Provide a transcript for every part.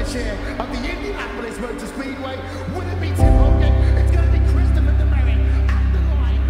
fresh air of the Indianapolis Motor Speedway. Will it be Tim Hogan? It's going to be Christopher DeMary at the line.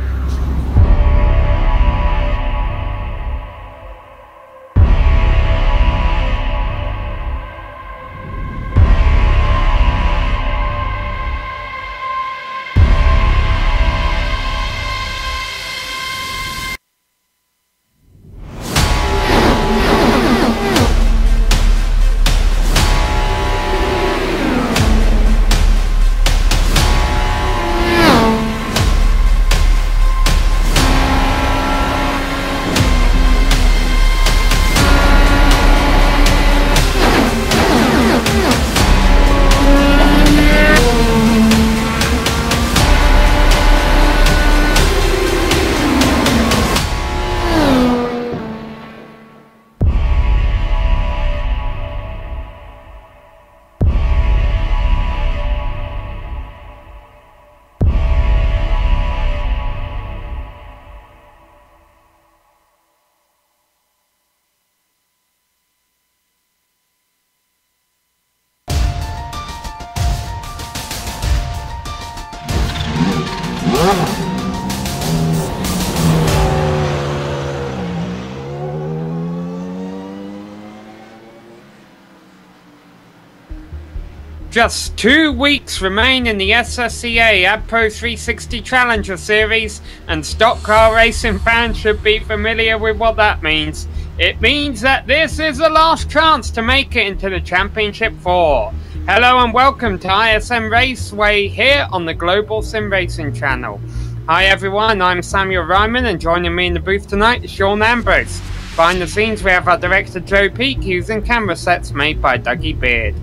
Just 2 weeks remain in the SSCA AdPro 360 Challenger Series, and stock car racing fans should be familiar with what that means. It means that this is the last chance to make it into the Championship 4. Hello and welcome to ISM Raceway here on the Global SimRacing Channel. Hi everyone, I'm Samuel Ryman, and joining me in the booth tonight is Sean Ambrose. Behind the scenes we have our director Joe Peake using camera sets made by Dougie Beard.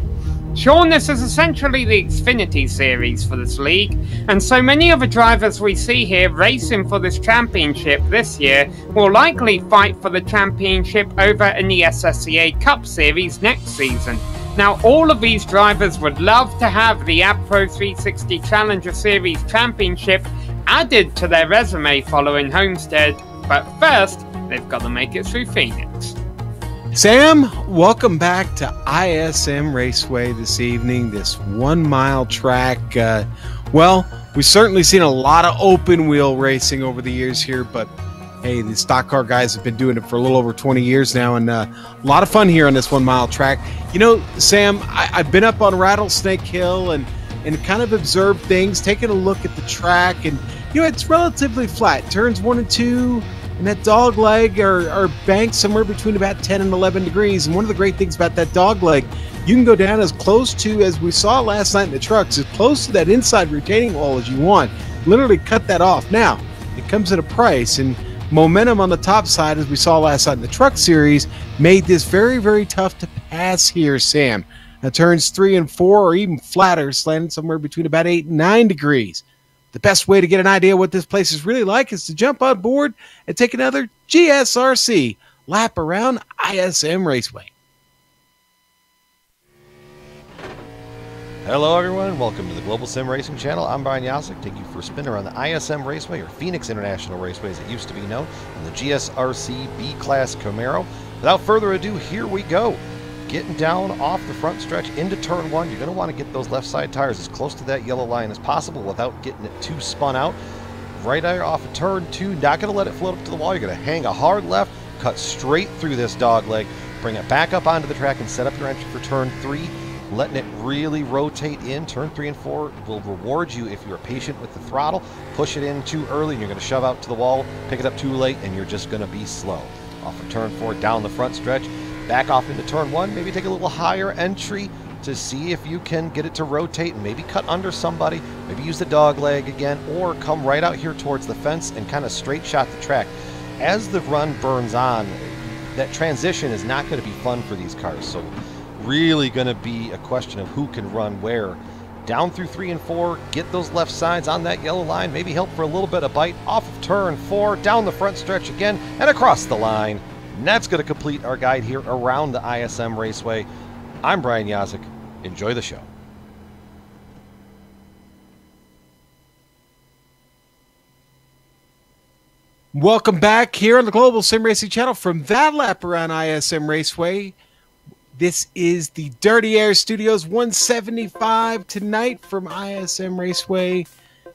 Sean, this is essentially the XFINITY Series for this league, and so many of the drivers we see here racing for this championship this year will likely fight for the championship over in the SSCA Cup Series next season. Now, all of these drivers would love to have the AdPro 360 Challenger Series Championship added to their resume following Homestead, but first, they've got to make it through Phoenix. Sam, welcome back to ISM Raceway this evening, this 1 mile track. Well, we've certainly seen a lot of open wheel racing over the years here, but hey, the stock car guys have been doing it for a little over 20 years now, and a lot of fun here on this 1 mile track. You know, Sam, I've been up on Rattlesnake Hill and kind of observed things, taking a look at the track, and you know, it's relatively flat. Turns 1 and 2 and that dog leg are banked somewhere between about 10 and 11 degrees. And one of the great things about that dog leg, you can go down as close to, as we saw last night in the trucks, as close to that inside retaining wall as you want. Literally cut that off. Now, it comes at a price, and momentum on the top side, as we saw last night in the truck series, made this very, very tough to pass here, Sam. Now, turns 3 and 4 or even flatter, slanted somewhere between about 8 and 9 degrees. The best way to get an idea what this place is really like is to jump on board and take another GSRC lap around ISM Raceway. Hello everyone, welcome to the Global SimRacing Channel. I'm Brian Yasek, taking you for a spin around the ISM Raceway, or Phoenix International Raceway as it used to be known, in the GSRC B-Class Camaro. Without further ado, here we go. Getting down off the front stretch into turn 1, you're going to want to get those left side tires as close to that yellow line as possible without getting it too spun out. Right off of turn 2, not going to let it float up to the wall. You're going to hang a hard left, cut straight through this dog leg, bring it back up onto the track and set up your entry for turn 3. Letting it really rotate in. Turn 3 and 4 will reward you if you're patient with the throttle. Push it in too early and you're going to shove out to the wall, pick it up too late, and you're just going to be slow. Off of turn 4, down the front stretch, back off into turn 1, maybe take a little higher entry to see if you can get it to rotate and maybe cut under somebody, maybe use the dog leg again, or come right out here towards the fence and kind of straight shot the track. As the run burns on, that transition is not going to be fun for these cars, so really going to be a question of who can run where. Down through 3 and 4, get those left sides on that yellow line, maybe help for a little bit of bite. Off of turn 4, down the front stretch again, and across the line. And that's going to complete our guide here around the ISM Raceway. I'm Brian Yasek. Enjoy the show. Welcome back here on the Global SimRacing Channel from that lap around ISM Raceway. This is the Dirty Air Studios 175 tonight from ISM Raceway.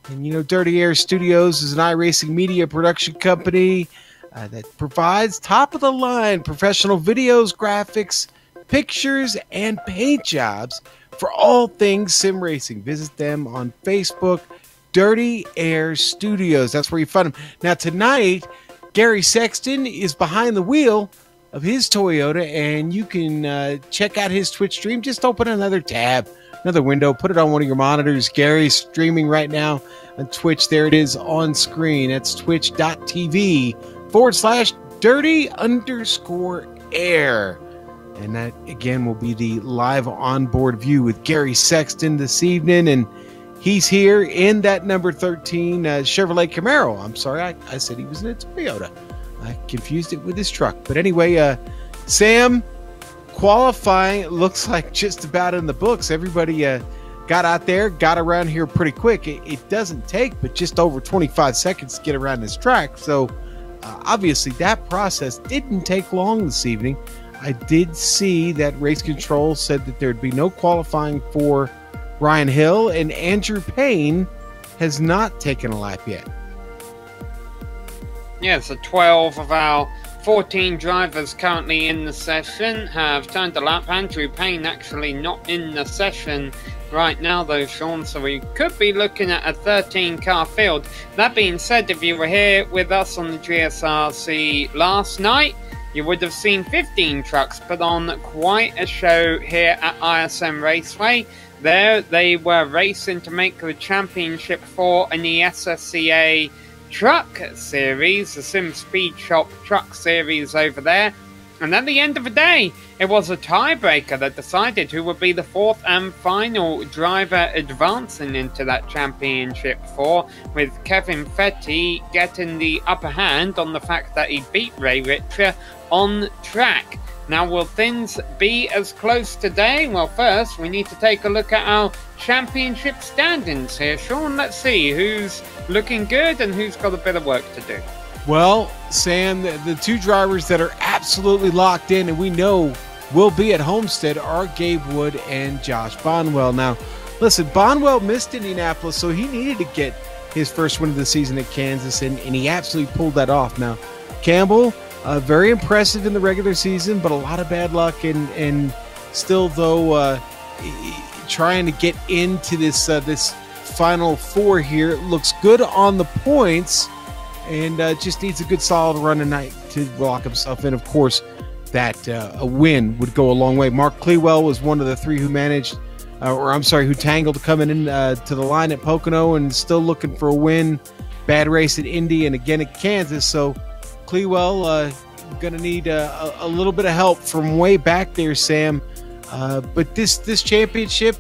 And you know, Dirty Air Studios is an iRacing media production company that provides top-of-the-line professional videos, graphics, pictures, and paint jobs for all things sim racing. Visit them on Facebook, Dirty Air Studios. That's where you find them. Now, tonight, Gary Sexton is behind the wheel of his Toyota, and you can check out his Twitch stream. Just open another tab, another window, put it on one of your monitors. Gary's streaming right now on Twitch. There it is on screen. That's twitch.tv/dirty_air. And that, again, will be the live onboard view with Gary Sexton this evening. And he's here in that number 13 Chevrolet Camaro. I'm sorry, I said he was in a Toyota. I confused it with his truck. But anyway, Sam, qualifying looks like just about in the books. Everybody got out there, got around here pretty quick. It doesn't take but just over 25 seconds to get around this track. So obviously that process didn't take long this evening. I did see that race control said that there'd be no qualifying for Ryan Hill, and Andrew Payne has not taken a lap yet. Yeah, so 12 of our 14 drivers currently in the session have turned a lap. Andrew Payne actually not in the session right now though, Sean, so we could be looking at a 13-car field. That being said, if you were here with us on the GSRC last night, you would have seen 15 trucks put on quite a show here at ISM Raceway. There they were racing to make the championship for in the SSCA Truck Series, the Sim Speed Shop Truck Series over there. And at the end of the day, it was a tiebreaker that decided who would be the fourth and final driver advancing into that championship for, with Kevin Fetty getting the upper hand on the fact that he beat Ray Richer on track. Now, will things be as close today? Well, first, we need to take a look at our championship standings here. Sean, let's see who's looking good and who's got a bit of work to do. Well, Sam, the two drivers that are absolutely locked in and we know will be at Homestead are Gabe Wood and Josh Bonwell. Now, listen, Bonwell missed Indianapolis, so he needed to get his first win of the season at Kansas, and he absolutely pulled that off. Now, Campbell, very impressive in the regular season, but a lot of bad luck, and still, though, trying to get into this this Final Four here. It looks good on the points, and just needs a good solid run tonight to lock himself in. Of course, that a win would go a long way. Mark Clewell was one of the three who managed, who tangled coming in to the line at Pocono and still looking for a win. Bad race at Indy and again at Kansas, so Clewell going to need a little bit of help from way back there, Sam. But this championship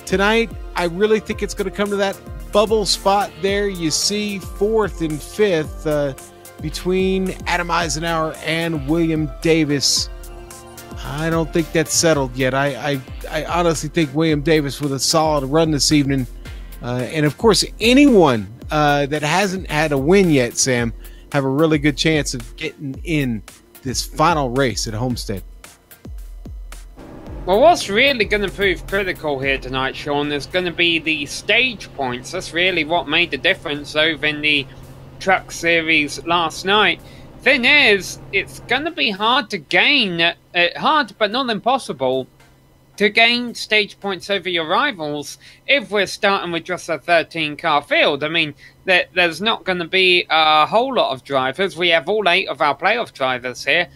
tonight, I really think it's going to come to that bubble spot there. You see fourth and fifth between Adam Eisenhower and William Davis. I don't think that's settled yet. I honestly think William Davis with a solid run this evening. And, of course, anyone that hasn't had a win yet, Sam, have a really good chance of getting in this final race at Homestead. Well, what's really going to prove critical here tonight, Sean, is going to be the stage points. That's really what made the difference over in the Truck Series last night. Thing is, it's going to be hard to gain, hard but not impossible, to gain stage points over your rivals if we're starting with just a 13-car field. I mean, there's not going to be a whole lot of drivers. We have all 8 of our playoff drivers here.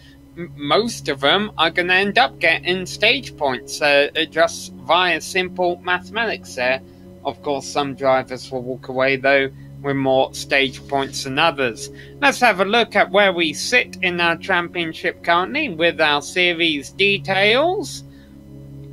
Most of them are going to end up getting stage points just via simple mathematics there. Of course, some drivers will walk away, though, with more stage points than others. Let's have a look at where we sit in our championship currently with our series details.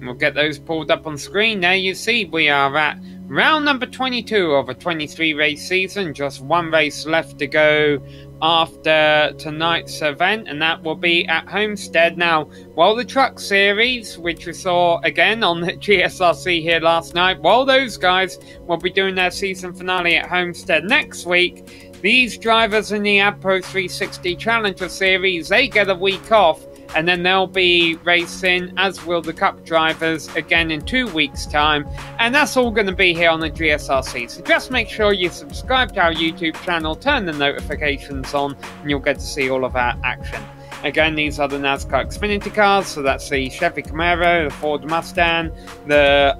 We'll get those pulled up on screen. There you see we are at round number 22 of a 23 race season. Just one race left to go after tonight's event, and that will be at Homestead. Now, while the Truck Series, which we saw again on the GSRC here last night, while those guys will be doing their season finale at Homestead next week, these drivers in the AdPro 360 Challenger Series, they get a week off and then they'll be racing, as will the Cup drivers, again in 2 weeks' time, and that's all going to be here on the GSRC. So just make sure you subscribe to our YouTube channel, turn the notifications on, and you'll get to see all of our action. Again, these are the NASCAR XFINITY cars, so that's the Chevy Camaro, the Ford Mustang, the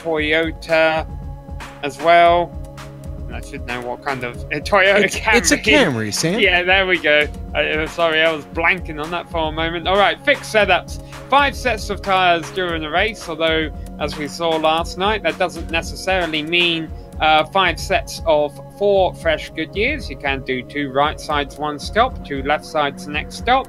Toyota as well. I should know what kind of Toyota Camry. It's a Camry, Sam. Yeah, there we go. Sorry, I was blanking on that for a moment. All right, fixed setups. 5 sets of tyres during the race, although, as we saw last night, that doesn't necessarily mean 5 sets of 4 fresh Goodyears. You can do 2 right sides, 1 stop, 2 left sides, next stop.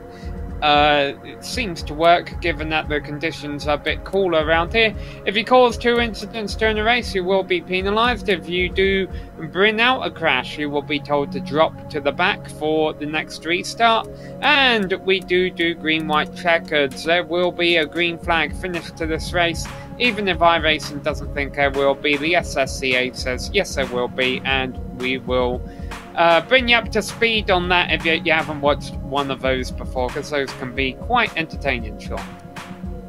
It seems to work, given that the conditions are a bit cooler around here. If you cause 2 incidents during the race, you will be penalised. If you do bring out a crash, you will be told to drop to the back for the next restart. And we do green-white-checkered. There will be a green flag finish to this race. Even if iRacing doesn't think there will be, the SSCA says yes there will be, and we will bring you up to speed on that if you haven't watched one of those before, because those can be quite entertaining, Sean.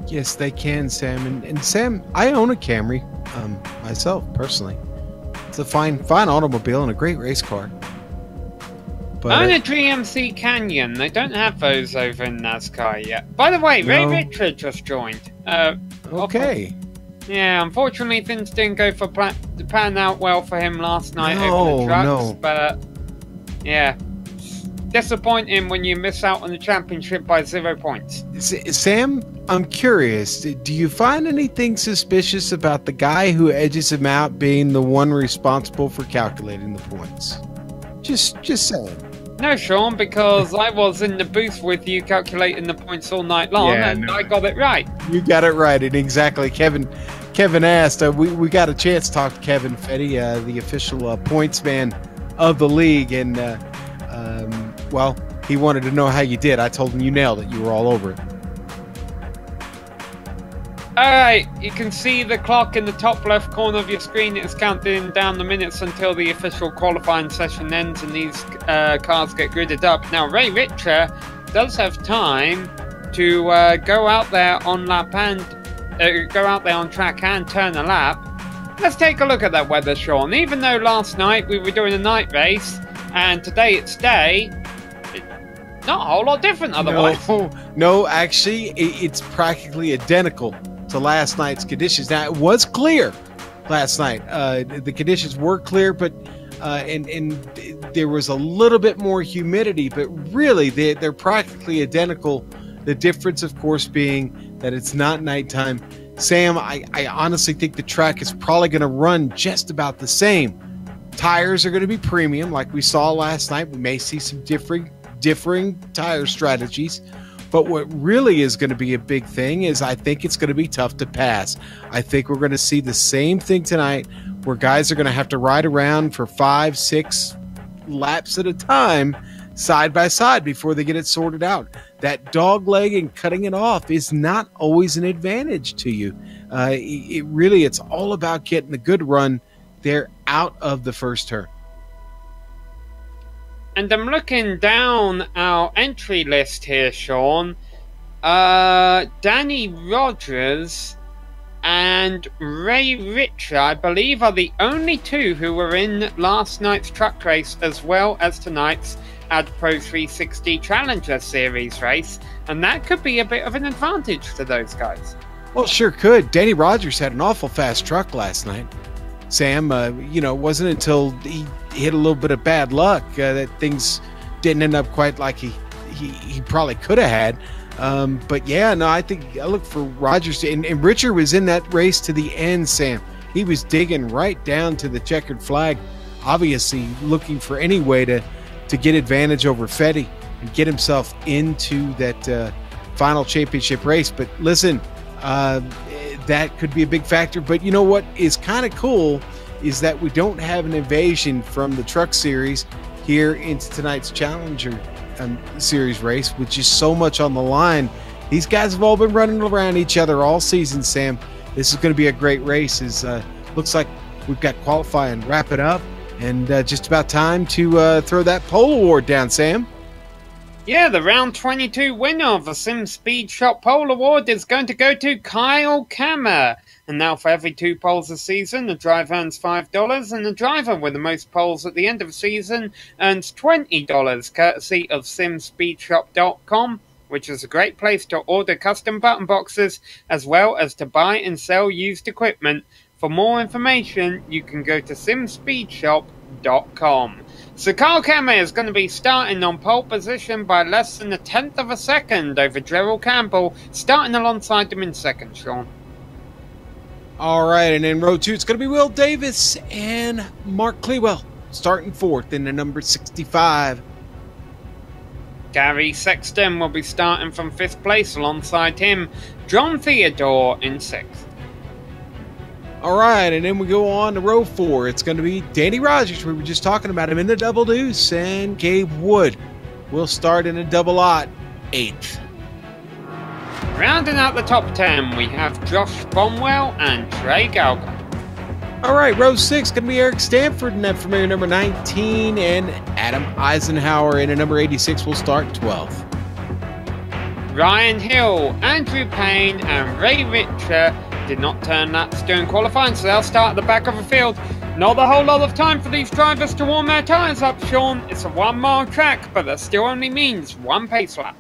Yes, they can, Sam. And Sam, I own a Camry myself, personally. It's a fine automobile and a great race car. But, I own a GMC Canyon. They don't have those over in NASCAR yet. By the way, Ray Richard just joined. Okay. Yeah, unfortunately things didn't go for pan out well for him last night over the trucks, but yeah, disappointing when you miss out on the championship by 0 points. Sam, I'm curious, do you find anything suspicious about the guy who edges him out being the one responsible for calculating the points? Just saying. No, Sean, because I was in the booth with you calculating the points all night long, and I got it right. You got it right, and exactly. Kevin asked, we got a chance to talk to Kevin Fetty, the official points man of the league, and well, he wanted to know how you did. I told him you nailed it. You were all over it. Alright, you can see the clock in the top left corner of your screen. It's counting down the minutes until the official qualifying session ends and these cars get gridded up. Now, Ray Richer does have time to go out there on lap and go out there on track and turn a lap. Let's take a look at that weather, Sean. Even though last night we were doing a night race and today it's day, not a whole lot different otherwise. No, actually, it's practically identical to last night's conditions. Now, it was clear last night. The conditions were clear, but and there was a little bit more humidity, but really they're practically identical. The difference, of course, being that it's not nighttime. Sam, I honestly think the track is probably going to run just about the same. Tires are going to be premium, like we saw last night. We may see some differing tire strategies. But what really is going to be a big thing is I think it's going to be tough to pass. I think we're going to see the same thing tonight where guys are going to have to ride around for 5-6 laps at a time, side by side, before they get it sorted out. That dog leg and cutting it off is not always an advantage to you. It's all about getting a good run there out of the first turn. And I'm looking down our entry list here, Sean. Danny Rogers and Ray Richer, I believe, are the only 2 who were in last night's truck race as well as tonight's AdPro 360 Challenger Series race. And that could be a bit of an advantage to those guys. Well, sure could. Danny Rogers had an awful fast truck last night. Sam, it wasn't until he hit a little bit of bad luck that things didn't end up quite like he probably could have had. But yeah, no, I think I look for Rogers, and Richard was in that race to the end, Sam. He was digging right down to the checkered flag, obviously looking for any way to get advantage over Fetty and get himself into that final championship race. But listen, that could be a big factor. But you know what is kind of cool is that we don't have an invasion from the truck series here into tonight's Challenger Series race, with just so much on the line. These guys have all been running around each other all season, Sam. This is going to be a great race. Looks like we've got qualifying wrapping up, and just about time to throw that pole award down, Sam. Yeah, the round 22 winner of the Sim Speed Shop Pole Award is going to go to Kyle Kammer. And now for every 2 poles a season, the driver earns $5, and the driver with the most poles at the end of the season earns $20, courtesy of simspeedshop.com, which is a great place to order custom button boxes, as well as to buy and sell used equipment. For more information, you can go to simspeedshop.com. So Kyle Kammer is going to be starting on pole position by less than 1/10 of a second over Gerald Campbell, starting alongside him in second, Sean. All right, and in row 2, it's going to be Will Davis and Mark Clewell starting 4th in the number 65. Gary Sexton will be starting from 5th place alongside him, John Theodore in 6th. All right, and then we go on to row 4. It's going to be Danny Rogers. We were just talking about him in the double deuce, and Gabe Wood will start in a double aught 8th. Rounding out the top 10, we have Josh Bonwell and Trey Galgan. All right, row 6 going to be Eric Stanford in that familiar number 19, and Adam Eisenhower in a number 86 will start 12th. Ryan Hill, Andrew Payne, and Ray Richer did not turn laps during qualifying, so they'll start at the back of the field. Not a whole lot of time for these drivers to warm their tyres up, Sean. It's a 1-mile track, but that still only means 1 pace lap.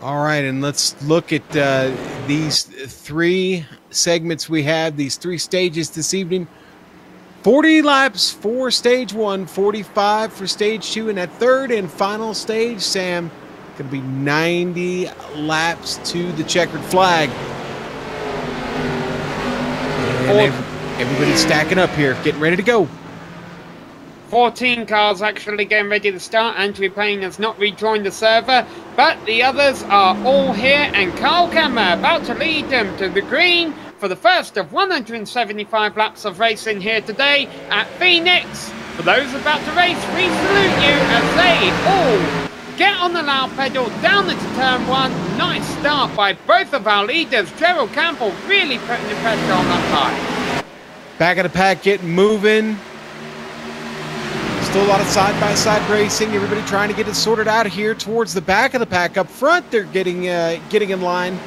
All right, and let's look at these 3 segments we have, these 3 stages this evening. 40 laps for stage 1, 45 for stage 2, and that third and final stage, Sam, going to be 90 laps to the checkered flag. And everybody's stacking up here, getting ready to go. 14 cars actually getting ready to start. Andrew Payne has not rejoined the server, but the others are all here, and Kyle Kammer about to lead them to the green for the first of 175 laps of racing here today at Phoenix. For those about to race, we salute you as they all get on the loud pedal down into turn 1. Nice start by both of our leaders. Gerald Campbell really putting the pressure on that high. Back of the pack getting moving. Still a lot of side-by-side racing. Everybody trying to get it sorted out here towards the back of the pack. Up front, they're getting in line.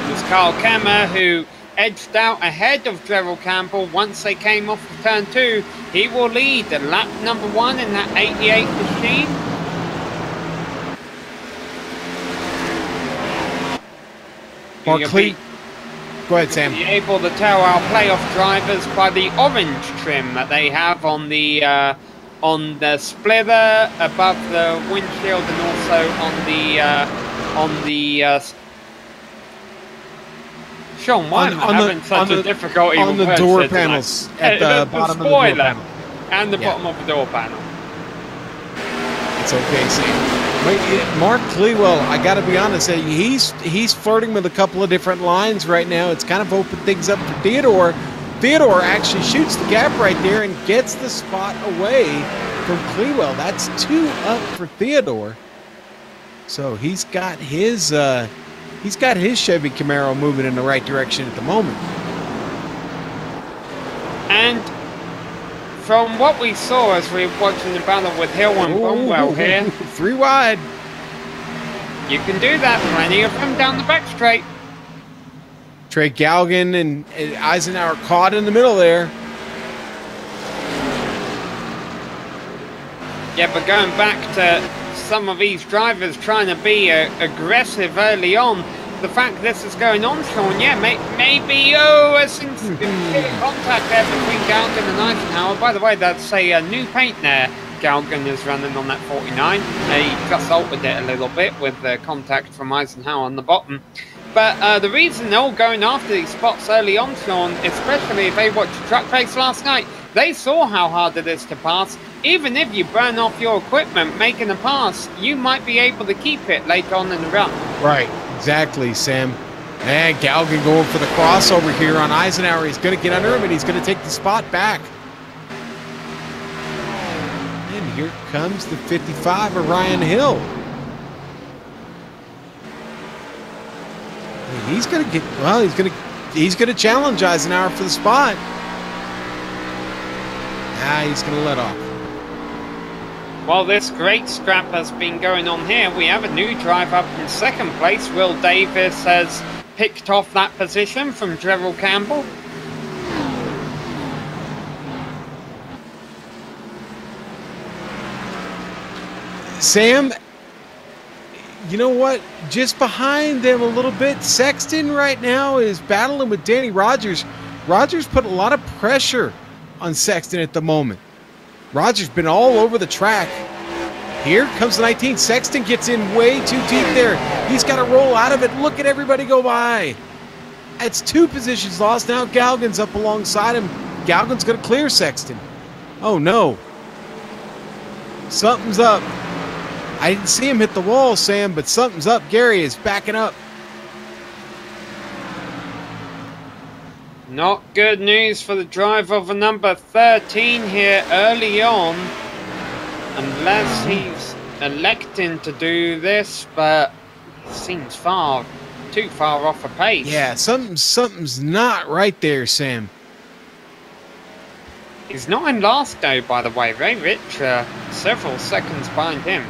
It was Kyle Kammer who edged out ahead of Gerald Campbell once they came off of turn 2. He will lead the lap number 1 in that 88 machine. Mark Clee. Go ahead, Sam. Be able to tell our playoff drivers by the orange trim that they have on the splitter above the windshield, and also on the Sean, why am I having such a difficulty on the door panels at the bottom of the door panel and the bottom of the door panel? It's okay, Sam. Wait, Mark Clewell, I got to be honest, he's flirting with a couple of different lines right now. It's kind of opened things up for Theodore. Theodore actually shoots the gap right there and gets the spot away from Clewell. That's 2 up for Theodore. So he's got his Chevy Camaro moving in the right direction at the moment. And from what we saw as we were watching the battle with Hill and Bonwell here, 3 wide. You can do that. Plenty of them down the back straight. Trey Galgan and Eisenhower caught in the middle there. Yeah, but going back to some of these drivers trying to be aggressive early on, the fact this is going on, Sean, yeah, maybe, a contact there between Galgan and Eisenhower. By the way, that's a new paint there. Galgan is running on that 49. He just altered it a little bit with the contact from Eisenhower on the bottom. But the reason they're all going after these spots early on, Sean, especially if they watched the truck race last night, they saw how hard it is to pass. Even if you burn off your equipment making a pass, you might be able to keep it later on in the run. Right, exactly, Sam. And Galgan going for the crossover here on Eisenhower. He's going to get under him, and he's going to take the spot back. And here comes the 55 of Ryan Hill. He's going to get, well, he's going to challenge Eisenhower for the spot. He's going to let off. While this great scrap has been going on here, we have a new driver up in second place. Will Davis has picked off that position from Gerald Campbell. Sam, you know what? Just behind them a little bit, Sexton right now is battling with Danny Rogers. Rogers put a lot of pressure on Sexton at the moment. Rogers been all over the track. Here comes the 19. Sexton gets in way too deep there. He's got to roll out of it. Look at everybody go by. It's 2 positions lost. Now Galgan's up alongside him. Galgan's going to clear Sexton. Oh, no. Something's up. I didn't see him hit the wall, Sam, but something's up. Gary is backing up. Not good news for the driver of number 13 here early on. Unless he's electing to do this, but it seems too far off a pace. Yeah, something's not right there, Sam. He's not in last though, by the way. Ray Rich, several seconds behind him.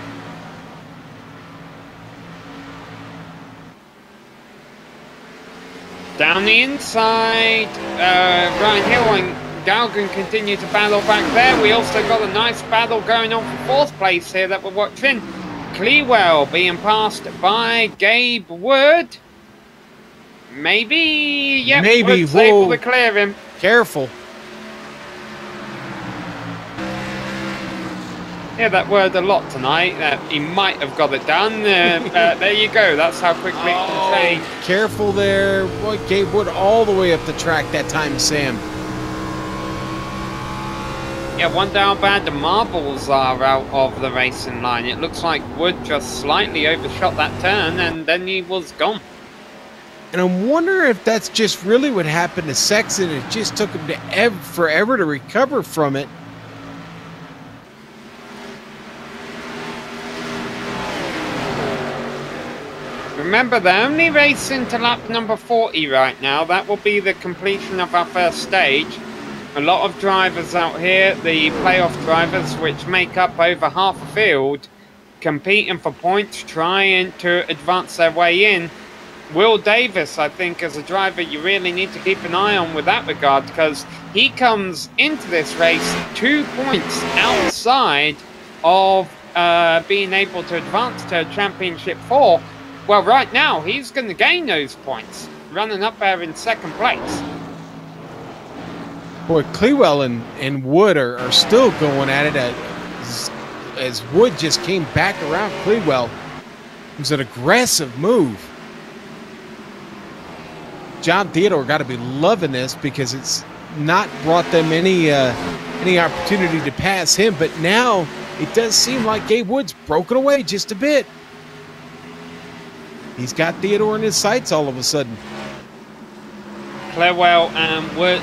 Down the inside, Ryan Hill and Galgan continue to battle back there. We also got a nice battle going on for 4th place here that we're watching. Clewell being passed by Gabe Wood. Maybe, yep, maybe. Wood's able to clear him. Careful. Yeah, that word a lot tonight. He might have got it done. There you go. That's how quickly it can change. Careful there. Boy, Gabe Wood all the way up the track that time, Sam. Yeah, wonder how bad the marbles are out of the racing line. It looks like Wood just slightly overshot that turn and then he was gone. And I'm wondering if that's just really what happened to Sexton. It just took him to forever to recover from it. Remember, they're only racing to lap number 40 right now. That will be the completion of our first stage. A lot of drivers out here, the playoff drivers, which make up over half a field, competing for points, trying to advance their way in. Will Davis, I think, as a driver, you really need to keep an eye on with that regard, because he comes into this race 2 points outside of being able to advance to Championship 4. Well, right now, he's going to gain those points, running up there in second place. Boy, Clewell and Wood are still going at it as Wood just came back around Clewell. It was an aggressive move. John Theodore got to be loving this because it's not brought them any opportunity to pass him. But now it does seem like Gabe Wood's broken away just a bit. He's got Theodore in his sights all of a sudden. Clewell and Wood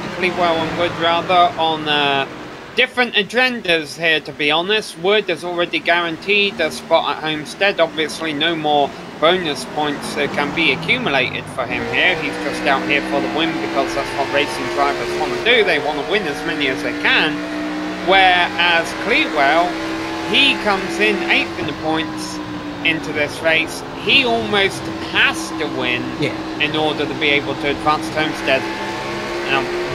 rather on different agendas here, to be honest. Wood has already guaranteed a spot at Homestead. Obviously, no more bonus points can be accumulated for him here. He's just out here for the win because that's what racing drivers want to do. They want to win as many as they can. Whereas Clewell, he comes in 8th in the points into this race. He almost has to win in order to be able to advance to Homestead.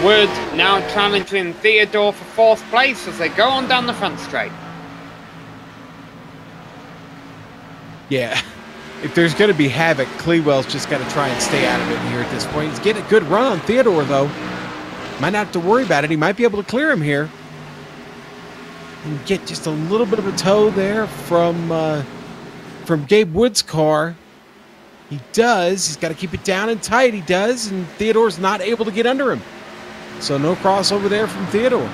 Wood now challenging Theodore for 4th place as they go on down the front straight. Yeah, if there's going to be havoc, Clewell's just got to try and stay out of it here at this point. He's getting a good run on Theodore, though. Might not have to worry about it. He might be able to clear him here. And get just a little bit of a tow there from Gabe Wood's car. He does. He's got to keep it down and tight. He does. And Theodore's not able to get under him. So no crossover there from Theodore.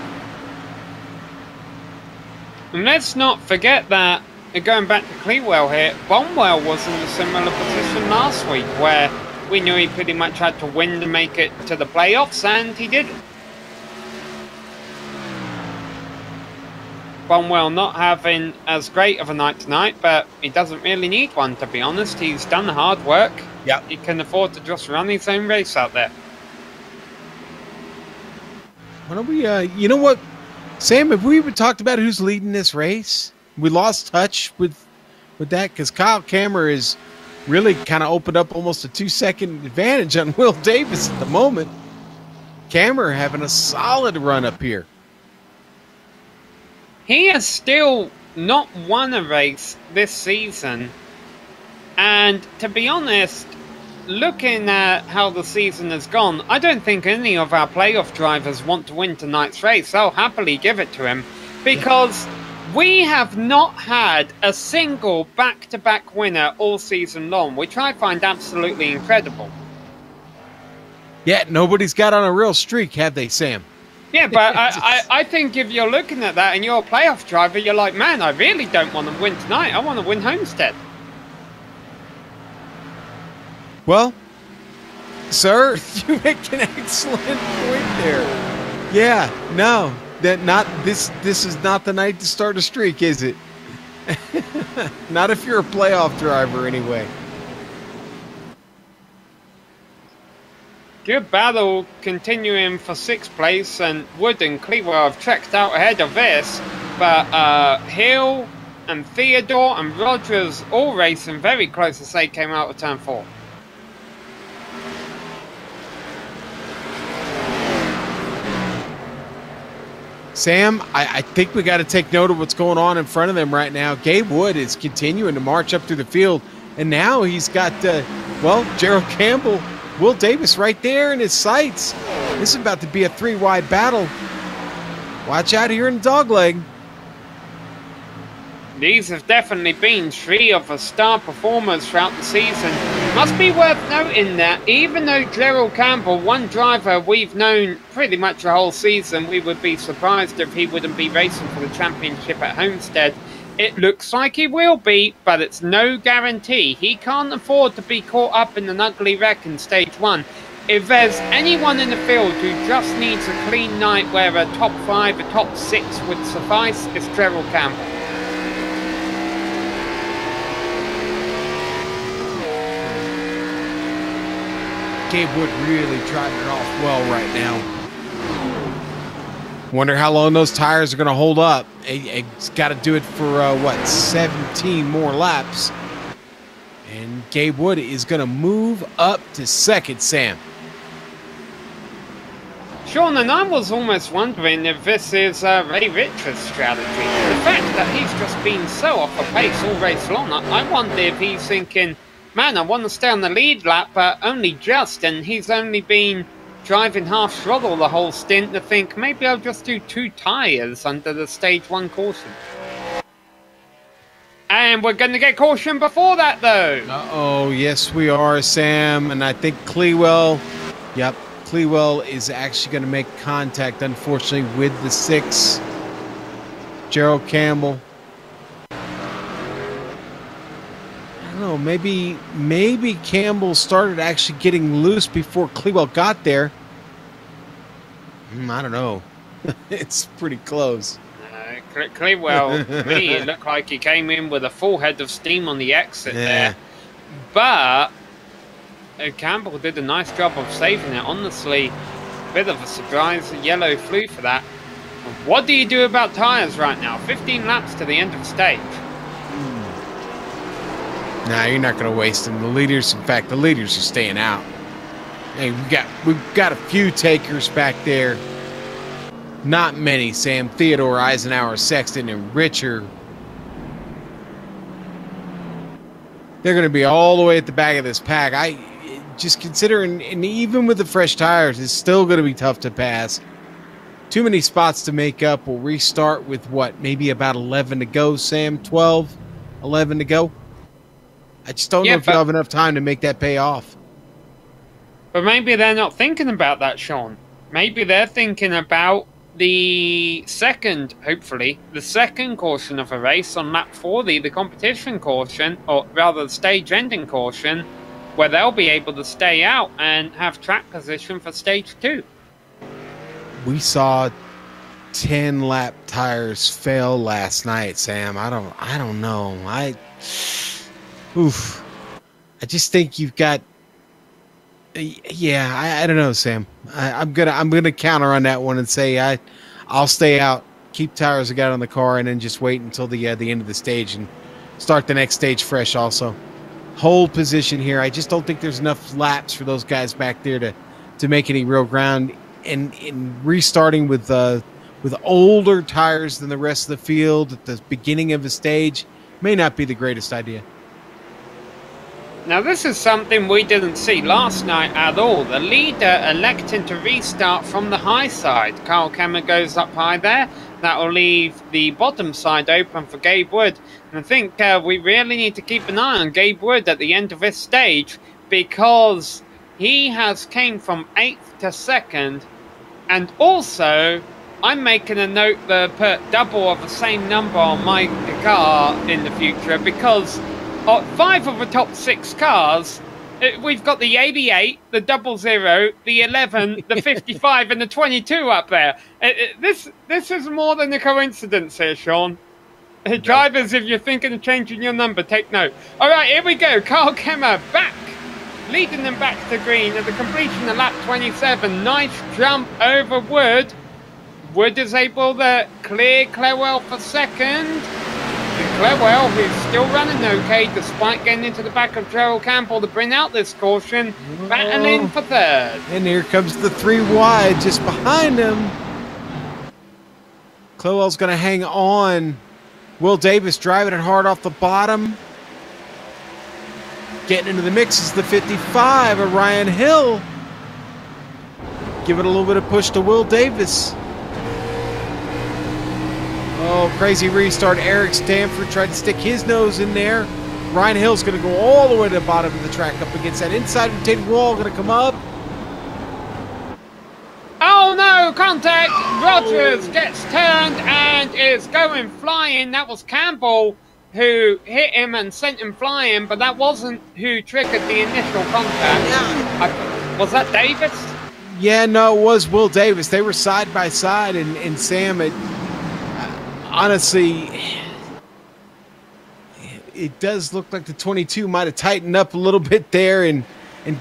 And let's not forget that, going back to Clewell here, Bonwell was in a similar position last week where we knew he pretty much had to win to make it to the playoffs, and he did. Bonwell not having as great of a night tonight, but he doesn't really need one, to be honest. He's done the hard work. Yep. He can afford to just run his own race out there. Why don't we, you know what, Sam, have we even talked about who's leading this race? we lost touch with that because Kyle Kammer is really kind of opened up almost a 2-second advantage on Will Davis at the moment. Kammer having a solid run up here. He has still not won a race this season. And to be honest, looking at how the season has gone, I don't think any of our playoff drivers want to win tonight's race. They'll happily give it to him because we have not had a single back-to-back winner all season long, which I find absolutely incredible. Yeah, nobody's got on a real streak, have they, Sam? Yeah, but I think if you're looking at that and you're a playoff driver, you're like, man, I really don't want to win tonight. I want to win Homestead. Well, sir, you make an excellent point there. Yeah, no, this is not the night to start a streak, is it? Not if you're a playoff driver, anyway. Good battle continuing for 6th place, and Wood and Cleaver have trekked out ahead of this, but Hill and Theodore and Rogers all racing very close as they came out of turn 4. Sam, I think we got to take note of what's going on in front of them right now. Gabe Wood is continuing to march up through the field, and now he's got, Gerald Campbell, Will Davis right there in his sights. This is about to be a 3-wide battle. Watch out here in the dogleg. These have definitely been 3 of the star performers throughout the season. Must be worth noting that even though Gerald Campbell, one driver we've known pretty much the whole season, we would be surprised if he wouldn't be racing for the championship at Homestead. It looks like he will be, but it's no guarantee. He can't afford to be caught up in an ugly wreck in stage 1. If there's anyone in the field who just needs a clean night where a top 5, a top 6 would suffice, it's Gerald Campbell. Gabe Wood really driving it off well right now. Wonder how long those tires are going to hold up. He's got to do it for, 17 more laps. And Gabe Wood is going to move up to 2nd, Sam. Sean, and I was almost wondering if this is Ray Richards' strategy. The fact that he's just been so off the pace all race long, I wonder if he's thinking, man, I want to stay on the lead lap, but only just, and he's only been driving half throttle the whole stint to think, maybe I'll just do 2 tyres under the stage 1 caution. And we're going to get caution before that, though. Uh-oh, yes we are, Sam, and I think Clewell is actually going to make contact, unfortunately, with the 6. Gerald Campbell. Oh, maybe Campbell started actually getting loose before Clewell got there. I don't know. It's pretty close. Clewell, to me, it looked like he came in with a full head of steam on the exit there. But Campbell did a nice job of saving it. Honestly, bit of a surprise. Yellow flew for that. What do you do about tyres right now? 15 laps to the end of the stage. Nah, you're not going to waste them. The leaders are staying out. Hey, we've got a few takers back there. Not many, Sam. Theodore, Eisenhower, Sexton, and Richard. They're going to be all the way at the back of this pack. I just considering, and even with the fresh tires, it's still going to be tough to pass. Too many spots to make up. We'll restart with maybe about 11 to go, Sam? 12, 11 to go? I just don't know if you'll have enough time to make that pay off. But maybe they're not thinking about that, Sean. Maybe they're thinking about the second, hopefully, the second caution of a race on lap 40, the competition caution, or rather the stage-ending caution, where they'll be able to stay out and have track position for stage 2. We saw 10-lap tires fail last night, Sam. I don't know. I just think you've got. Yeah, I don't know, Sam. I'm gonna counter on that one and say I'll stay out keep tires I got on the car, and then just wait until the end of the stage and start the next stage fresh also. Hold position here. I just don't think there's enough laps for those guys back there to make any real ground. And restarting with older tires than the rest of the field at the beginning of a stage may not be the greatest idea. Now this is something we didn't see last night at all. The leader electing to restart from the high side. Kyle Kemmer goes up high there. That will leave the bottom side open for Gabe Wood. And I think we really need to keep an eye on Gabe Wood at the end of this stage, because he has came from 8th to 2nd. And also, I'm making a note to put double of the same number on my car in the future, because 5 of the top 6 cars, we've got the 88, the 00, the 11, the 55, and the 22 up there. This is more than a coincidence here, Sean. Drivers, if you're thinking of changing your number, take note. All right, here we go. Kyle Kemmer back, leading them back to green at the completion of lap 27. Nice jump over Wood. Wood is able to clear Clewell for second. Clewell, who's still running okay despite getting into the back of Gerald Campbell to bring out this caution, battling for third. And here comes the 3 wide just behind him. Clewell's going to hang on. Will Davis driving it hard off the bottom. Getting into the mix is the 55 of Ryan Hill. Give it a little bit of push to Will Davis. Oh, crazy restart. Eric Stanford tried to stick his nose in there. Ryan Hill's going to go all the way to the bottom of the track up against that inside rotating wall. Going to come up. Oh no, contact! Rogers gets turned and is going flying. That was Campbell who hit him and sent him flying, but that wasn't who triggered the initial contact. Was that Davis? Yeah, no, it was Will Davis. They were side by side, and Sam, honestly, it does look like the 22 might have tightened up a little bit there and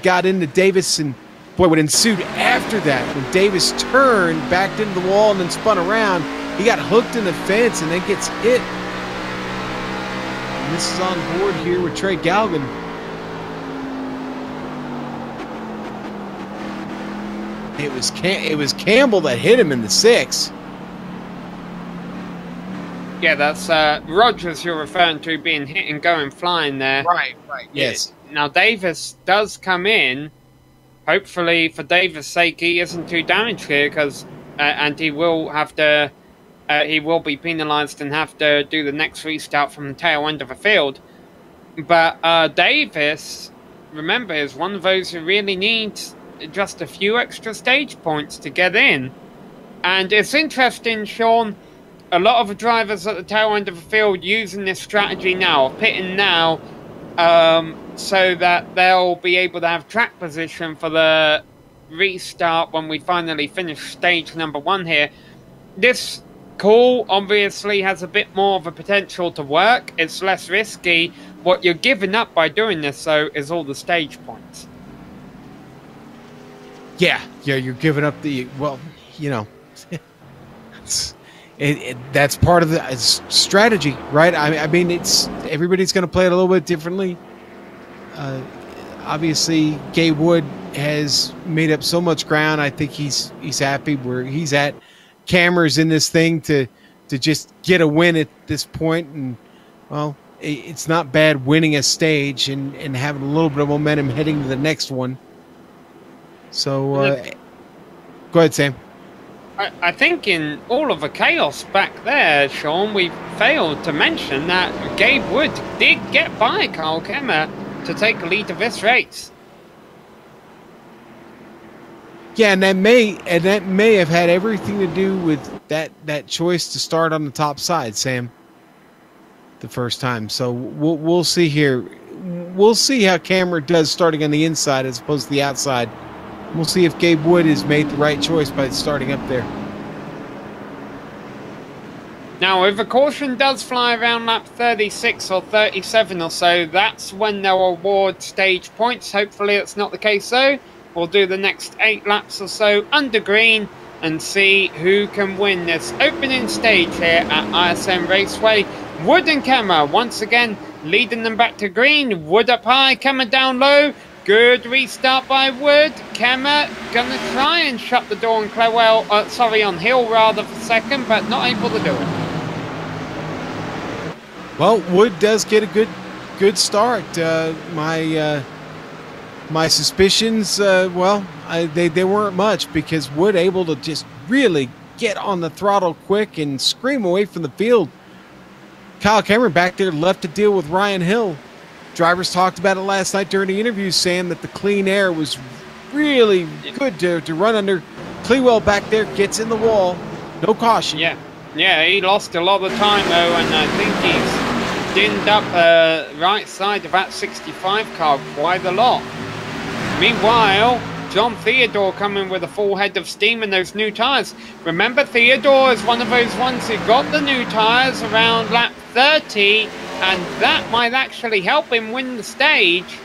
got into Davis. And boy, what ensued after that, when Davis turned, backed into the wall, and then spun around, he got hooked in the fence and then gets hit. And this is on board here with Trey Galvin. It was Campbell that hit him in the 6. Yeah, that's Rogers you're referring to being hit and going flying there. Right, yes. Now Davis does come in. Hopefully, for Davis' sake, he isn't too damaged here, because and he will have to. He will be penalised and have to do the next restart from the tail end of the field. But Davis, remember, is one of those who really needs just a few extra stage points to get in. And it's interesting, Sean. A lot of the drivers at the tail end of the field using this strategy now, pitting now, so that they'll be able to have track position for the restart when we finally finish stage number 1 here. This call obviously has a bit more of a potential to work. It's less risky. What you're giving up by doing this, though, is all the stage points. Yeah, you're giving up the, well, you know, that's part of the strategy, right? I mean, it's everybody's going to play it a little bit differently. Obviously, Gabe Wood has made up so much ground. I think he's happy where he's at. Cameron's in this thing to just get a win at this point, and well, it's not bad winning a stage and having a little bit of momentum heading to the next one. So, go ahead, Sam. I think in all of the chaos back there, Sean, we failed to mention that Gabe Wood did get by Kyle Kemmer to take the lead of this race. Yeah, and that may have had everything to do with that choice to start on the top side, Sam, the first time. So we'll see here. We'll see how Cameron does starting on the inside as opposed to the outside. We'll see if Gabe Wood has made the right choice by starting up there. Now, if a caution does fly around lap 36 or 37 or so, that's when they'll award stage points. Hopefully it's not the case, though. We'll do the next 8 laps or so under green, and see who can win this opening stage here at ISM Raceway. Wood and Kemmer once again leading them back to green. Wood up high, Kemmer down low. Good restart by Wood. Kemmer gonna try and shut the door on Claywell, on Hill rather for second, but not able to do it. Well, Wood does get a good start. My suspicions, they weren't much, because Wood able to just really get on the throttle quick and scream away from the field. Kyle Cameron back there left to deal with Ryan Hill. Drivers talked about it last night during the interview, Sam, that the clean air was really good to run under. Clewell back there gets in the wall. No caution. Yeah, he lost a lot of time, though, and I think he's dinned up right side of that 65 car quite a lot. Meanwhile, John Theodore coming with a full head of steam and those new tyres. Remember, Theodore is one of those ones who got the new tyres around lap 30, and that might actually help him win the stage.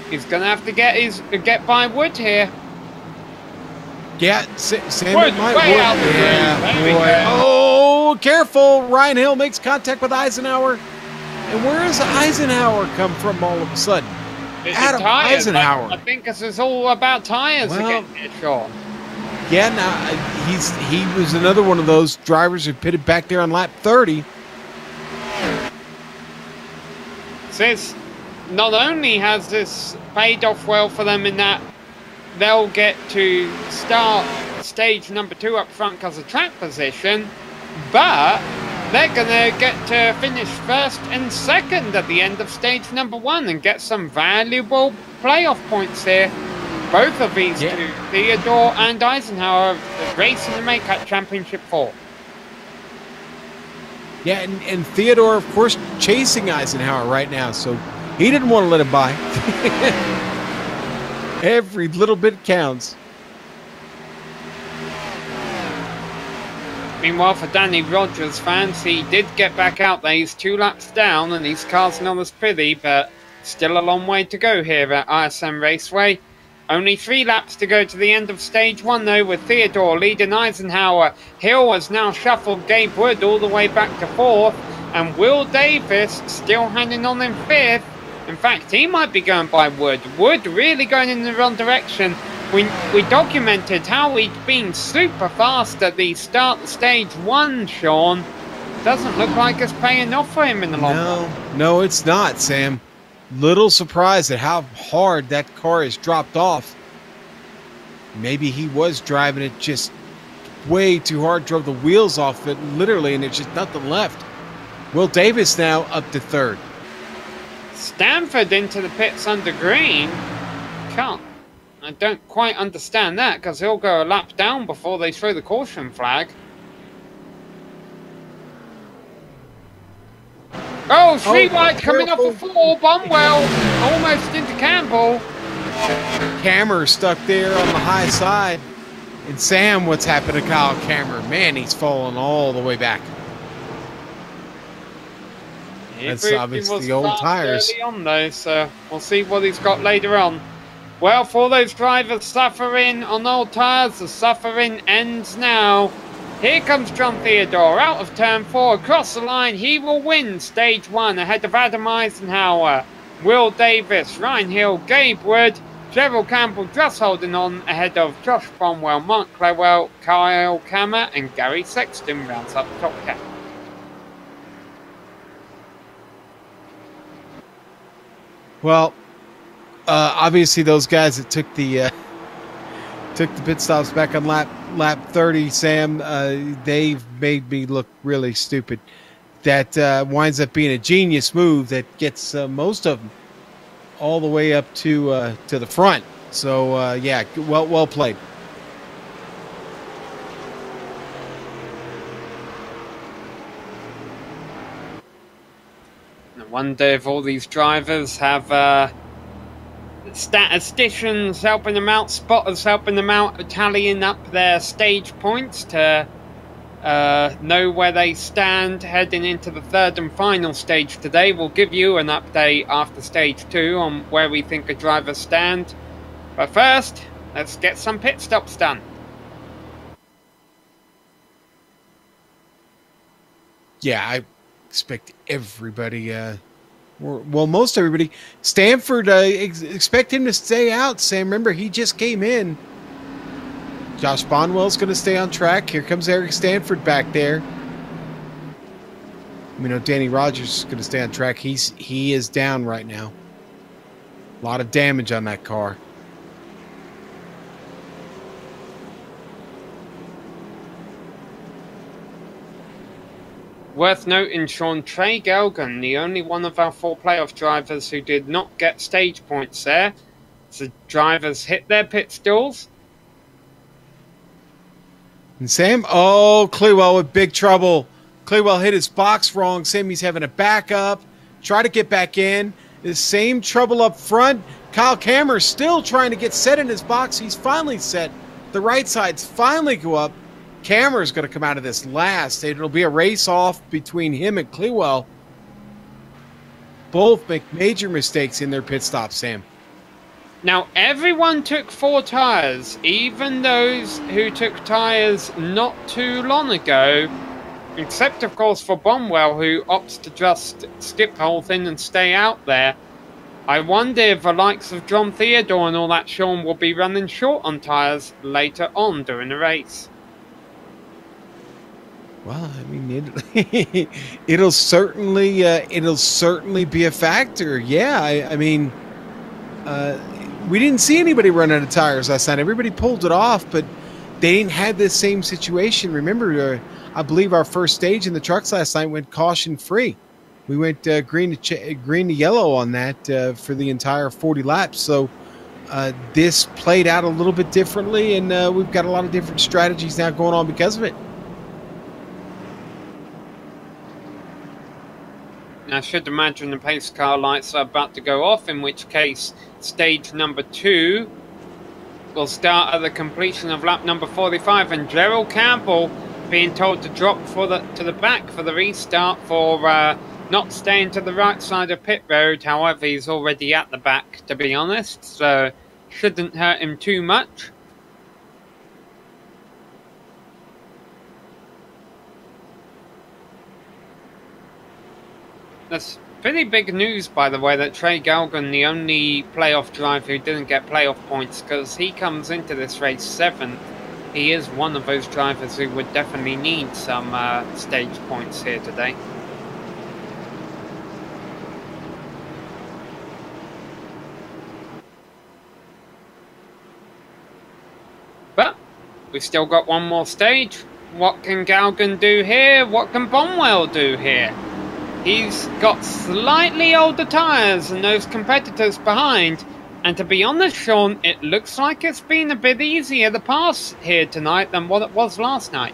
He's going to have to get by Wood here. Yeah, Sam Wood, might way work. out the Yeah, boy. Oh, careful. Ryan Hill makes contact with Eisenhower. And where does Eisenhower come from all of a sudden? Adam Eisenhower. I think this is all about tires again here, Sean. Yeah, now he was another one of those drivers who pitted back there on lap 30. This not only has this paid off well for them in that they'll get to start stage number 2 up front because of track position, but they're going to get to finish first and second at the end of stage number 1 and get some valuable playoff points here. Both of these two, Theodore and Eisenhower, racing to make that championship 4. Yeah, and Theodore, of course, chasing Eisenhower right now, so he didn't want to let him by. Every little bit counts. Meanwhile, for Danny Rogers fans, he did get back out there. He's 2 laps down, and his car's not as pretty, but still a long way to go here at ISM Raceway. Only 3 laps to go to the end of stage 1, though, with Theodore leading Eisenhower. Hill has now shuffled Gabe Wood all the way back to 4th, and Will Davis still hanging on in 5th. In fact, he might be going by Wood. Wood really going in the wrong direction. We documented how he'd been super fast at the start of stage 1, Sean. Doesn't look like it's paying off for him in the long run. No, it's not, Sam. Little surprised at how hard that car has dropped off. Maybe he was driving it just way too hard, drove the wheels off it, literally, and there's just nothing left. Will Davis now up to 3rd. Stanford into the pits under green. I don't quite understand that, because he'll go a lap down before they throw the caution flag. Oh, Street White coming off a 4, Bumwell almost into Campbell. Cammer stuck there on the high side. And Sam, what's happened to Kyle Cammer? Man, he's fallen all the way back. That's obviously the old tires. Early on though, so we'll see what he's got later on. Well, for those drivers suffering on old tires, the suffering ends now. Here comes John Theodore out of turn 4, across the line. He will win stage 1 ahead of Adam Eisenhower, Will Davis, Ryan Hill, Gabe Wood, Gerald Campbell just holding on ahead of Josh Bromwell, Mark Clewell, Kyle Kammer, and Gary Sexton rounds up the top 10. Well, obviously those guys that took the pit stops back on lap 30, Sam, they've made me look really stupid. That winds up being a genius move that gets most of them all the way up to the front. So yeah, well played. I wonder if all these drivers have statisticians helping them out, spotters helping them out, tallying up their stage points to know where they stand heading into the 3rd and final stage today. We'll give you an update after stage 2 on where we think the drivers stand. But first, let's get some pit stops done. Yeah, I expect everybody, well, most everybody. Stanford, expect him to stay out, Sam. Remember, he just came in. Josh Bonwell's going to stay on track. Here comes Eric Stanford back there. We know Danny Rogers is going to stay on track. He is down right now. A lot of damage on that car. Worth noting, Sean, Trey Gelgan, the only one of our 4 playoff drivers who did not get stage points there. The drivers hit their pit stalls. And Sam, oh, Clewell with big trouble. Clewell hit his box wrong. Sammy's having a backup. Try to get back in. The same trouble up front. Kyle Kammer's still trying to get set in his box. He's finally set. The right sides finally go up. Kammer's going to come out of this last. It'll be a race off between him and Clewell. Both make major mistakes in their pit stop, Sam. Now, everyone took 4 tires, even those who took tires not too long ago, except, of course, for Bonwell, who opts to just skip the whole thing and stay out there. I wonder if the likes of John Theodore and all that, Sean, will be running short on tires later on during the race. Well, I mean, it'll certainly be a factor. Yeah, I mean, we didn't see anybody run out of tires last night. Everybody pulled it off, but they didn't have this same situation. Remember, I believe our first stage in the trucks last night went caution free. We went green to yellow on that for the entire 40 laps. So this played out a little bit differently, and we've got a lot of different strategies now going on because of it. I should imagine the pace car lights are about to go off, in which case stage number 2 will start at the completion of lap number 45, and Gerald Campbell being told to drop to the back for the restart for not staying to the right side of pit road. However, he's already at the back, to be honest, so shouldn't hurt him too much. That's pretty big news, by the way, that Trey Galgan, the only playoff driver who didn't get playoff points, because he comes into this race 7th. He is one of those drivers who would definitely need some stage points here today. But we've still got one more stage. What can Galgan do here? What can Bonwell do here? He's got slightly older tyres than those competitors behind, and to be honest, Sean, it looks like it's been a bit easier to pass here tonight than what it was last night.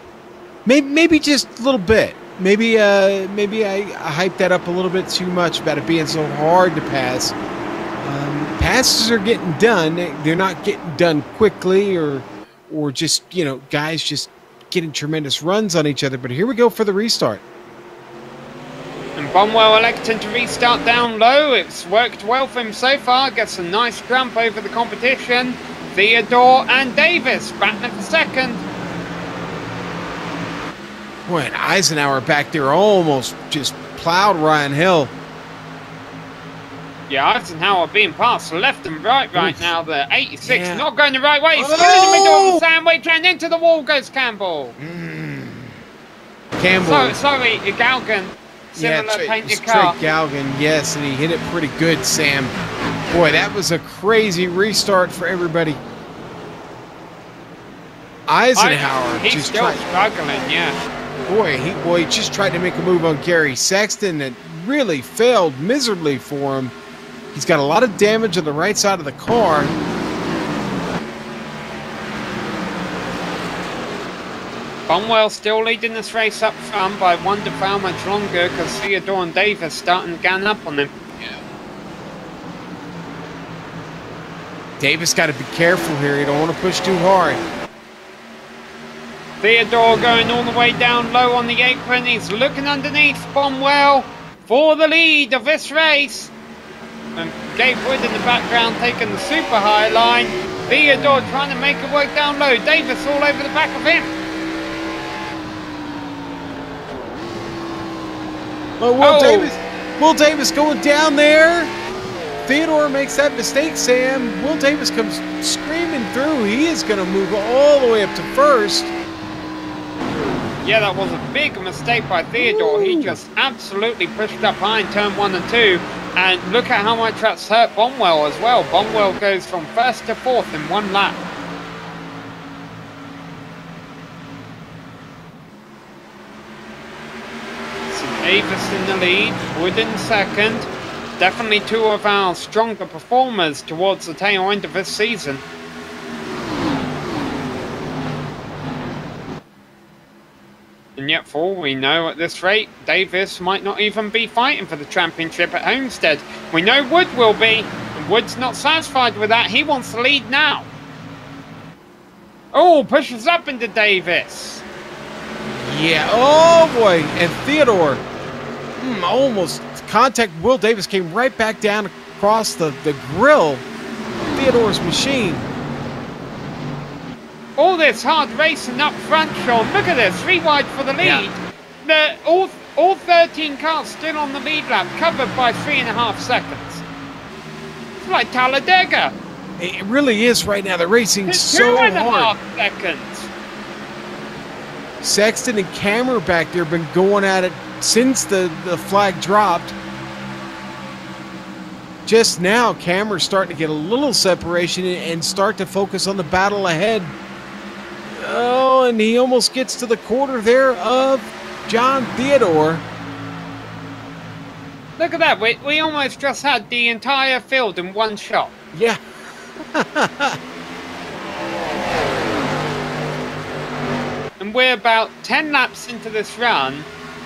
Maybe just a little bit. Maybe I hyped that up a little bit too much about it being so hard to pass. Passes are getting done. They're not getting done quickly or just, guys just getting tremendous runs on each other. But here we go for the restart. And Bonwell electing to restart down low. It's worked well for him so far. Gets a nice jump over the competition. Theodore and Davis battling for second. Boy, and Eisenhower back there almost just plowed Ryan Hill. Yeah, Eisenhower being passed left and right now. The 86 Yeah. not going the right way. He's still in the middle of the sandwich, and into the wall goes Campbell. Campbell. Sorry, Galgan. Similar painted car. Trey Galgan, yes, and he hit it pretty good, Sam. Boy, that was a crazy restart for everybody. Eisenhower He's just still struggling, yeah. Boy, he just tried to make a move on Gary Sexton that really failed miserably for him. He's got a lot of damage on the right side of the car. Bonwell still leading this race up front, but I wonder how much longer, because Theodore and Davis starting to gang up on him. Yeah. Davis got to be careful here. You don't want to push too hard. Theodore going all the way down low on the apron. He's looking underneath Bonwell for the lead of this race. And Gabe Wood in the background taking the super high line. Theodore trying to make it work down low. Davis all over the back of him. Will Davis going down there. Theodore makes that mistake, Sam. Will Davis comes screaming through. He is going to move all the way up to first. Yeah, that was a big mistake by Theodore. Ooh. He just absolutely pushed up high in turn 1 and 2. And look at how much that's hurt Bonwell as well. Bonwell goes from first to fourth in 1 lap. Davis in the lead, Wood in second. Definitely 2 of our stronger performers towards the tail end of this season. And yet, for all we know at this rate, Davis might not even be fighting for the championship at Homestead. We know Wood will be, and Wood's not satisfied with that. He wants the lead now. Oh, pushes up into Davis. Yeah, oh boy, and Theodore almost contact. Will Davis came right back down across the grill of Theodore's machine. All this hard racing up front, Sean. Look at this, 3 wide for the lead. Yeah. All 13 cars still on the lead lap, covered by 3.5 seconds. It's like Talladega. It really is right now. The racing's so hard. 2.5 seconds. Sexton and Cameron back there have been going at it since the flag dropped. Just now, Cameron's starting to get a little separation and start to focus on the battle ahead. Oh, and he almost gets to the quarter there of John Theodore. Look at that. We almost just had the entire field in 1 shot. Yeah. And we're about 10 laps into this run,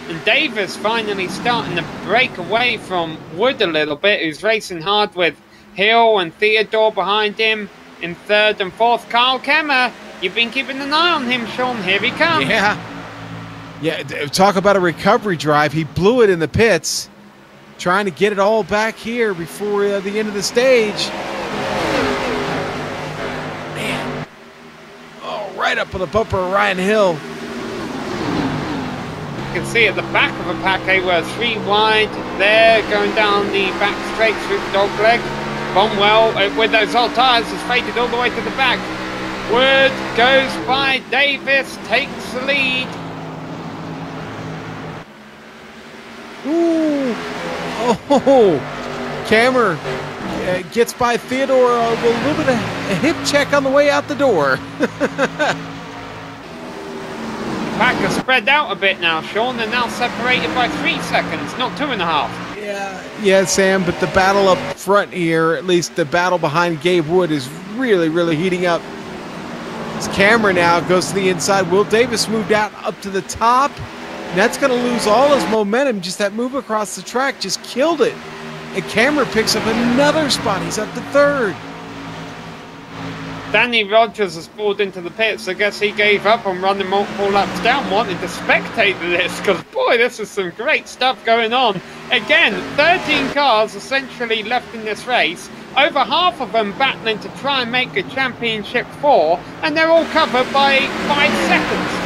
and Davis finally starting to break away from Wood a little bit, who's racing hard with Hill and Theodore behind him in 3rd and 4th. Kyle Kemmer, you've been keeping an eye on him, Sean. Here he comes. Yeah, talk about a recovery drive. He blew it in the pits, trying to get it all back here before the end of the stage. Right up on the bumper of Ryan Hill. You can see at the back of the pack, we're 3 wide there, going down the back straight through the dog leg. Bonwell, with those old tyres, has faded all the way to the back. Wood goes by Davis, takes the lead. Ooh! Oh! Cameron gets by Theodore with a little bit of a hip check on the way out the door. Pack has spread out a bit now, Sean. They're now separated by 3 seconds, not 2.5. Yeah, Sam, but the battle up front here, at least the battle behind Gabe Wood, is really, really heating up. His camera now goes to the inside. Will Davis moved out up to the top. And that's going to lose all his momentum. Just that move across the track just killed it. And Cameron picks up another spot. He's up to 3rd. Danny Rogers has pulled into the pits. I guess he gave up on running multiple laps down, wanted to spectate this, because, boy, this is some great stuff going on. Again, 13 cars essentially left in this race. Over half of them battling to try and make a championship 4, and they're all covered by 5 seconds.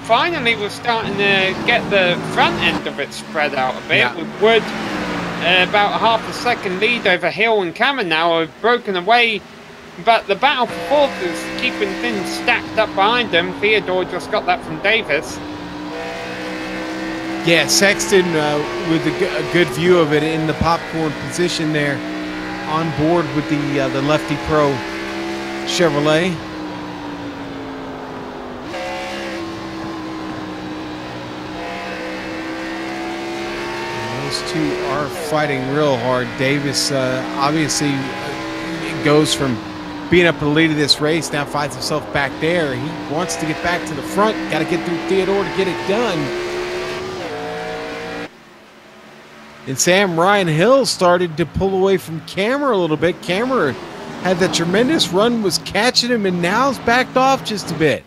Finally, we're starting to get the front end of it spread out a bit. With Wood about half a second lead over Hill and Cameron now have broken away. But the battle for 4th is keeping things stacked up behind them. Theodore just got that from Davis. Yeah, Sexton with a good view of it in the popcorn position there, on board with the Lefty Pro Chevrolet. Those two are fighting real hard. Davis obviously goes from being up the lead of this race, now finds himself back there. He wants to get back to the front. Got to get through Theodore to get it done. And Sam, Ryan Hill started to pull away from Cameron a little bit. Cameron had that tremendous run, was catching him, and now has backed off just a bit.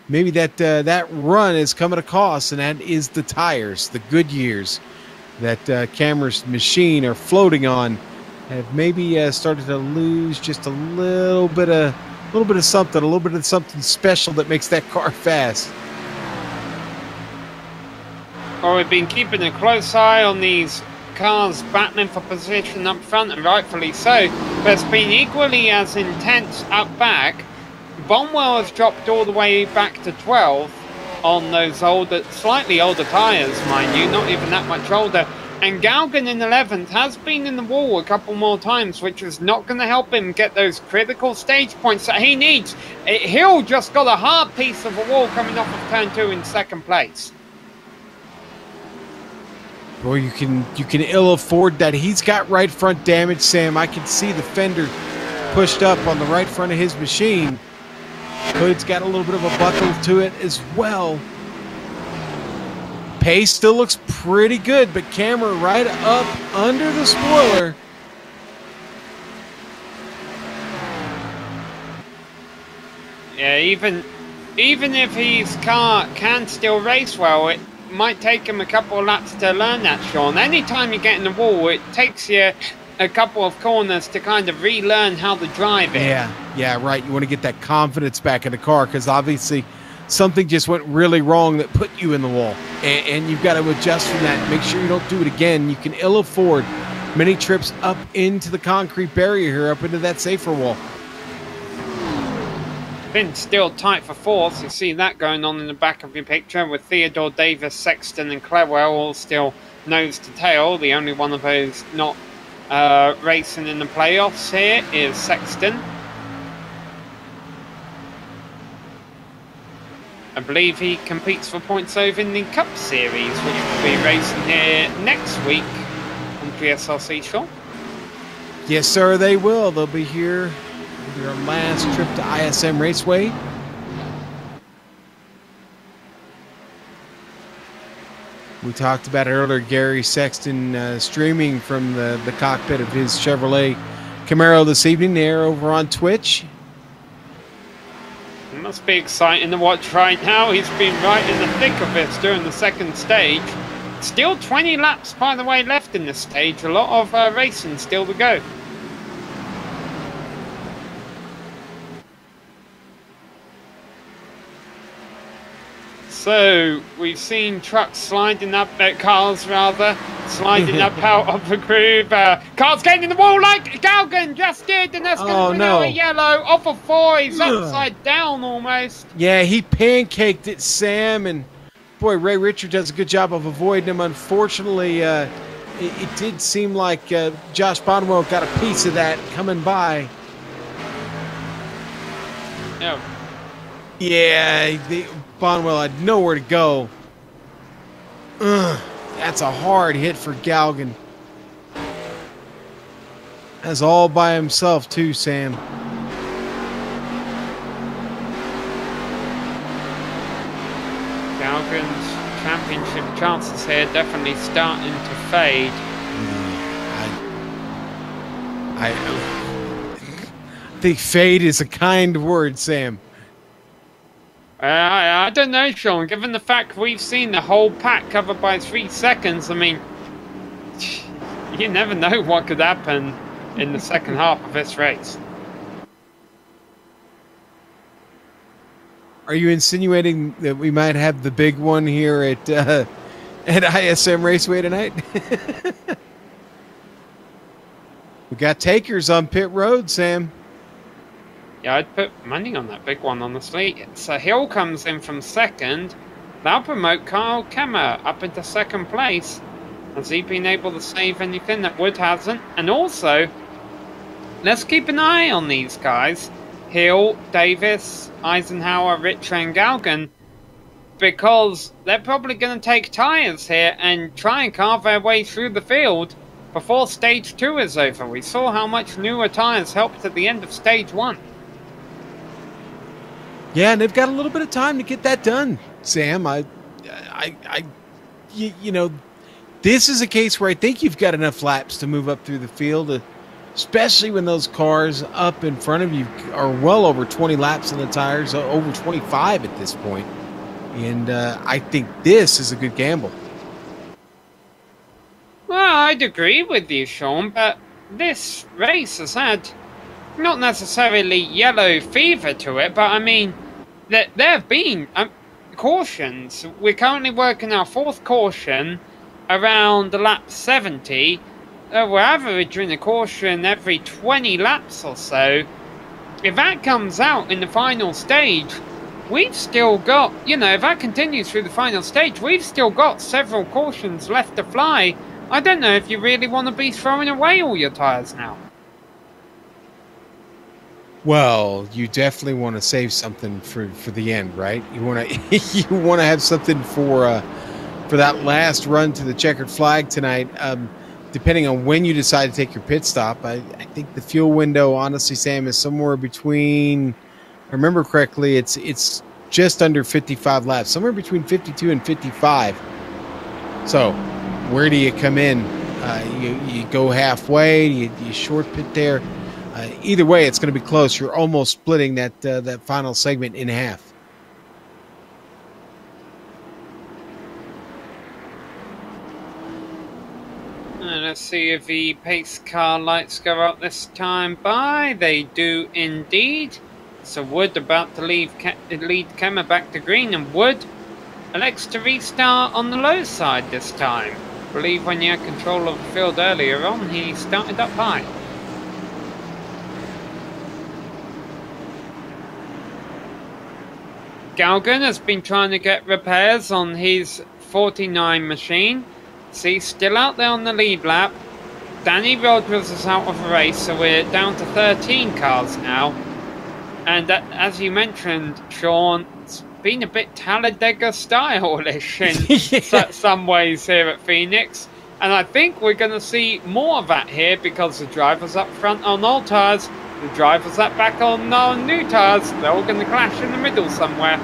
Maybe that run is coming at a cost, and that is the tires, the Goodyears that Cameron's machine are floating on, have maybe started to lose just a little bit of little bit of something special that makes that car fast. Well, we've been keeping a close eye on these cars battling for position up front, and rightfully so, but it's been equally as intense up back. Bonwell has dropped all the way back to 12th on those older, slightly older tyres, mind you, not even that much older. And Galgan in 11th has been in the wall a couple more times, which is not going to help him get those critical stage points that he needs. Hill just got a hard piece of a wall coming off of turn 2 in second place. Boy, you can ill afford that. He's got right front damage, Sam. I can see the fender pushed up on the right front of his machine. Hood's got a little bit of a buckle to it as well. Pace still looks pretty good, but camera right up under the spoiler. Yeah, even if his car can still race well, it might take him a couple of laps to learn that, Sean. Anytime you get in the wall, it takes you a couple of corners to kind of relearn how to drive it. Yeah, right. You want to get that confidence back in the car, because obviously something just went really wrong that put you in the wall, and you've got to adjust from that. Make sure you don't do it again. You can ill afford many trips up into the concrete barrier here, up into that safer wall. Been still tight for 4th. You see that going on in the back of your picture, with Theodore, Davis, Sexton and Clewell all still nose to tail. The only one of those not racing in the playoffs here is Sexton. I believe he competes for points over in the Cup Series, which will be racing here next week on GSRC, Sean. Yes, sir, they will. They'll be here for their last trip to ISM Raceway. We talked about it earlier, Gary Sexton streaming from the cockpit of his Chevrolet Camaro this evening there over on Twitch. It must be exciting to watch right now. He's been right in the thick of this during the second stage. Still 20 laps, by the way, left in this stage. A lot of racing still to go. So, we've seen trucks sliding up, cars rather, sliding up out of the groove. Cars getting in the wall like Galgan just did, and that's going to be a yellow off of 4. He's upside down almost. Yeah, he pancaked it, Sam, and boy, Ray Richard does a good job of avoiding him. Unfortunately, it did seem like Josh Bonwell got a piece of that coming by. Yeah, Bonwell had nowhere to go. That's a hard hit for Galgan. That's all by himself too, Sam. Galgan's championship chances here definitely starting to fade. I think fade is a kind word, Sam. I don't know, Sean. Given the fact we've seen the whole pack covered by 3 seconds, I mean, you never know what could happen in the second half of this race. Are you insinuating that we might have the big one here at ISM Raceway tonight? We got takers on pit road, Sam. Yeah, I'd put money on that big one, honestly. So Hill comes in from second. That'll promote Kyle Kemmer up into second place. Has he been able to save anything that Wood hasn't? And also, let's keep an eye on these guys. Hill, Davis, Eisenhower, Richer and Galgan. Because they're probably going to take tyres here and try and carve their way through the field before stage 2 is over. We saw how much newer tyres helped at the end of stage 1. Yeah, and they've got a little bit of time to get that done, Sam. You know, this is a case where I think you've got enough laps to move up through the field, especially when those cars up in front of you are well over 20 laps on the tires, over 25 at this point. And I think this is a good gamble. Well, I'd agree with you, Sean, but this race has had not necessarily yellow fever to it, but I mean, there have been cautions. We're currently working our 4th caution around lap 70. We're averaging a caution every 20 laps or so. If that comes out in the final stage, we've still got, you know, if that continues through the final stage, we've still got several cautions left to fly. I don't know if you really want to be throwing away all your tyres now. Well, you definitely want to save something for the end, right? You want to you want to have something for that last run to the checkered flag tonight. Depending on when you decide to take your pit stop, I think the fuel window, honestly, Sam, is somewhere between, if I remember correctly, it's just under 55 laps, somewhere between 52 and 55. So, where do you come in? You go halfway, you short pit there. Either way, it's going to be close. You're almost splitting that final segment in half. Let's see if the pace car lights go up this time by. They do indeed. So Wood about to lead Kemmer back to green, and Wood elects to restart on the low side this time. I believe when he had control of the field earlier on, he started up high. Galgan has been trying to get repairs on his 49 machine. See, still out there on the lead lap. Danny Rogers is out of the race, so we're down to 13 cars now. And as you mentioned, Sean, it's been a bit Talladega stylish in some ways here at Phoenix. And I think we're going to see more of that here because the drivers up front on old tyres, the drivers up back on new tyres, they're all going to clash in the middle somewhere.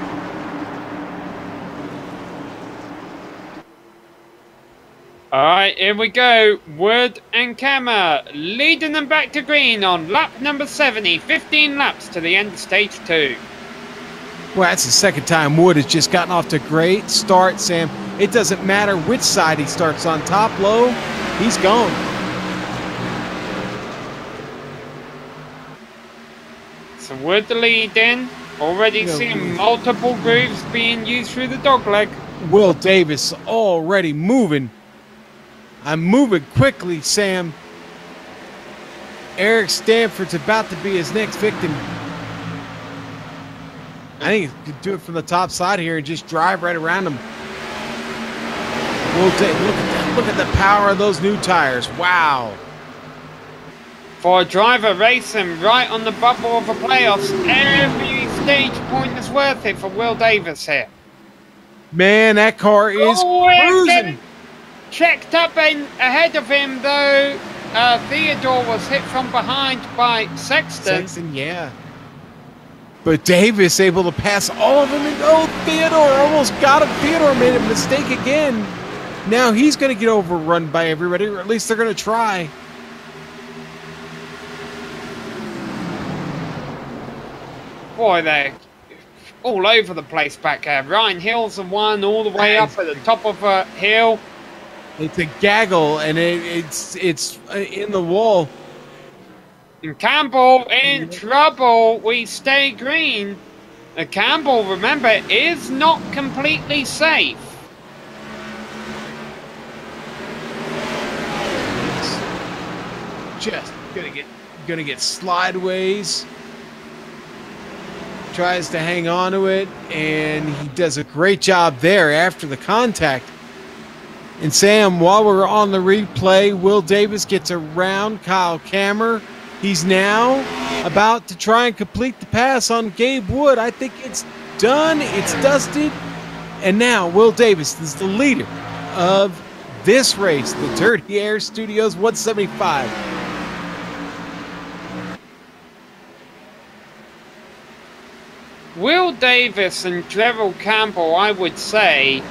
Alright, here we go. Wood and Kemmer leading them back to green on lap number 70. 15 laps to the end of stage 2. Well, that's the second time Wood has just gotten off to a great start, Sam. It doesn't matter which side he starts on, top, low, he's gone. So Wood the lead in. Already seeing multiple grooves being used through the dogleg. Will Davis already moving. I'm moving quickly, Sam. Eric Stanford's about to be his next victim. I think he could do it from the top side here and just drive right around him. Look at the power of those new tires. Wow. For a driver racing right on the bubble of the playoffs, every stage point is worth it for Will Davis here. Man, that car is cruising. Checked up in ahead of him, though. Theodore was hit from behind by Sexton. Yeah. But Davis able to pass all of them. And, oh, Theodore almost got him. Theodore made a mistake again. Now he's going to get overrun by everybody, or at least they're going to try. Boy, they're all over the place back there. Ryan Hill's the one all the way up at the top of a hill. It's a gaggle, and it's in the wall. And Campbell in trouble. We stay green. Campbell, remember, is not completely safe. Just gonna get slideways. Tries to hang on to it, and he does a great job there after the contact. And Sam, while we're on the replay, Will Davis gets around Kyle Kammer. He's now about to try and complete the pass on Gabe Wood. I think it's done. It's dusted. And now Will Davis is the leader of this race, the Dirty Air Studios 175. Will Davis and Gerald Campbell, I would say,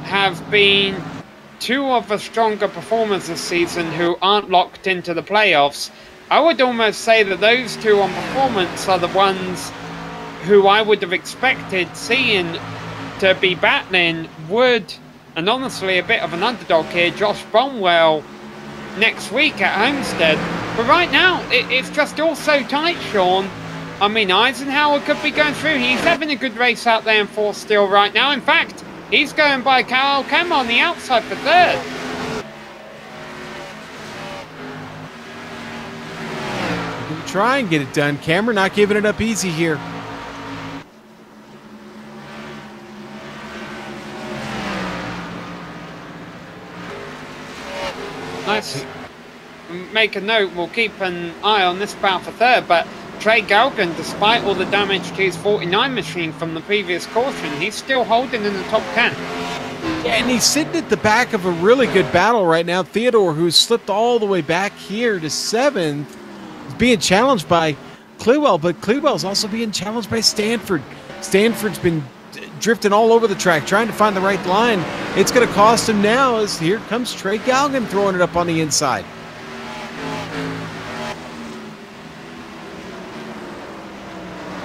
have been two of the stronger performers this season who aren't locked into the playoffs. I would almost say that those two on performance are the ones who I would have expected seeing to be battling Wood, and honestly a bit of an underdog here, Josh Bonwell, next week at Homestead. But right now, it's just all so tight, Sean. I mean, Eisenhower could be going through. He's having a good race out there in fourth still right now. In fact, he's going by Carl Cam on the outside for third. Try and get it done. Cameron not giving it up easy here. Nice. Make a note, we'll keep an eye on this battle for third, but Trey Galgan, despite all the damage to his 49 machine from the previous caution, he's still holding in the top 10. Yeah, and he's sitting at the back of a really good battle right now. Theodore, who's slipped all the way back here to 7th, is being challenged by Clewell, but Clewell's also being challenged by Stanford. Stanford's been drifting all over the track, trying to find the right line. It's going to cost him now, as here comes Trey Galgan throwing it up on the inside.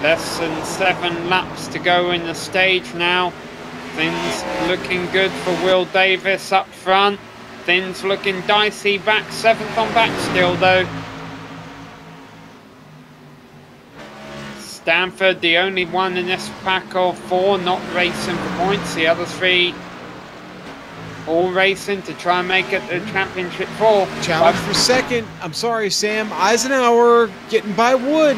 Less than 7 laps to go in the stage now. Things looking good for Will Davis up front. Things looking dicey back, 7th on back still though. Stanford, the only one in this pack of 4 not racing for points. The other 3 all racing to try and make it the championship 4. Challenge for second. I'm sorry, Sam. Eisenhower getting by Wood.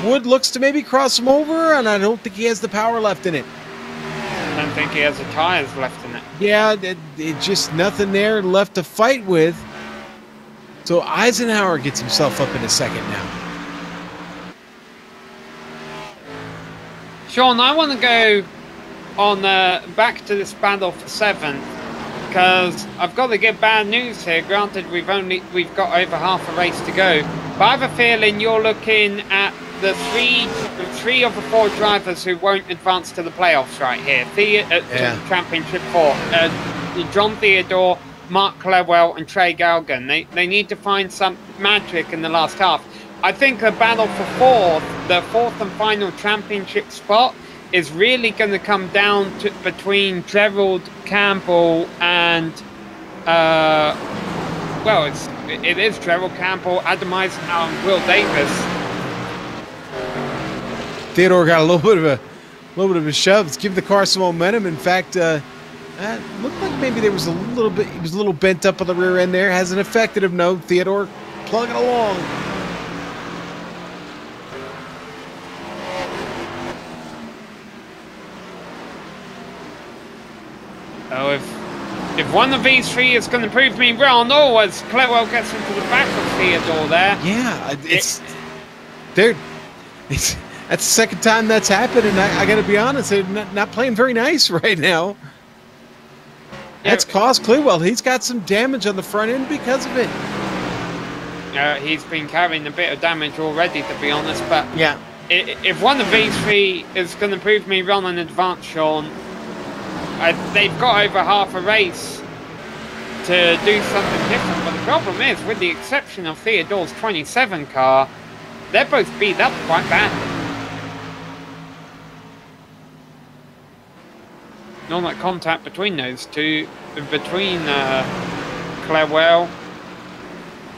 Wood looks to maybe cross him over, and I don't think he has the power left in it. I don't think he has the tires left in it. Yeah, it just nothing there left to fight with. So Eisenhower gets himself up in a second now. Sean, I want to go on back to this battle for 7th, because I've got to get bad news here. Granted, we've got over half a race to go, but I have a feeling you're looking at the three of the 4 drivers who won't advance to the playoffs right here. To the championship 4. John Theodore, Mark Clewell, and Trey Galgan. They need to find some magic in the last half. I think the battle for 4th, the 4th and final championship spot, is really going to come down to between Gerald Campbell and well, it is Gerald Campbell, Adam Eisenhower, and Will Davis. Theodore got a little bit of a shove. It's giving the car some momentum. In fact, looked like maybe there was a little bit. He was a little bent up on the rear end there. Hasn't affected him. No, Theodore plugging along. Oh, if one of these 3 is going to prove me wrong, as Clewell gets into the back of Theodore there. Yeah, that's the second time that's happened, and I got to be honest, they're not playing very nice right now. That's cost Clewell. He's got some damage on the front end because of it. He's been carrying a bit of damage already, to be honest, but yeah, if one of these 3 is going to prove me wrong in advance, Sean, they've got over half a race to do something different. But the problem is, with the exception of Theodore's 27 car, they're both beat up quite badly. Not that contact between those 2, between Clewell,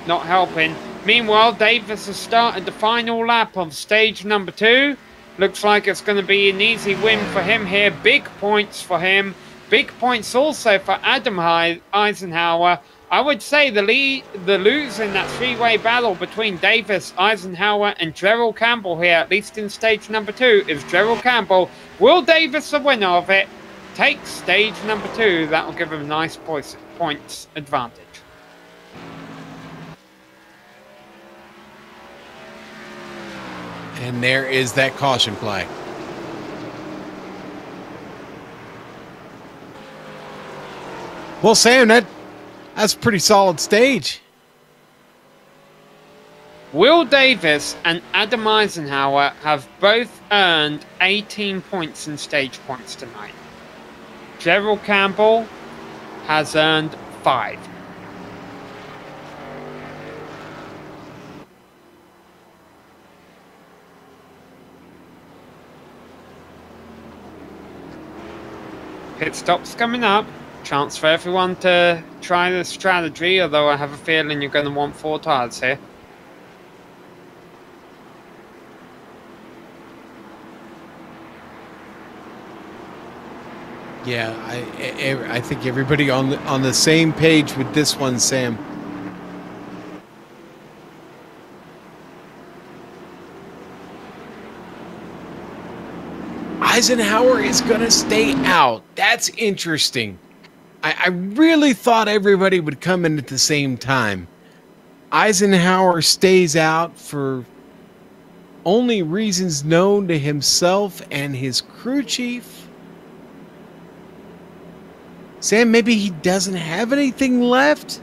not helping. Meanwhile, Davis has started the final lap of stage number 2. Looks like it's going to be an easy win for him here. Big points for him. Big points also for Adam Eisenhower. I would say the loser in that 3-way battle between Davis, Eisenhower, and Gerald Campbell here, at least in stage number 2, is Gerald Campbell. Will Davis, the winner of it, take stage number 2? That will give him a nice points advantage. And there is that caution flag. Well, Sam, that's a pretty solid stage. Will Davis and Adam Eisenhower have both earned 18 points in stage points tonight. Gerald Campbell has earned 5. Pit stops coming up. Chance for everyone to try the strategy, although I have a feeling you're going to want 4 tires here. Yeah, I think everybody on the same page with this one, Sam. Eisenhower is going to stay out. That's interesting. I really thought everybody would come in at the same time. Eisenhower stays out for only reasons known to himself and his crew chief. Sam, maybe he doesn't have anything left?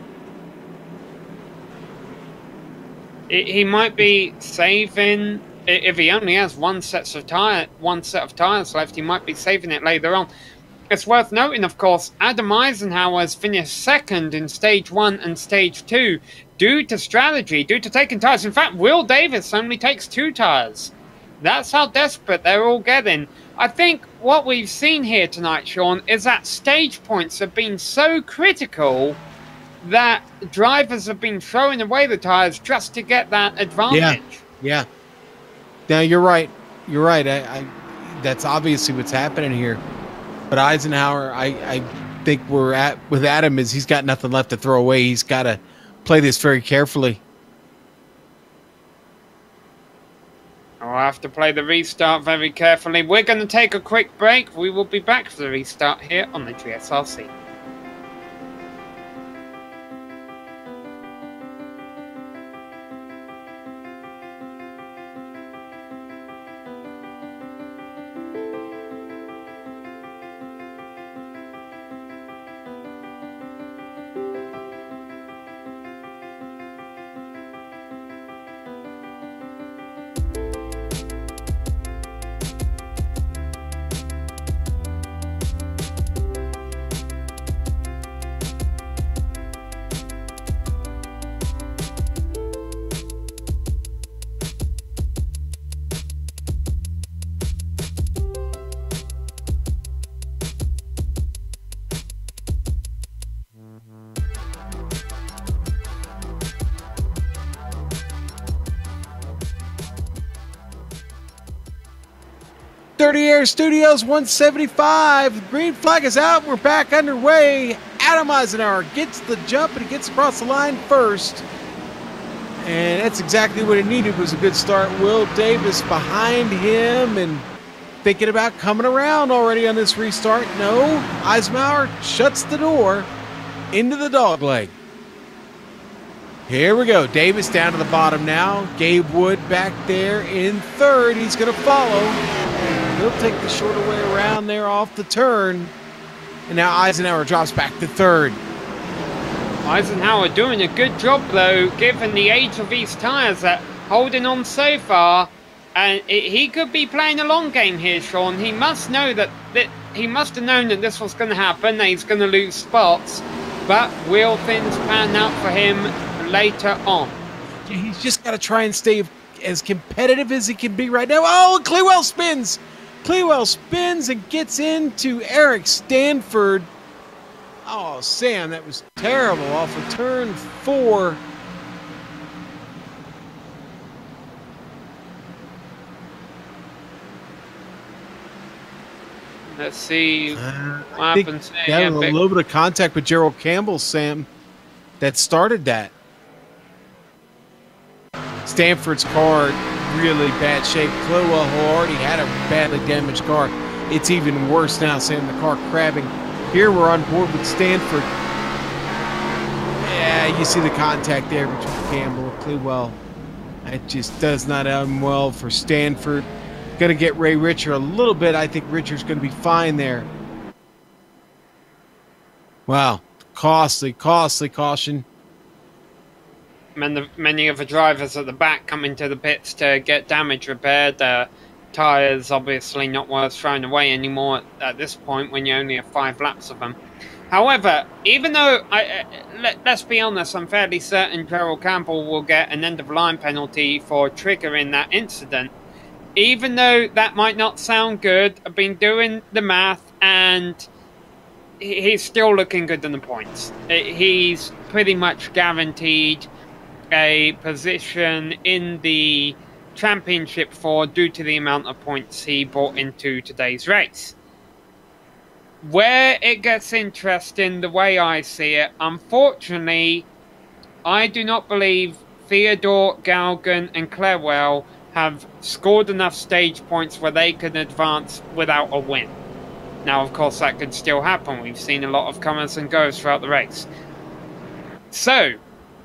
He might be saving. If he only has one set of tires left, he might be saving it later on. It's worth noting, of course, Adam Eisenhower has finished second in Stage 1 and Stage 2 due to strategy, due to taking tires. In fact, Will Davis only takes 2 tires. That's how desperate they're all getting. I think what we've seen here tonight, Sean, is that stage points have been so critical that drivers have been throwing away the tires just to get that advantage. Yeah. Now, you're right. You're right. That's obviously what's happening here. But Eisenhower, I think we're at with Adam is he's got nothing left to throw away. He's got to play this very carefully. I'll have to play the restart very carefully. We're going to take a quick break. We will be back for the restart here on the GSRC. Dirty Air Studios 175. Green flag is out. We're back underway. Adam Eisenhower gets the jump and he gets across the line first. And that's exactly what he needed, was a good start. Will Davis behind him and thinking about coming around already on this restart. No, Eisenhower shuts the door into the dogleg. Here we go. Davis down to the bottom now. Gabe Wood back there in third. He's going to follow. He'll take the shorter way around there off the turn. And now Eisenhower drops back to third. Eisenhower doing a good job, though, given the age of these tyres, that holding on so far. And he could be playing a long game here, Sean. He must know that he must have known that this was going to happen, that he's going to lose spots. But will things pan out for him later on? Yeah, he's just got to try and stay as competitive as he can be right now. Oh, Clewell spins! Clewell spins and gets into Eric Stanford. Oh, Sam, that was terrible off of turn 4. Let's see what happens. Yeah, a little bit of contact with Gerald Campbell, Sam, that started that. Stanford's car, really bad shape. Clewell, who already had a badly damaged car, it's even worse now, Sam, the car crabbing. Here we're on board with Stanford. Yeah, you see the contact there between Campbell and Clewell. It just does not end well for Stanford. Going to get Ray Richer a little bit. I think Richer's going to be fine there. Wow. Costly caution. Many of the drivers at the back coming to the pits to get damage repaired. Tyres obviously not worth throwing away anymore at this point when you only have 5 laps of them. However, even though, let's be honest, I'm fairly certain Gerald Campbell will get an end-of-line penalty for triggering that incident. Even though that might not sound good, I've been doing the math and he's still looking good in the points. He's pretty much guaranteed a position in the championship due to the amount of points he brought into today's race. where it gets interesting, the way I see it, unfortunately, I do not believe Theodore, Galgan, and Clairwell have scored enough stage points where they can advance without a win. Now, of course, that could still happen. We've seen a lot of comers and goes throughout the race. So,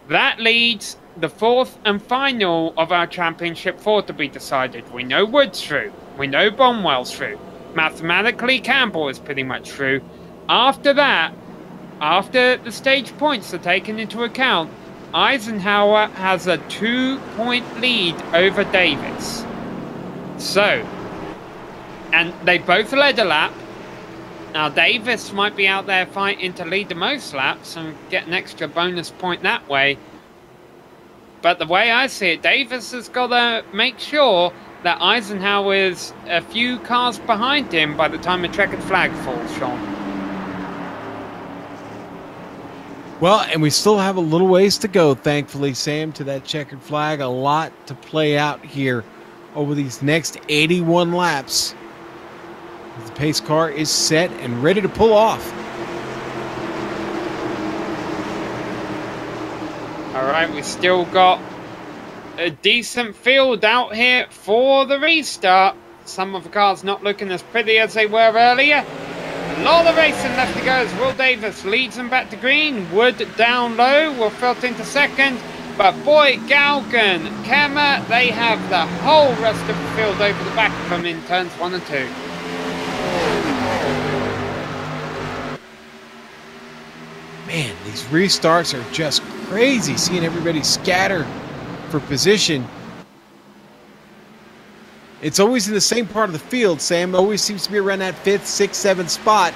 that leads the fourth and final of our Championship 4 to be decided. We know Wood's through. We know Bonwell's through. Mathematically, Campbell is pretty much through. After that, after the stage points are taken into account, Eisenhower has a 2-point lead over Davis. So, and they both led a lap. Now, Davis might be out there fighting to lead the most laps and get an extra bonus point that way. But the way I see it, Davis has got to make sure that Eisenhower's a few cars behind him by the time the checkered flag falls, Sean. Well, and we still have a little ways to go, thankfully, Sam, to that checkered flag. A lot to play out here over these next 81 laps. The pace car is set and ready to pull off. All right, we still got a decent field out here for the restart. Some of the cars not looking as pretty as they were earlier. A lot of racing left to go as Will Davis leads them back to green. Wood down low, will filter into second. But boy, Galgan, Kemmer, they have the whole rest of the field over the back of them in turns 1 and 2. Man, these restarts are just crazy, seeing everybody scatter for position. It's always in the same part of the field, Sam. It always seems to be around that 5th, 6th, 7th spot.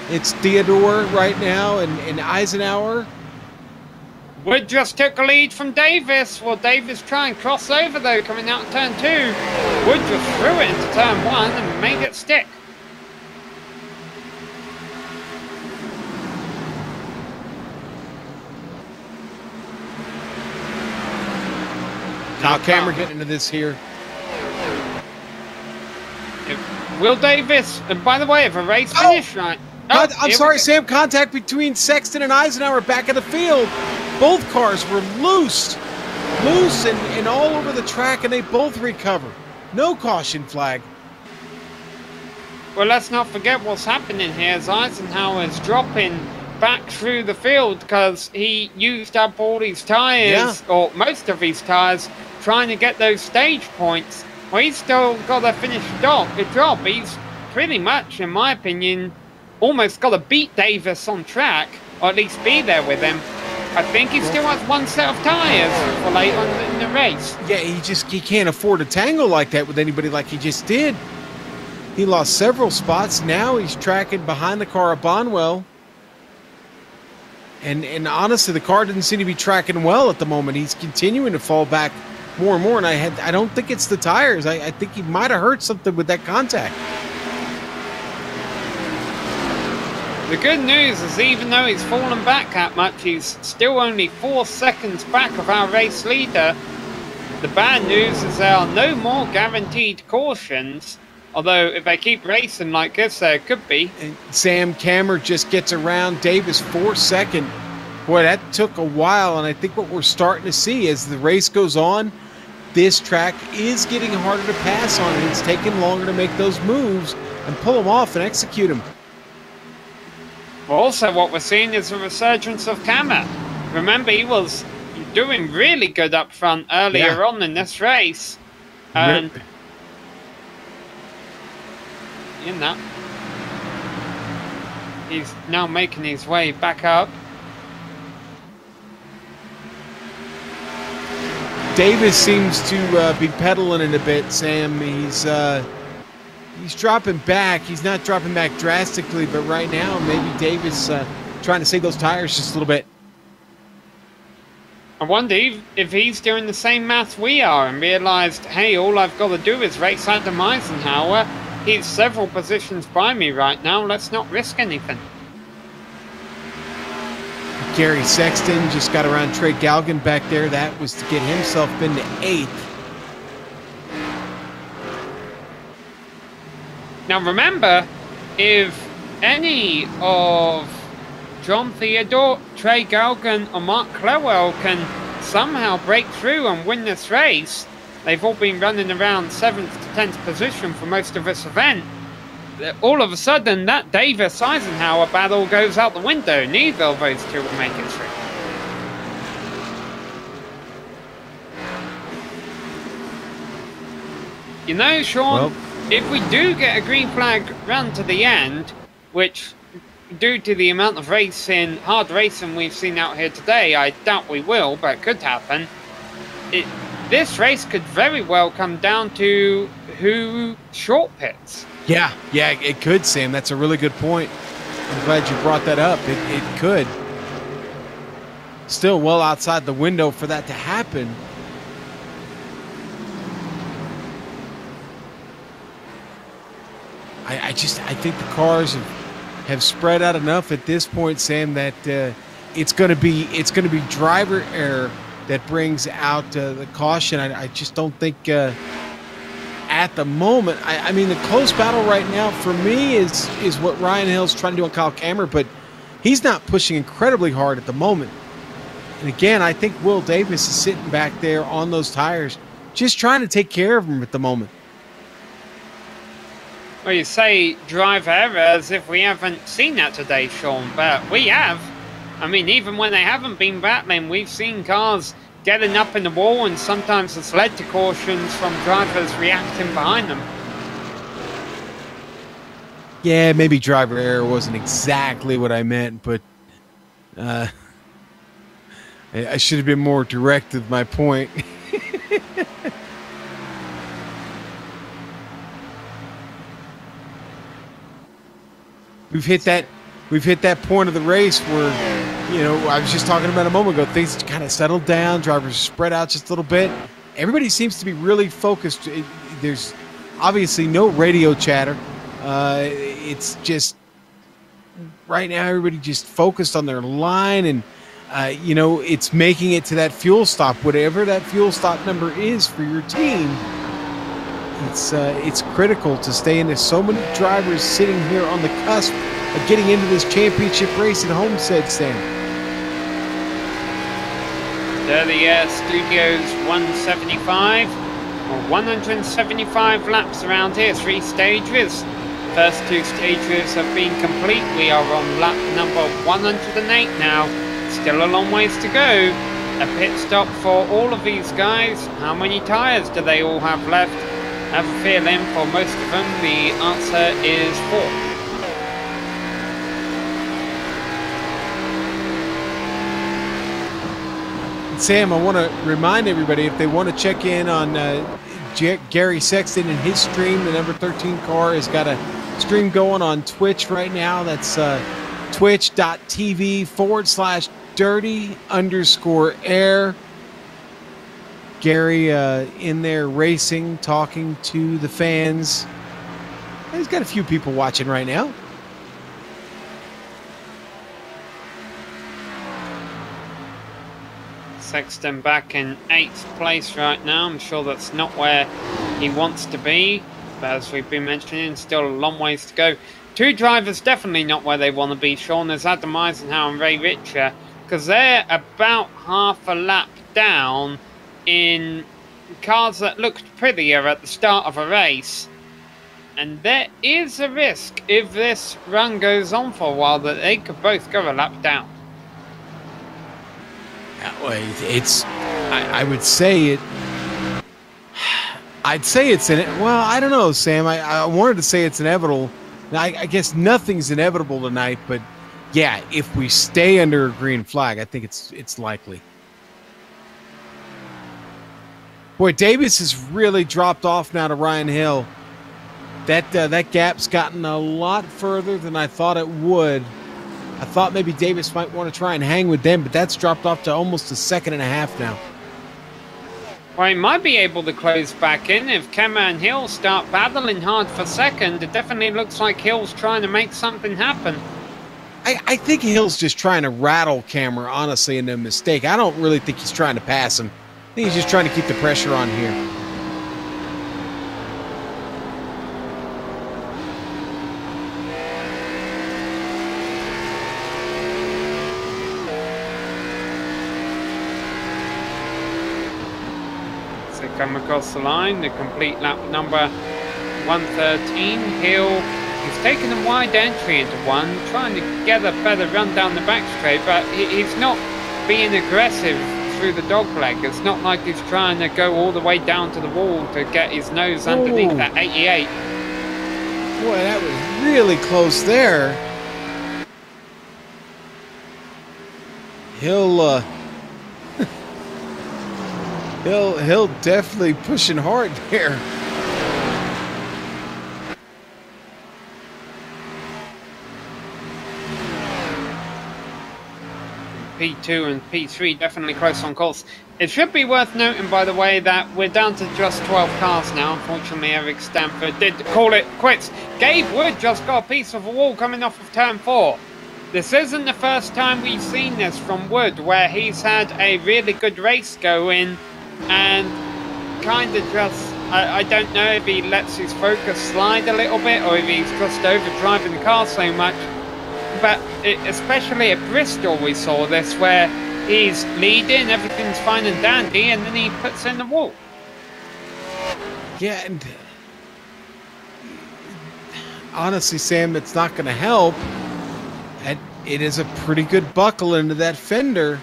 It's Theodore right now and Eisenhower. Wood just took a lead from Davis. Will Davis try and cross over, though, coming out of turn 2? Wood just threw it into turn 1 and made it stick. Now Cameron getting into this here. Will Davis, and by the way, if a race finish right. Oh, I'm sorry, Sam. Contact between Sexton and Eisenhower back in the field. Both cars were loose and all over the track, and they both recover. No caution flag. Well, let's not forget what's happening here as Eisenhower is dropping back through the field because he used up all his tyres, or most of his tyres, trying to get those stage points. Well, he's still got to finish the job. He's pretty much, in my opinion, almost got to beat Davis on track, or at least be there with him. I think he still has one set of tyres for late on in the race. Yeah, he can't afford to tangle like that with anybody like he just did. He lost several spots. Now he's tracking behind the car of Bonwell. And honestly, the car didn't seem to be tracking well at the moment. He's continuing to fall back more and more, and I don't think it's the tires. I think he might have hurt something with that contact. The good news is even though he's fallen back that much, he's still only 4 seconds back of our race leader. The bad news is there are no more guaranteed cautions, although if they keep racing like this, there could be. And Sam Kammer just gets around Davis 4-second. Boy, that took a while, and I think what we're starting to see as the race goes on, this track is getting harder to pass on, and it's taking longer to make those moves and pull them off and execute them. Also, what we're seeing is a resurgence of Kammer. Remember, he was doing really good up front earlier on in this race. And in that, he's now making his way back up. Davis seems to be pedaling it a bit, Sam. He's dropping back. He's not dropping back drastically, but right now maybe Davis trying to save those tires just a little bit. I wonder if he's doing the same math we are and realised, hey, all I've got to do is race Adam Eisenhower. He's several positions by me right now. Let's not risk anything. Gary Sexton just got around Trey Galgan back there. That was to get himself into 8th. Now remember, if any of John Theodore, Trey Galgan, or Mark Clewell can somehow break through and win this race, they've all been running around 7th to 10th position for most of this event. All of a sudden, that Davis-Eisenhower battle goes out the window. Neither of those two will make it through. You know, Sean, if we do get a green flag run to the end, which, due to the amount of racing, hard racing we've seen out here today, I doubt we will, but it could happen. This race could very well come down to who short pits. Yeah, it could, Sam. That's a really good point. I'm glad you brought that up. It could. Still well outside the window for that to happen. I think the cars have spread out enough at this point, Sam, that it's going to be driver error that brings out the caution. I just don't think at the moment. I mean, the close battle right now for me is what Ryan Hill's trying to do on Kyle Kammerer, but he's not pushing incredibly hard at the moment. And again, I think Will Davis is sitting back there on those tires, just trying to take care of him at the moment. Well, you say driver error as if we haven't seen that today, Sean, but we have. I mean, even when they haven't been battling, we've seen cars getting up in the wall, and sometimes it's led to cautions from drivers reacting behind them. Yeah, maybe driver error wasn't exactly what I meant, but I should have been more direct with my point. We've hit that point of the race where, you know, I was just talking about a moment ago, things kind of settled down, drivers spread out just a little bit. Everybody seems to be really focused. There's obviously no radio chatter. It's just right now everybody just focused on their line, and you know, it's making it to that fuel stop, whatever that fuel stop number is for your team. It's critical to stay in. There's so many drivers sitting here on the cusp of getting into this championship race at Homestead, Sam. Dirty Air Studios 175, or 175 laps around here, 3 stages. First 2 stages have been complete. We are on lap number 108 now. Still a long ways to go. A pit stop for all of these guys. How many tires do they all have left? I have a feeling for most of them the answer is 4. Sam, I want to remind everybody, if they want to check in on Gary Sexton and his stream, the number 13 car has got a stream going on Twitch right now. That's twitch.tv/dirty_air. Gary in there racing, talking to the fans. He's got a few people watching right now. Sexton back in 8th place right now. I'm sure that's not where he wants to be, but as we've been mentioning, still a long ways to go. 2 drivers definitely not where they want to be, Sean. There's Adam Eisenhower and Ray Richer, because they're about half a lap down in cars that looked prettier at the start of a race. And there is a risk, if this run goes on for a while, that they could both go a lap down. I would say it. I'd say it's in it. Well, I don't know, Sam. I wanted to say it's inevitable. I guess nothing's inevitable tonight, but yeah, if we stay under a green flag, I think it's likely. Boy, Davis has really dropped off now to Ryan Hill. That gap's gotten a lot further than I thought it would. I thought maybe Davis might want to try and hang with them, but that's dropped off to almost 1.5 seconds now. Well, he might be able to close back in if Kemmer and Hill start battling hard for second. It definitely looks like Hill's trying to make something happen. I think Hill's just trying to rattle Kemmer, honestly, in a mistake. I don't really think he's trying to pass him. I think he's just trying to keep the pressure on here. come across the line, the complete lap number 113. He's taken a wide entry into one, trying to get a better run down the back straight, but he's not being aggressive through the dog leg. It's not like he's trying to go all the way down to the wall to get his nose underneath that 88. Boy, that was really close there. He'll definitely pushing hard there. P2 and P3 definitely close on course. It should be worth noting, by the way, that we're down to just 12 cars now. Unfortunately, Eric Stanford did call it quits. Gabe Wood just got a piece of a wall coming off of turn 4. This isn't the first time we've seen this from Wood, where he's had a really good race going and kind of just, I don't know if he lets his focus slide a little bit or if he's just overdriving the car so much. But especially at Bristol we saw this, where he's leading, everything's fine and dandy, and then he puts in the wall. Yeah, and honestly, Sam, it's not going to help. It is a pretty good buckle into that fender.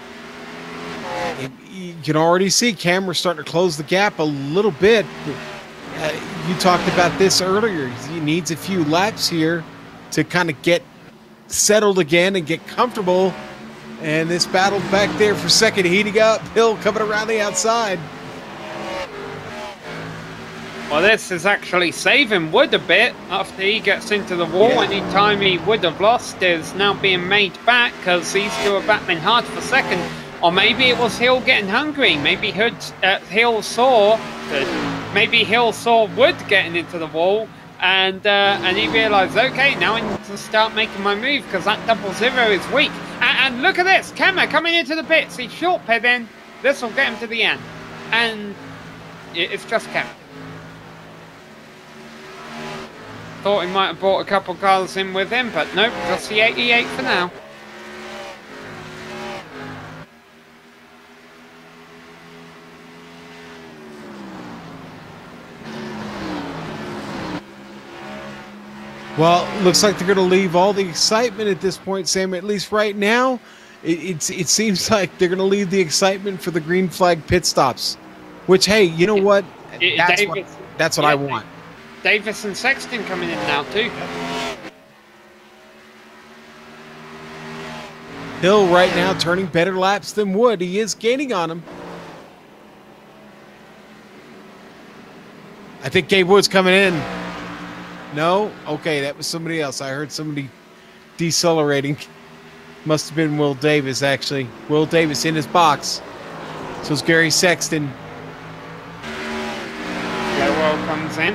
You can already see Cameron's starting to close the gap a little bit. You talked about this earlier. He needs a few laps here to kind of get settled again and get comfortable. And this battle back there for second, heating up. Hill coming around the outside. Well, this is actually saving Wood a bit after he gets into the wall. Any time he would have lost is now being made back because these two are battling hard for second. Or maybe it was Hill getting hungry. Maybe Hill saw Wood getting into the wall, and he realised, okay, now I need to start making my move because that 00 is weak. And look at this, Kemmer coming into the pits. He's short pitting. This will get him to the end, and it's just Kemmer. Thought he might have brought a couple cars in with him, but nope, just the 88 for now. Well, looks like they're going to leave all the excitement at this point, Sam. At least right now, it seems like they're going to leave the excitement for the green flag pit stops. Which, hey, you know what? That's what I want. Davis and Sexton coming in now too. Hill right now turning better laps than Wood. He is gaining on him. I think Gabe Wood's coming in. No? Okay, that was somebody else. I heard somebody decelerating. Must have been Will Davis, actually. Will Davis in his box. So it's Gary Sexton. Lowell comes in.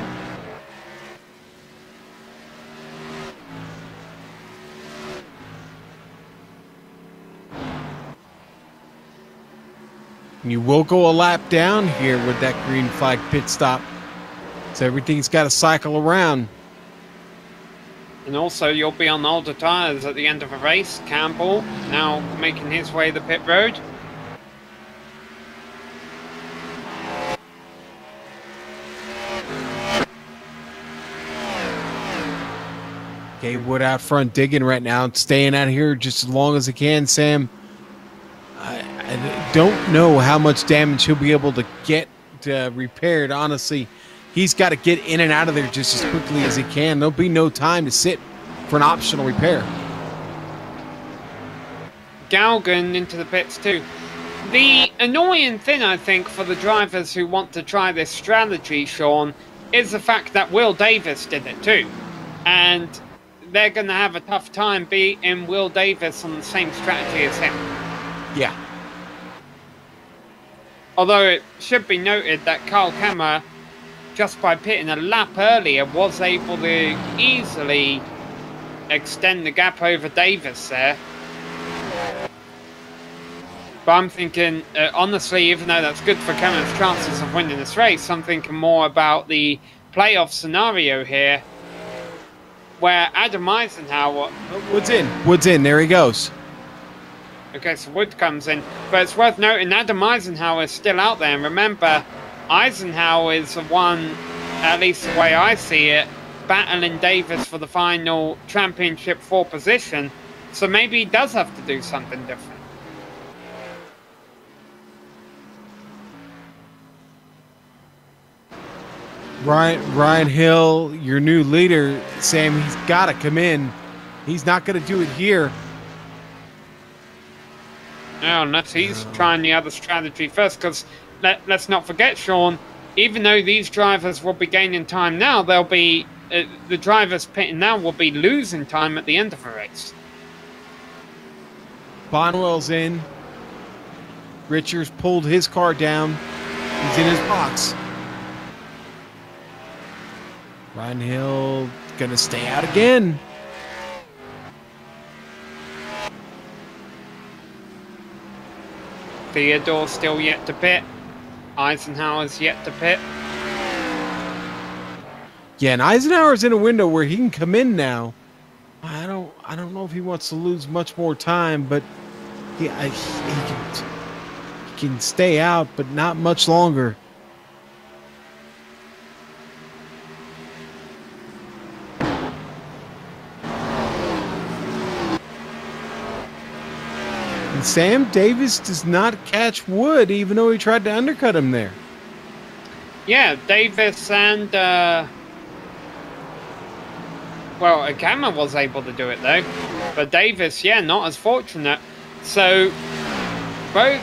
You will go a lap down here with that green flag pit stop. So everything's got to cycle around. And also you'll be on older tyres at the end of a race. Campbell now making his way the pit road. Gabe Wood out front digging right now, staying out here just as long as he can, Sam. I don't know how much damage he'll be able to get repaired, honestly. He's got to get in and out of there just as quickly as he can. There'll be no time to sit for an optional repair. Galgan into the pits too. The annoying thing, I think, for the drivers who want to try this strategy, Sean, is the fact that Will Davis did it too. And they're going to have a tough time beating Will Davis on the same strategy as him. Yeah. Although it should be noted that Carl Kemmer, just by pitting a lap earlier, was able to easily extend the gap over Davis there. But I'm thinking, honestly, even though that's good for Kemmer's chances of winning this race, I'm thinking more about the playoff scenario here, where Adam Eisenhower... Wood's in. There he goes. Okay, so Wood comes in. But it's worth noting Adam Eisenhower is still out there. And remember, Eisenhower is the one, at least the way I see it, battling Davis for the final championship 4 position. So maybe he does have to do something different. Ryan Hill, your new leader, Sam, he's got to come in. He's not going to do it here. No, unless he's trying the other strategy first, because let's not forget, Sean, even though these drivers will be gaining time now, they'll be the drivers pitting now will be losing time at the end of the race. Bonwell's in. Richards pulled his car down. He's in his box. Ryan Hill gonna stay out again. Theodore still yet to pit. Eisenhower's yet to pit. Yeah, and Eisenhower's in a window where he can come in now. I don't know if he wants to lose much more time, but he can stay out, but not much longer. And Sam Davis does not catch Wood, even though he tried to undercut him there. Yeah, Davis and well, Cameron was able to do it though, but Davis, yeah, not as fortunate. So both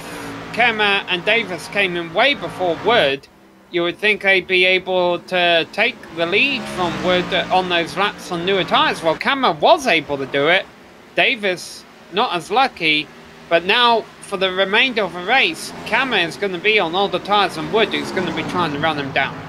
Kemmer and Davis came in way before Wood. You would think they'd be able to take the lead from Wood on those laps on newer tyres. Well, Kemmer was able to do it. Davis, not as lucky. But now, for the remainder of the race, Kemmer is going to be on older tyres than Wood, who's going to be trying to run him down.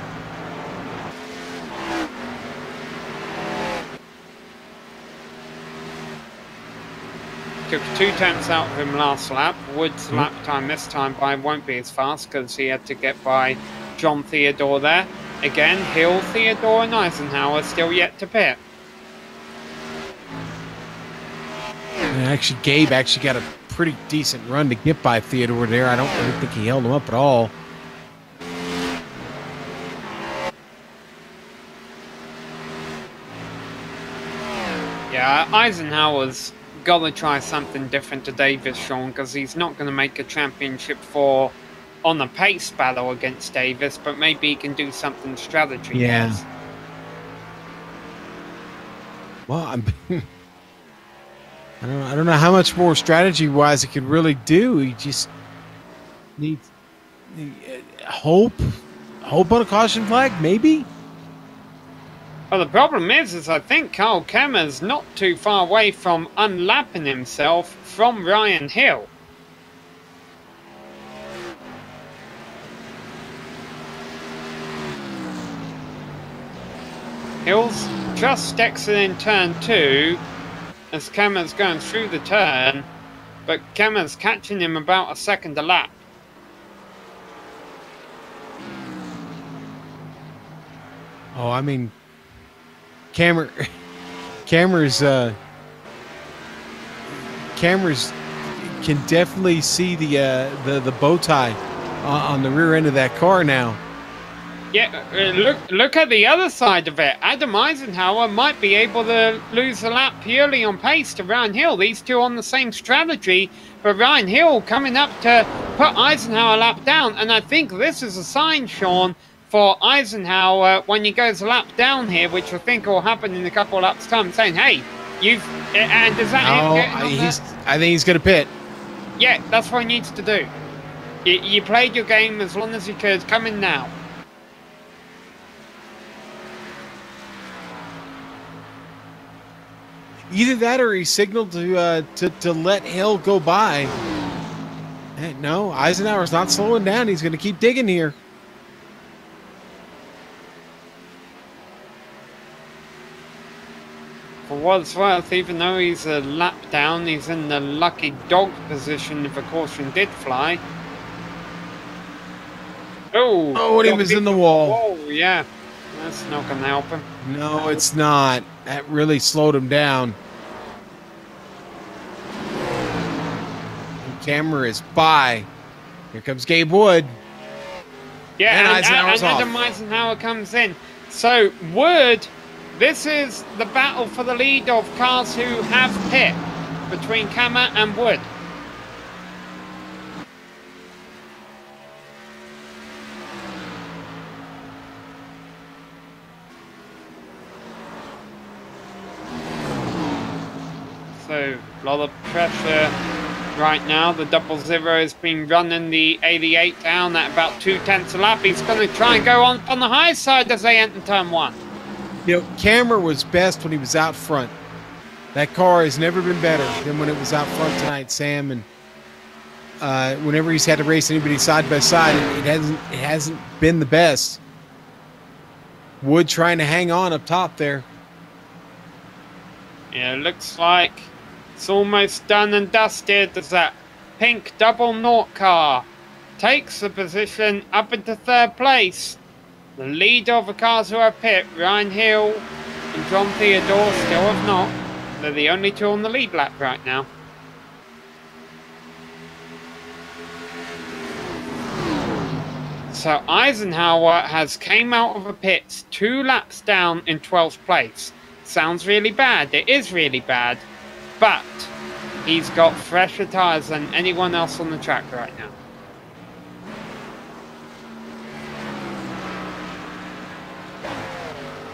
Took 2 tenths out of him last lap. Wood's lap time this time by won't be as fast because he had to get by John Theodore there. Again, Hill, Theodore and Eisenhower still yet to pit. And actually, Gabe actually got a pretty decent run to get by Theodore there. I don't really think he held him up at all. Yeah, Eisenhower's got to try something different to Davis, Sean, because he's not going to make a championship 4 on a pace battle against Davis, but maybe he can do something strategy. Yeah. Well, I don't know how much more strategy-wise it could really do. He just needs hope on a caution flag, maybe. Well, the problem is I think Carl Kemmer's not too far away from unlapping himself from Ryan Hill. Hill's just exiting turn 2. As Kemmer's going through the turn, but Kemmer's catching him about a second a lap. Oh, I mean, Cameras can definitely see the bow tie on the rear end of that car now. Yeah, look at the other side of it. Adam Eisenhower might be able to lose a lap purely on pace to Ryan Hill. These two on the same strategy, but Ryan Hill coming up to put Eisenhower a lap down. And I think this is a sign, Sean, for Eisenhower when he goes a lap down here, which I think will happen in a couple of laps' time, saying, "Hey, and does that I think he's going to pit. Yeah, that's what he needs to do. You played your game as long as you could. Come in now." Either that or he signaled to let Hill go by. Hey, no, Eisenhower's not slowing down. He's going to keep digging here. For what it's worth, even though he's a lap down, he's in the lucky dog position if a caution did fly. Oh, and he was in the wall. Yeah, that's not going to help him. No, it's not. That really slowed him down. The camera is by. Here comes Gabe Wood. Yeah, and Eisenhower's off. Adam Eisenhower comes in. So, Wood, this is the battle for the lead of cars who have pit between Kammer and Wood. So, a lot of pressure right now. The 00 has been running the 88 down at about 0.2 a lap. He's going to try and go on the high side as they enter turn 1. You know, Cameron was best when he was out front. That car has never been better than when it was out front tonight, Sam. And whenever he's had to race anybody side by side, it hasn't been the best. Wood trying to hang on up top there. Yeah, it looks like it's almost done and dusted as that pink 00 car takes the position up into 3rd place. The lead of the cars who have pit, Ryan Hill and John Theodore, still have not. They're the only two on the lead lap right now. So Eisenhower has came out of the pits 2 laps down in 12th place. Sounds really bad. It is really bad. But he's got fresher tyres than anyone else on the track right now.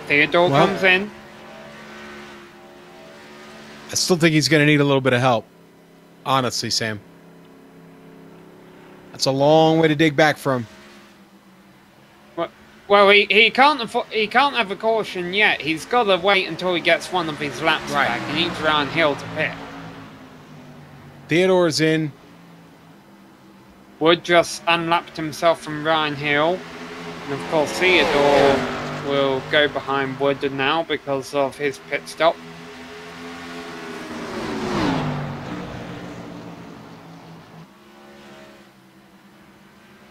Theodore comes in. I still think he's going to need a little bit of help. Honestly, Sam. That's a long way to dig back from. Well, he can't have a caution yet. He's got to wait until he gets one of his laps back. He needs Ryan Hill to pit. Theodore's in. Wood just unlapped himself from Ryan Hill. And of course, Theodore will go behind Wood now because of his pit stop.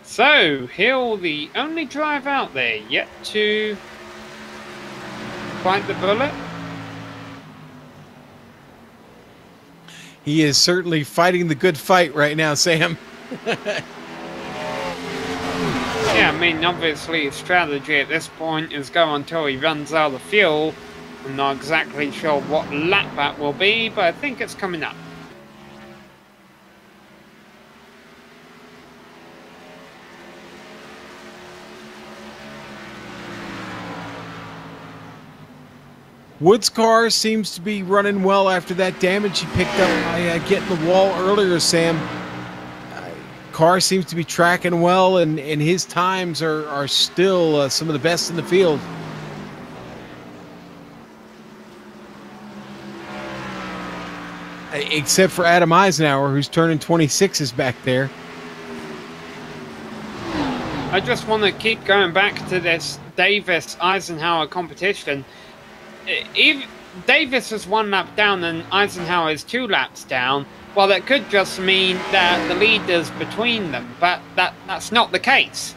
So, Hill, the only driver out there yet to bite the bullet. He is certainly fighting the good fight right now, Sam. Yeah, I mean, obviously his strategy at this point is go until he runs out of fuel. I'm not exactly sure what lap that will be, but I think it's coming up. Wood's car seems to be running well after that damage he picked up by getting the wall earlier, Sam. Car seems to be tracking well, and his times are still some of the best in the field. Except for Adam Eisenhower, who's turning 26s back there. I just want to keep going back to this Davis-Eisenhower competition. If Davis is 1 lap down and Eisenhower is 2 laps down, well, that could just mean that the lead is between them, but that's not the case.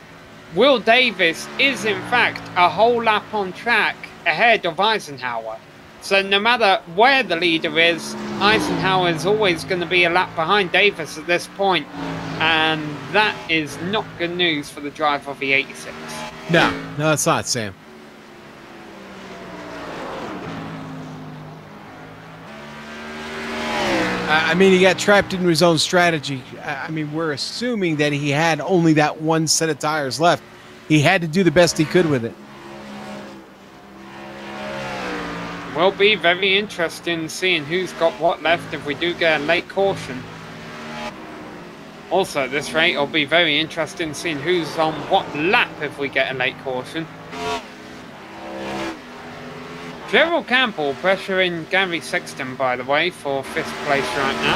Will Davis is, in fact, a whole lap on track ahead of Eisenhower. So no matter where the leader is, Eisenhower is always going to be a lap behind Davis at this point, and that is not good news for the driver of the 86. No, it's not, Sam. I mean, he got trapped into his own strategy. I mean, we're assuming that he had only that one set of tires left. He had to do the best he could with it. Will be very interesting seeing who's got what left if we do get a late caution. Also, at this rate, it'll be very interesting seeing who's on what lap if we get a late caution. Gerald Campbell pressuring Gary Sexton, by the way, for 5th place right now.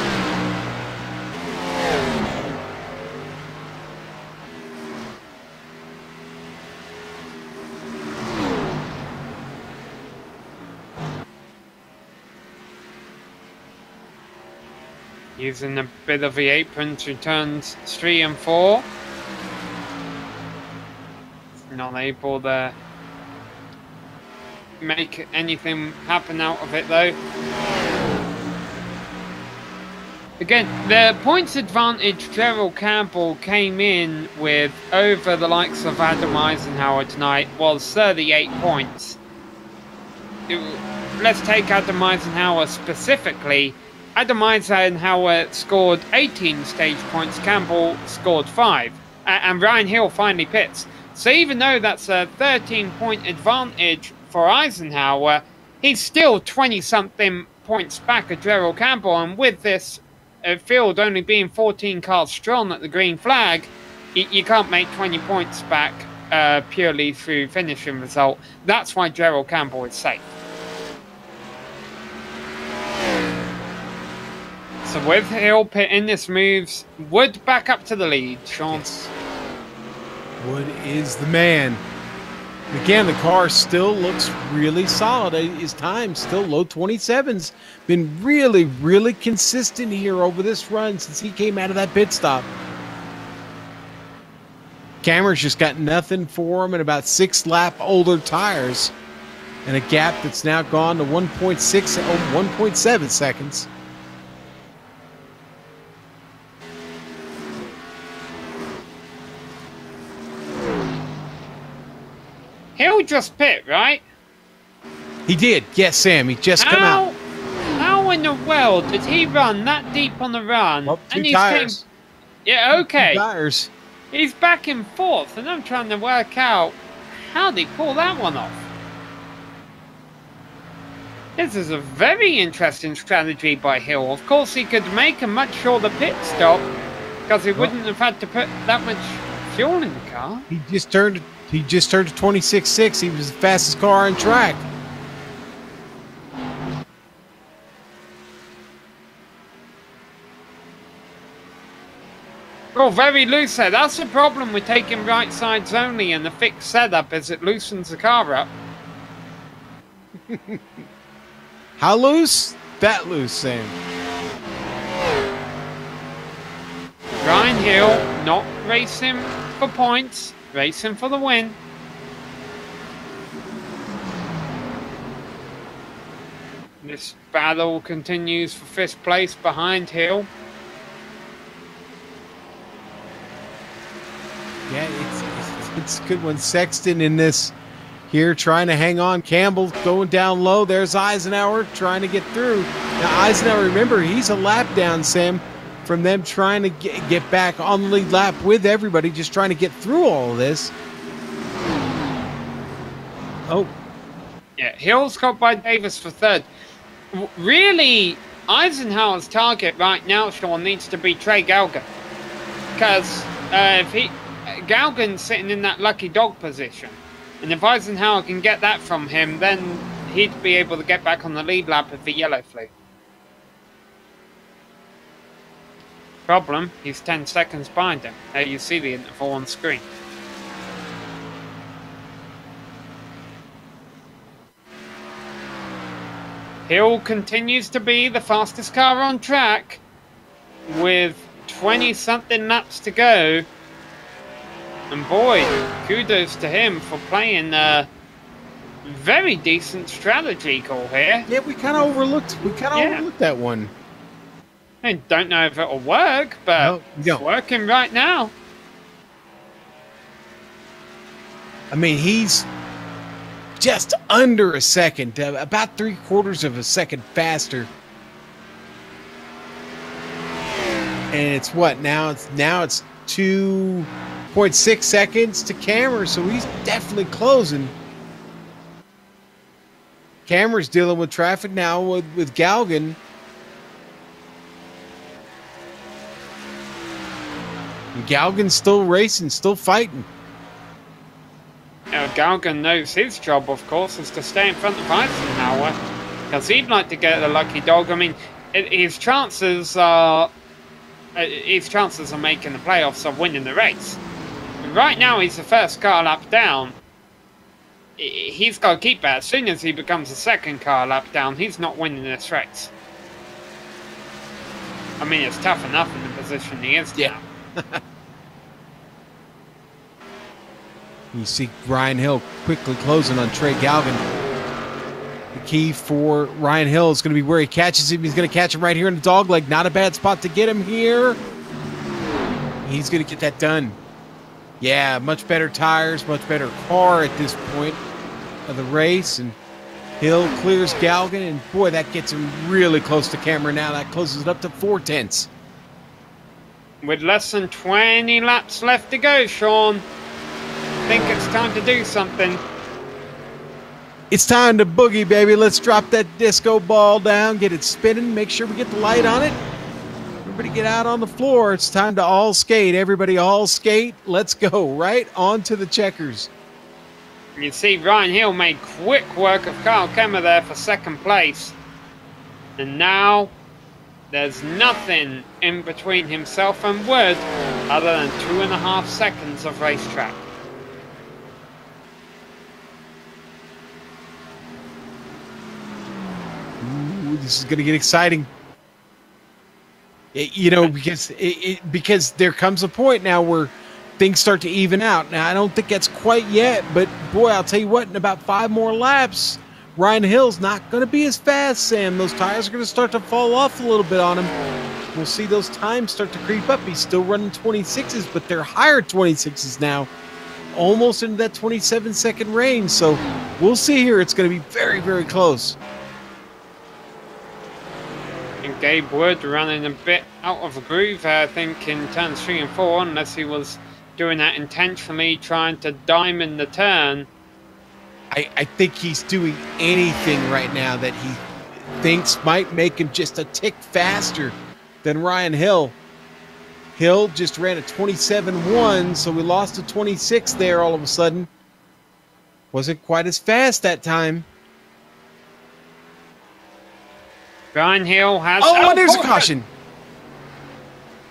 Using a bit of the apron to turns 3 and 4. Not able to make anything happen out of it though. Again, the points advantage Gerald Campbell came in with over the likes of Adam Eisenhower tonight was 38 points. Let's take Adam Eisenhower specifically. Adam Eisenhower scored 18 stage points, Campbell scored 5, and Ryan Hill finally pits. So even though that's a 13-point advantage for Eisenhower, he's still 20-something points back of Gerald Campbell, and with this field only being 14 cars strong at the green flag, you can't make 20 points back purely through finishing result. That's why Gerald Campbell is safe. So with Hill pitting, this moves Wood back up to the lead, Sean. Yes. Wood is the man. Again, the car still looks really solid. His time still low 27s. Been really, really consistent here over this run since he came out of that pit stop. Cameron's just got nothing for him and about 6-lap older tires. And a gap that's now gone to 1.7 seconds. Hill just pit, right? He did. Yes, Sam. He just come out. How in the world did he run that deep on the run? Well, two tires. Yeah, okay. 2 tires. He's back and forth, and I'm trying to work out how they pull that one off. This is a very interesting strategy by Hill. Of course, he could make a much shorter pit stop because he wouldn't have had to put that much fuel in the car. He just turned to 26.6. He was the fastest car on track. Oh, very loose there. That's the problem with taking right sides only and the fixed setup, is it loosens the car up. How loose? That loose, Sam. Ryan Hill not racing for points, racing for the win. This battle continues for 5th place behind Hill. Yeah, it's a good one. Sexton in this here trying to hang on. Campbell going down low. There's Eisenhower trying to get through. Now Eisenhower, remember, he's a lap down, Sam, from them trying to get back on the lead lap with everybody, just trying to get through all of this. Oh. Yeah, Hill's caught by Davis for 3rd. Really, Eisenhower's target right now, Sean, needs to be Trey Galgan. Because if Galgan's sitting in that lucky dog position, and if Eisenhower can get that from him, then he'd be able to get back on the lead lap if the yellow flew. Problem, he's 10 seconds behind him. There you see the interval on screen. Hill continues to be the fastest car on track with 20-something laps to go. And boy, kudos to him for playing a very decent strategy call here. Yeah, we kind of overlooked that one. I don't know if it'll work, but it's working right now. I mean, he's just under a second, about 3/4 of a second faster. And it's what now? It's 2.6 seconds to Cameron, so he's definitely closing. Cameron's dealing with traffic now with Galgan. And Galgan's still racing, still fighting. Now, Galgan knows his job, of course, is to stay in front of Eisenhower, because he'd like to get the lucky dog. I mean, his chances are making the playoffs of winning the race. And right now, he's the first car lap down. He's got to keep that. As soon as he becomes the second car lap down, he's not winning this race. I mean, it's tough enough in the position he is now. You see Ryan Hill quickly closing on Trey Galgan. The key for Ryan Hill is going to be where he catches him. He's going to catch him right here in the dog leg. Not a bad spot to get him here. He's going to get that done. Yeah, much better tires, much better car at this point of the race. And Hill clears Galgan, and boy, that gets him really close to camera now. That closes it up to 4/10. With less than 20 laps left to go, Sean, I think it's time to do something. It's time to boogie, baby. Let's drop that disco ball down, get it spinning, make sure we get the light on it. Everybody get out on the floor. It's time to all skate. Everybody all skate. Let's go right on to the checkers. You see Ryan Hill made quick work of Kyle Kemmer there for second place. And now there's nothing in between himself and Wood other than 2.5 seconds of racetrack. Ooh, this is going to get exciting. Because there comes a point now where things start to even out. Now, I don't think that's quite yet, but boy, I'll tell you what, in about 5 more laps, Ryan Hill's not going to be as fast, Sam. Those tires are going to start to fall off a little bit on him. We'll see those times start to creep up. He's still running 26s, but they're higher 26s now, almost into that 27-second range. So we'll see here. It's going to be very, very close. And Gabe Wood running a bit out of a groove, I think, in turns 3 and 4, unless he was doing that intentionally, trying to diamond the turn. I think he's doing anything right now that he thinks might make him just a tick faster than Ryan Hill. Hill just ran a 27.1, so we lost a 26 there all of a sudden. Wasn't quite as fast that time. Ryan Hill has... Oh, and there's a caution.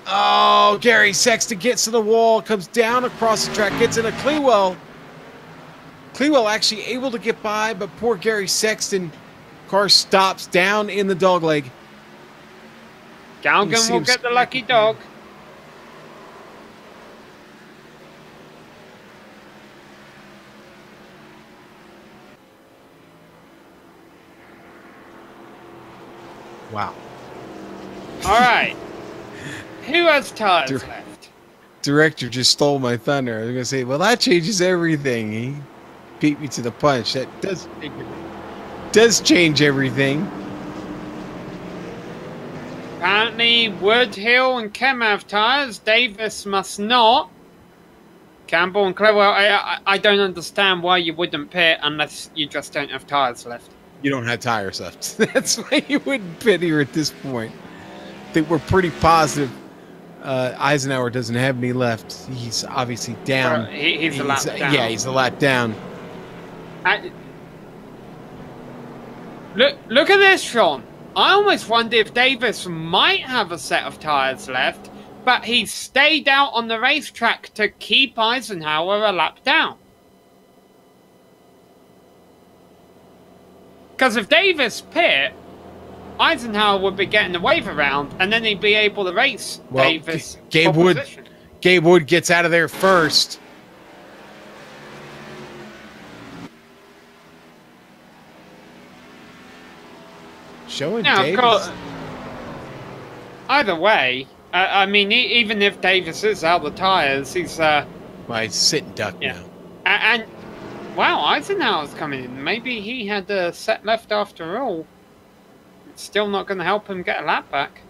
Oh, Gary Sexton gets to the wall, comes down across the track, gets in a Clewell. Clewell actually able to get by, but poor Gary Sexton. Car stops down in the dogleg. Galgan will get the lucky dog. Wow. All right. Who has tires left? Director just stole my thunder. I was going to say, well, that changes everything. He beat me to the punch. That does change everything. Apparently, Wood, Hill, and Kem have tires. Davis must not. Campbell and Clewell, I don't understand why you wouldn't pit unless you just don't have tires left. You don't have tires left. That's why you wouldn't pit here at this point. I think we're pretty positive Eisenhower doesn't have any left. He's obviously down. He's a lap down. Yeah, he's a lap down. Look at this, Sean. I almost wonder if Davis might have a set of tires left, but he stayed out on the racetrack to keep Eisenhower a lap down. Because if Davis pit, Eisenhower would be getting the wave around, and then he'd be able to race Davis. Gabe Wood gets out of there first. Showing Davis. Either way, I mean, even if Davis is out of the tires, he's he's sitting duck now. And wow, Eisenhower's coming in. Maybe he had a set left after all. It's still not going to help him get a lap back.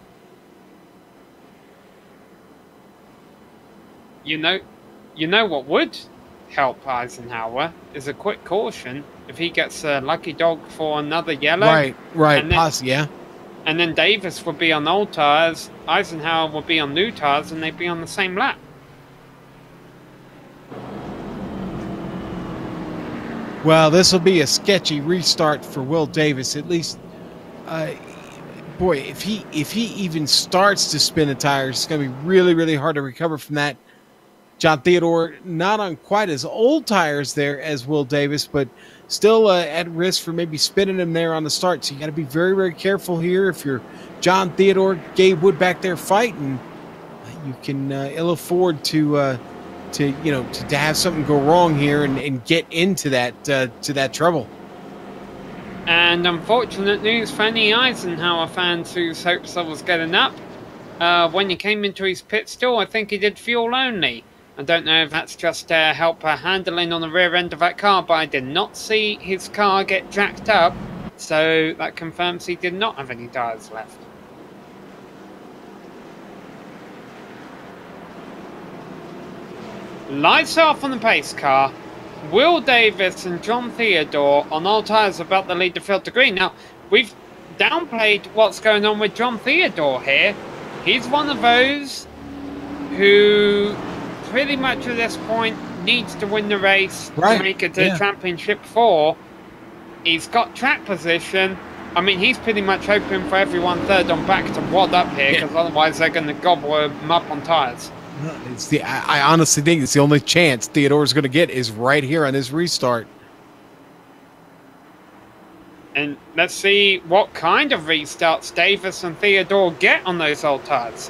You know what would help Eisenhower is a quick caution if he gets a lucky dog for another yellow. Right, possibly, yeah. And then Davis would be on old tires, Eisenhower would be on new tires, and they'd be on the same lap. Well, this will be a sketchy restart for Will Davis. At least, boy, if he even starts to spin the tires, it's going to be really, really hard to recover from that. John Theodore not on quite as old tires there as Will Davis, but still at risk for maybe spinning him there on the start. So you got to be very, very careful here. If you're John Theodore, Gabe Wood back there fighting, you can ill afford to have something go wrong here and get into that trouble. And unfortunate news for any Eisenhower fans whose hopes I was getting up. When he came into his pit stall, I think he did fuel only. I don't know if that's just help handling on the rear end of that car, but I did not see his car get jacked up, so that confirms he did not have any tyres left. Lights off on the pace car. Will Davis and John Theodore on all tyres about to lead the field to green. Now, we've downplayed what's going on with John Theodore here. He's one of those who pretty much at this point needs to win the race to make it to the Championship 4. He's got track position. I mean, he's pretty much hoping for everyone third on back to wad up here, because otherwise they're going to gobble him up on tyres. I honestly think it's the only chance Theodore's going to get is right here on this restart. And let's see what kind of restarts Davis and Theodore get on those old tyres.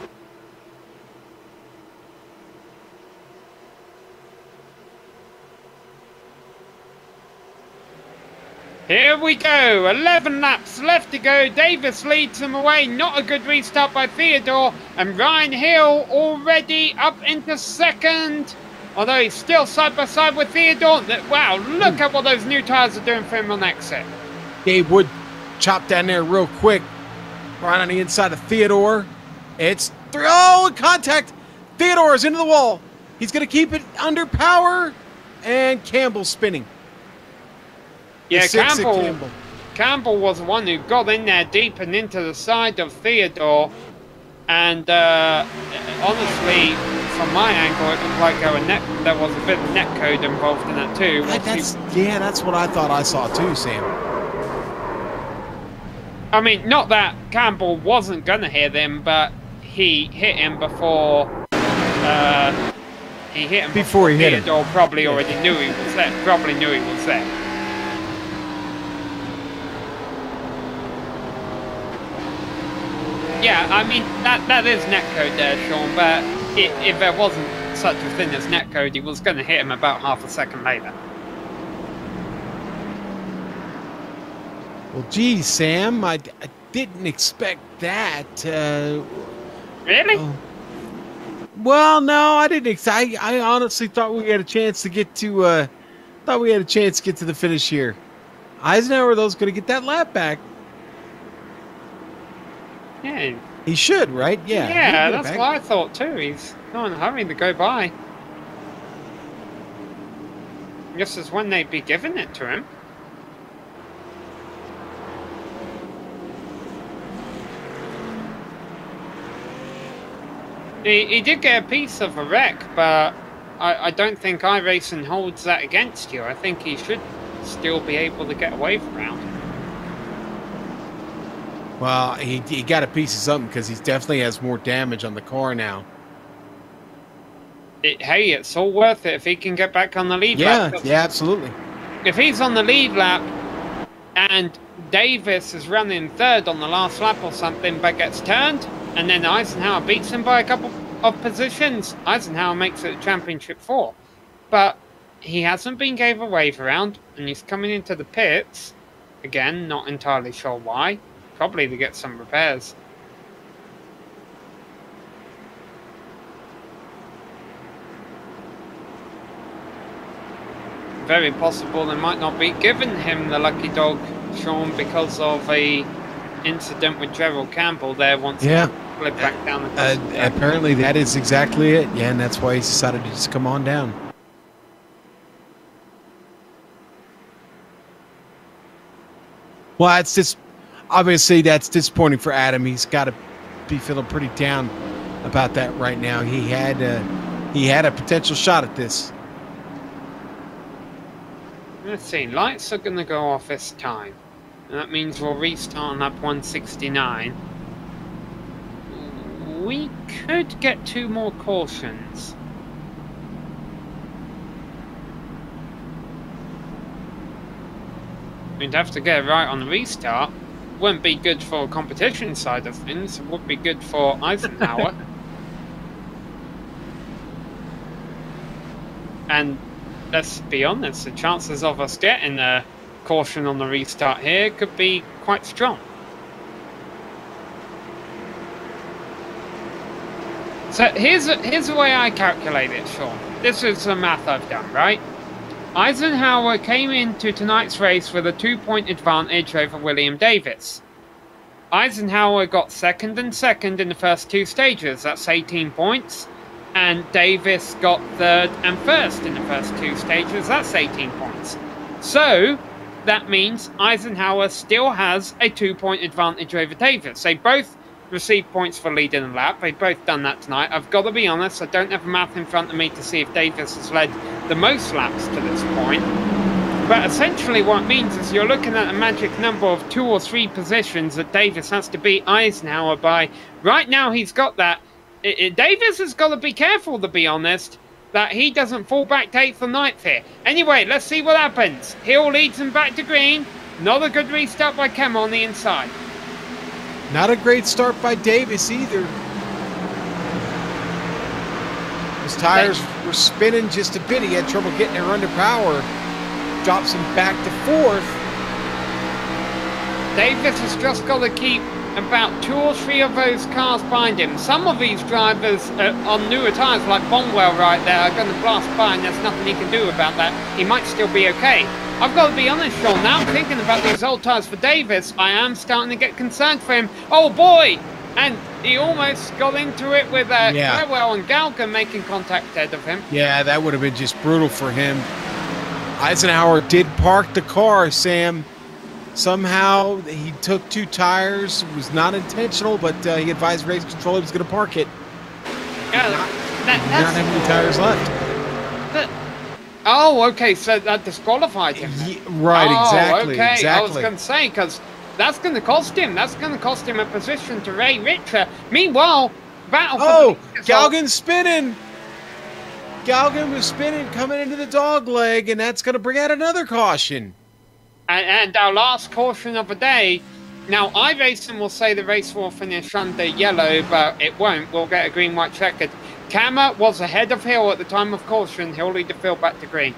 Here we go, 11 laps left to go. Davis leads them away. Not a good restart by Theodore. And Ryan Hill already up into second. Although he's still side by side with Theodore. Wow, look at what those new tyres are doing for him on exit. Gabe Wood chopped down there real quick. Right on the inside of Theodore. It's contact. Theodore is into the wall. He's going to keep it under power. And Campbell spinning. Yeah, Campbell was the one who got in there deep and into the side of Theodore. And honestly, from my angle, it looked like there was a bit of netcode involved in that too. That's what I thought I saw too, Sam. I mean, not that Campbell wasn't going to hit him, but he hit him before... he hit him before Theodore probably already knew he was there. Probably knew he was there. Yeah, I mean, that is netcode there, Sean, but if there wasn't such a thing as netcode, he was going to hit him about half a second later. Well, geez, Sam, I didn't expect that. Really? Well, no, I didn't. I honestly thought we had a chance to get to. The finish here. Eisenhower, though's going to get that lap back. Yeah. He should, right? Yeah. Yeah, that's what I thought too. He's not in a hurry to go by. I guess it's when they'd be giving it to him. He did get a piece of a wreck, but I don't think iRacing holds that against you. I think he should still be able to get away from round. Well, he got a piece of something because he definitely has more damage on the car now. Hey, it's all worth it if he can get back on the lead lap. Yeah, absolutely. If he's on the lead lap and Davis is running third on the last lap or something but gets turned, and then Eisenhower beats him by a couple of positions, Eisenhower makes it a Championship 4. But he hasn't been gave a wave around, and he's coming into the pits. Again, not entirely sure why. Probably to get some repairs. Very possible they might not be giving him the lucky dog, Sean, because of a incident with Gerald Campbell there once he flipped back down the course. Apparently that is exactly it. Yeah, and that's why he decided to just come on down. Well, it's just obviously that's disappointing for Adam. He's got to be feeling pretty down about that right now. He had a potential shot at this. Let's see, lights are going to go off this time. And that means we'll restart on lap 169. We could get 2 more cautions. We'd have to get it right on the restart. Wouldn't be good for competition side of things. It would be good for Eisenhower. And let's be honest, the chances of us getting a caution on the restart here could be quite strong. So here's the way I calculate it, Sean. This is the math I've done, right? Eisenhower came into tonight's race with a 2-point advantage over William Davis. Eisenhower got second and second in the first 2 stages, that's 18 points. And Davis got third and first in the first 2 stages, that's 18 points. So, that means Eisenhower still has a 2-point advantage over Davis. They both received points for leading a lap. They've both done that tonight. I've got to be honest, I don't have a math in front of me to see if Davis has led the most laps to this point. But essentially what it means is you're looking at a magic number of 2 or 3 positions that Davis has to beat Eisenhower by. Right now he's got that. Davis has got to be careful, to be honest, that he doesn't fall back to 8th or 9th here. Anyway, let's see what happens. Hill leads him back to green. Not a good restart by Kemmer on the inside. Not a great start by Davis either. His tires were spinning just a bit. He had trouble getting her under power. Drops him back to 4th. Davis has just got to keep about 2 or 3 of those cars behind him. Some of these drivers on newer tyres, like Bonwell right there, are going to blast by, and there's nothing he can do about that. He might still be okay. I've got to be honest, Sean, now I'm thinking about these old tyres for Davis, I am starting to get concerned for him. Oh boy! And he almost got into it with Farewell and Galgan making contact ahead of him. Yeah, that would have been just brutal for him. Eisenhower did park the car, Sam. Somehow he took 2 tires. It was not intentional, but he advised race control he was going to park it. Yeah, not have any tires left. Oh, okay, so that disqualified him. Right, exactly. Okay. Exactly. I was going to say, because that's going to cost him. That's going to cost him a position to Ray Richter. Meanwhile, battle for Galgan's spinning. Galgan was spinning, coming into the dog leg, and that's going to bring out another caution. And our last caution of the day. Now, iRacing will say the race will finish under yellow, but it won't. We'll get a green-white-checkered. Kemmer was ahead of Hill at the time of caution. He'll lead the field back to green.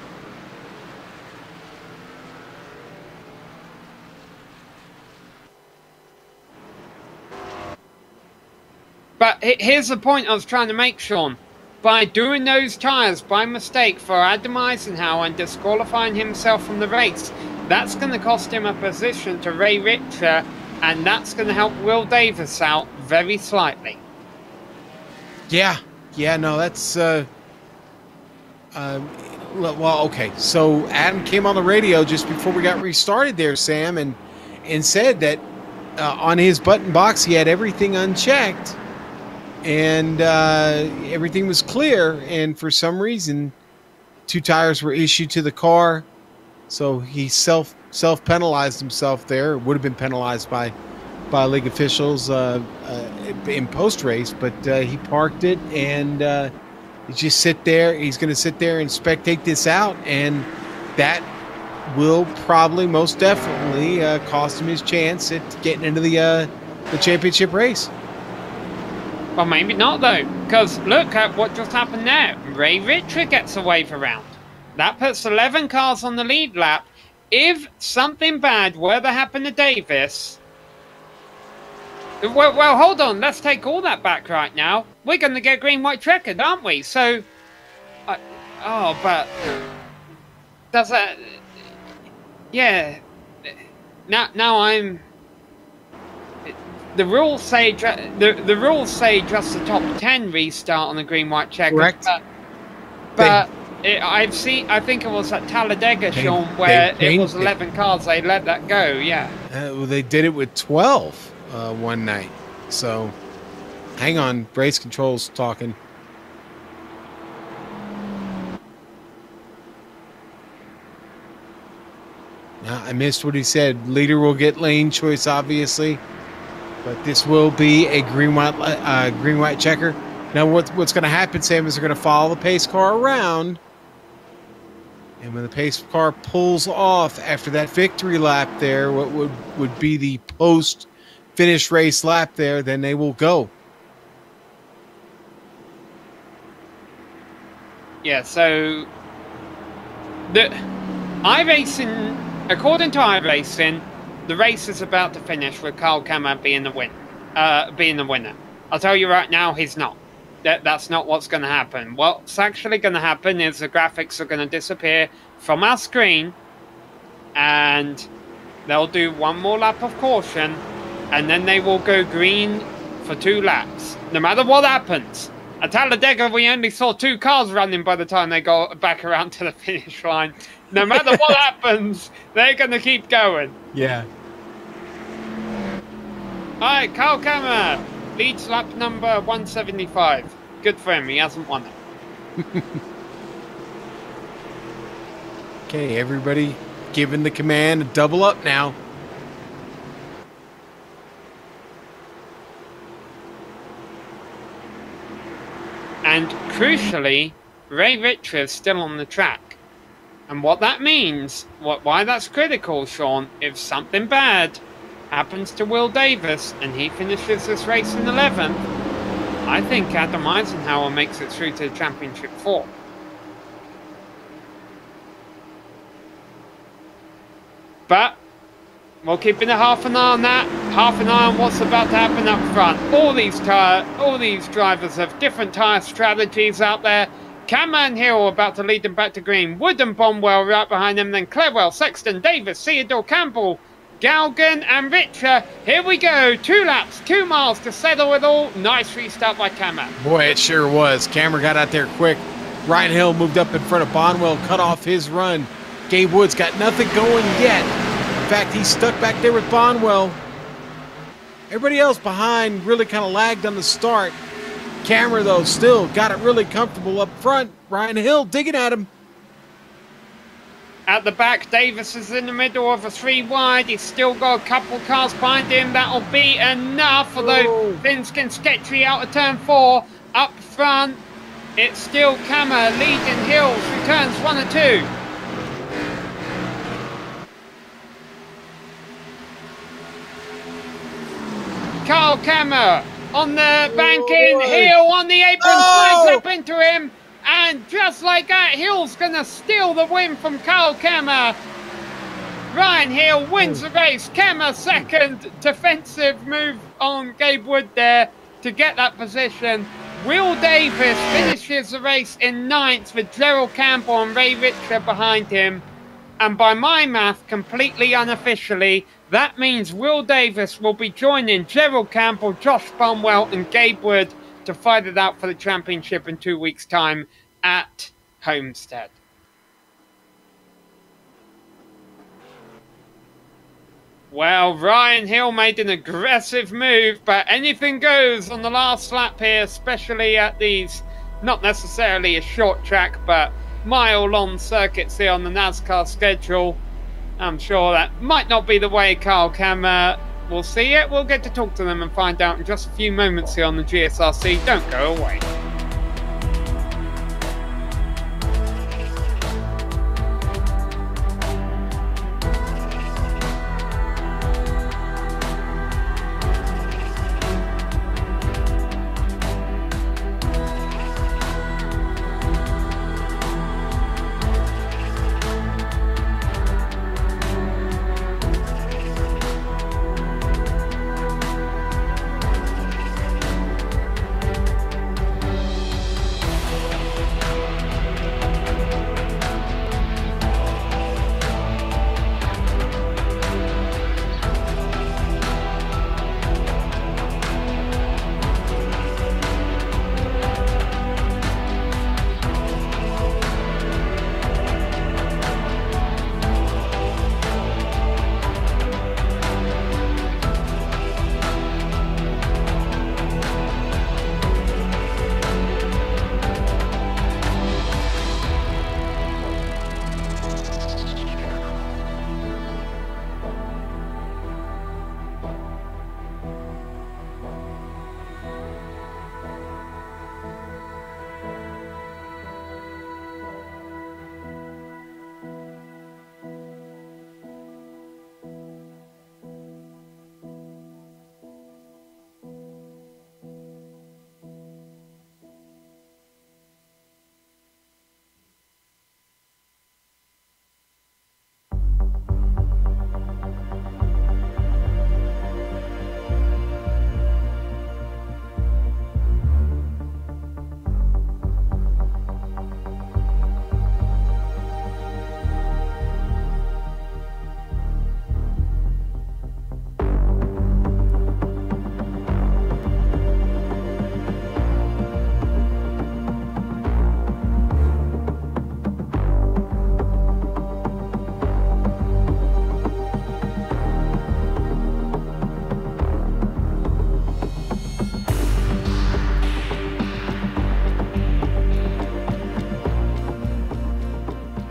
But here's the point I was trying to make, Sean. By doing those tyres by mistake for Adam Eisenhower and disqualifying himself from the race, that's going to cost him a position to Ray Richter, and that's going to help Will Davis out very slightly. Yeah, no, that's well, okay. So Adam came on the radio just before we got restarted there, Sam, and said that on his button box he had everything unchecked, and everything was clear, and for some reason 2 tires were issued to the car, so he self penalized himself there. Would have been penalized by league officials in post race, but he parked it, and he just sit there. He's going to sit there and spectate this out, and that will probably most definitely cost him his chance at getting into the championship race. Well, maybe not, though, because look at what just happened there. Ray Richter gets a wave around. That puts 11 cars on the lead lap. If something bad were to happen to Davis... Well, hold on. Let's take all that back right now. We're going to get green-white-checkered, aren't we? So... but... Does that... Yeah. Now I'm... The rules say the rules say just the top 10 restart on the green-white-checkered. Correct. But I think it was at Talladega, Sean, where it was 11 cars. They let that go. Yeah. Well, they did it with 12 one night. So, hang on, race control's talking. Now, I missed what he said. Leader will get lane choice, obviously, but this will be a green-white checker. Now, what's going to happen, Sam, is they're going to follow the pace car around, and when the pace car pulls off after that victory lap there, what would be the post-finish race lap there, then they will go. Yeah, so the iRacing according to iRacing, the race is about to finish with Kyle Kammer being the winner. I'll tell you right now, he's not. That's not what's going to happen. What's actually going to happen is the graphics are going to disappear from our screen, and they'll do one more lap of caution, and then they will go green for 2 laps. No matter what happens. At Talladega, we only saw 2 cars running by the time they got back around to the finish line. No matter what happens, they're going to keep going. Yeah. All right, Kyle Kammer leads lap number 175. Good for him. He hasn't won it. Okay, everybody giving the command to double up now. And crucially, Ray Richter is still on the track. And what that means, why that's critical, Sean, if something bad happens to Will Davis and he finishes this race in 11th, I think Adam Eisenhower makes it through to the championship 4. But we're keeping a half an eye on that, half an eye on what's about to happen up front. All these drivers have different tyre strategies out there. Kammer and Hill about to lead them back to green. Wood and Bonwell right behind them. Then Clerwell, Sexton, Davis, Theodore, Campbell, Galgan and Richter. Here we go. 2 laps, 2 miles to settle it all. Nice restart by Kammer. Boy, it sure was. Kammer got out there quick. Ryan Hill moved up in front of Bonwell, cut off his run. Gabe Woods got nothing going yet. In fact, he's stuck back there with Bonwell. Everybody else behind really kind of lagged on the start. Kammer, though, still got it really comfortable up front. Ryan Hill digging at him. At the back, Davis is in the middle of a 3 wide. He's still got a couple cars behind him. That'll be enough, although things can sketchy out of turn 4. Up front, it's still Kammer leading Hill through turns 1 and 2. Kyle Kammer on the banking, Hill on the apron, slides up into him, and just like that, Hill's gonna steal the win from Kyle Kammer. Ryan Hill wins the race. Kammer second, defensive move on Gabe Wood there to get that position. Will Davis finishes the race in 9th with Gerald Campbell and Ray Richter behind him. And by my math, completely unofficially, that means Will Davis will be joining Gerald Campbell, Josh Bonwell and Gabe Wood to fight it out for the championship in 2 weeks' time at Homestead. Well, Ryan Hill made an aggressive move, but anything goes on the last lap here, especially at these, not necessarily a short track, but mile-long circuits here on the NASCAR schedule. I'm sure that might not be the way Kyle Kammer will see it. We'll get to talk to them and find out in just a few moments here on the GSRC. Don't go away.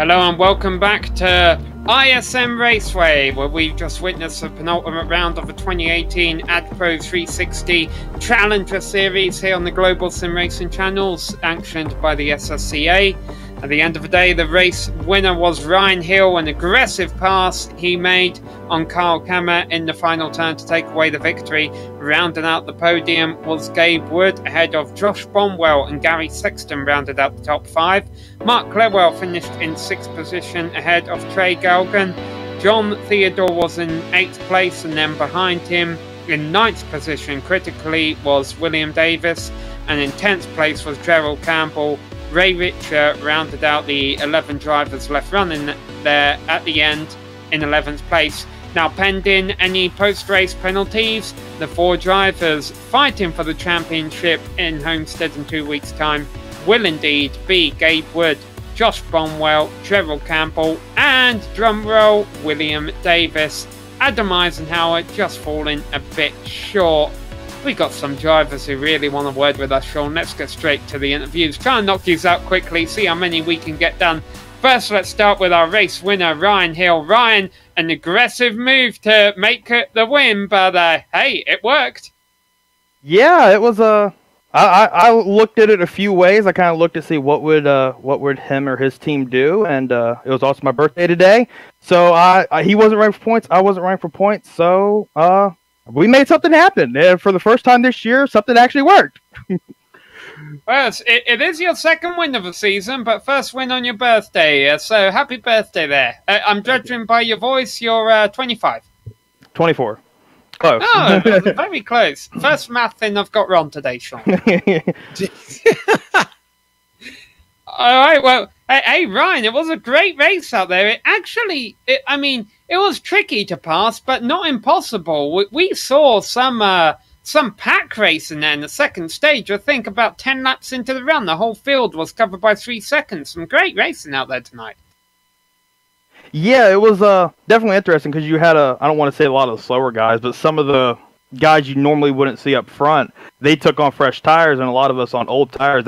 Hello and welcome back to ISM Raceway, where we've just witnessed the penultimate round of the 2018 AdPro 360 Challenger Series here on the Global SimRacing Channel, sanctioned by the SSCA. At the end of the day, the race winner was Ryan Hill, an aggressive pass he made on Kyle Kammer in the final turn to take away the victory. Rounding out the podium was Gabe Wood, ahead of Josh Bonwell, and Gary Sexton rounded out the top 5. Mark Clewell finished in 6th position ahead of Trey Galgan. John Theodore was in 8th place, and then behind him in 9th position critically was William Davis, and in 10th place was Gerald Campbell. Ray Richer rounded out the 11 drivers left running there at the end in 11th place. Now, pending any post-race penalties, the 4 drivers fighting for the championship in Homestead in 2 weeks' time will indeed be Gabe Wood, Josh Bonwell, Gerald Campbell, and, drumroll, William Davis. Adam Eisenhower just falling a bit short. We got some drivers who really want a word with us, Sean. Let's get straight to the interviews. Try and knock these out quickly, see how many we can get done. First, let's start with our race winner, Ryan Hill. Ryan, an aggressive move to make it the win, but hey, it worked. Yeah, it was I looked at it a few ways. I kind of looked to see what would him or his team do, and it was also my birthday today. So he wasn't running for points. I wasn't running for points. So we made something happen. For the first time this year, something actually worked. Well, it is your second win of the season, but first win on your birthday. So happy birthday there. I'm judging by your voice, you're 25. 24. Close. Oh, very close. First math thing I've got wrong today, Sean. All right, well, hey, Ryan, it was a great race out there. It was tricky to pass, but not impossible. We saw some pack racing there in the second stage. I think about 10 laps into the run, the whole field was covered by 3 seconds. Some great racing out there tonight. Yeah, it was definitely interesting because you had I don't want to say a lot of the slower guys, but some of the guys you normally wouldn't see up front, they took on fresh tires, and a lot of us on old tires.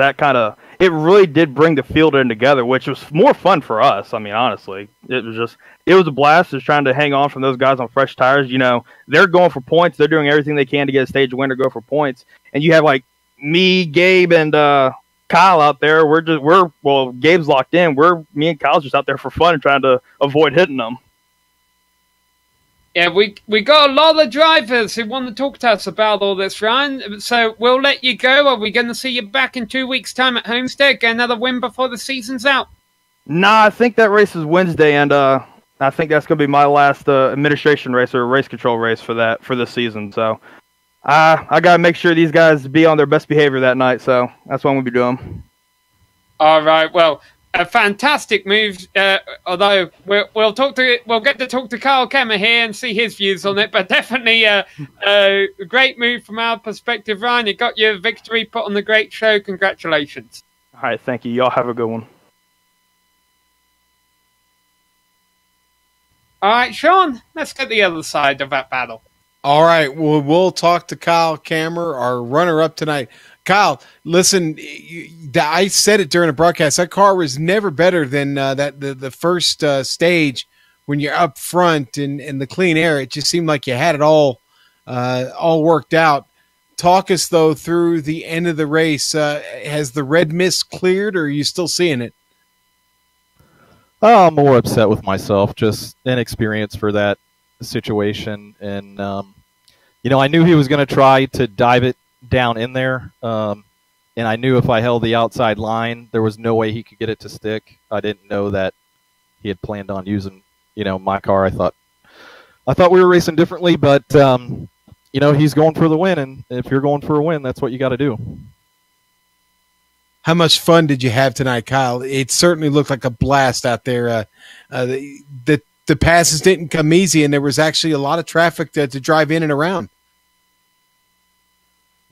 It really did bring the field in together, which was more fun for us. I mean, honestly, it was a blast just trying to hang on from those guys on fresh tires. You know, they're going for points. They're doing everything they can to get a stage win or go for points. And you have like me, Gabe, and Kyle out there. Gabe's locked in. Me and Kyle's just out there for fun and trying to avoid hitting them. Yeah, we got a lot of drivers who want to talk to us about all this, Ryan. So we'll let you go. Are we going to see you back in 2 weeks' time at Homestead? Get another win before the season's out? Nah, I think that race is Wednesday, and I think that's going to be my last administration race or race control race for this season. So I got to make sure these guys be on their best behavior that night. So that's what I'm going to be doing. All right, well, a fantastic move, although we'll get to talk to Kyle Kammer here and see his views on it, but definitely a great move from our perspective, Ryan. You got your victory, put on the great show. Congratulations. All right, thank you. Y'all have a good one. All right, Sean, let's get the other side of that battle. All right, well, we'll talk to Kyle Kammer, our runner-up tonight. Kyle, listen, I said it during the broadcast. That car was never better than the first stage when you're up front in the clean air. It just seemed like you had it all worked out. Talk us, though, through the end of the race. Has the red mist cleared, or are you still seeing it? I'm more upset with myself, just inexperience for that situation. And, I knew he was going to try to dive it down in there, and I knew if I held the outside line, there was no way he could get it to stick. I didn't know that he had planned on using, my car. I thought we were racing differently, but he's going for the win, and if you're going for a win, that's what you got to do. How much fun did you have tonight, Kyle? It certainly looked like a blast out there. The passes didn't come easy, and there was actually a lot of traffic to drive in and around.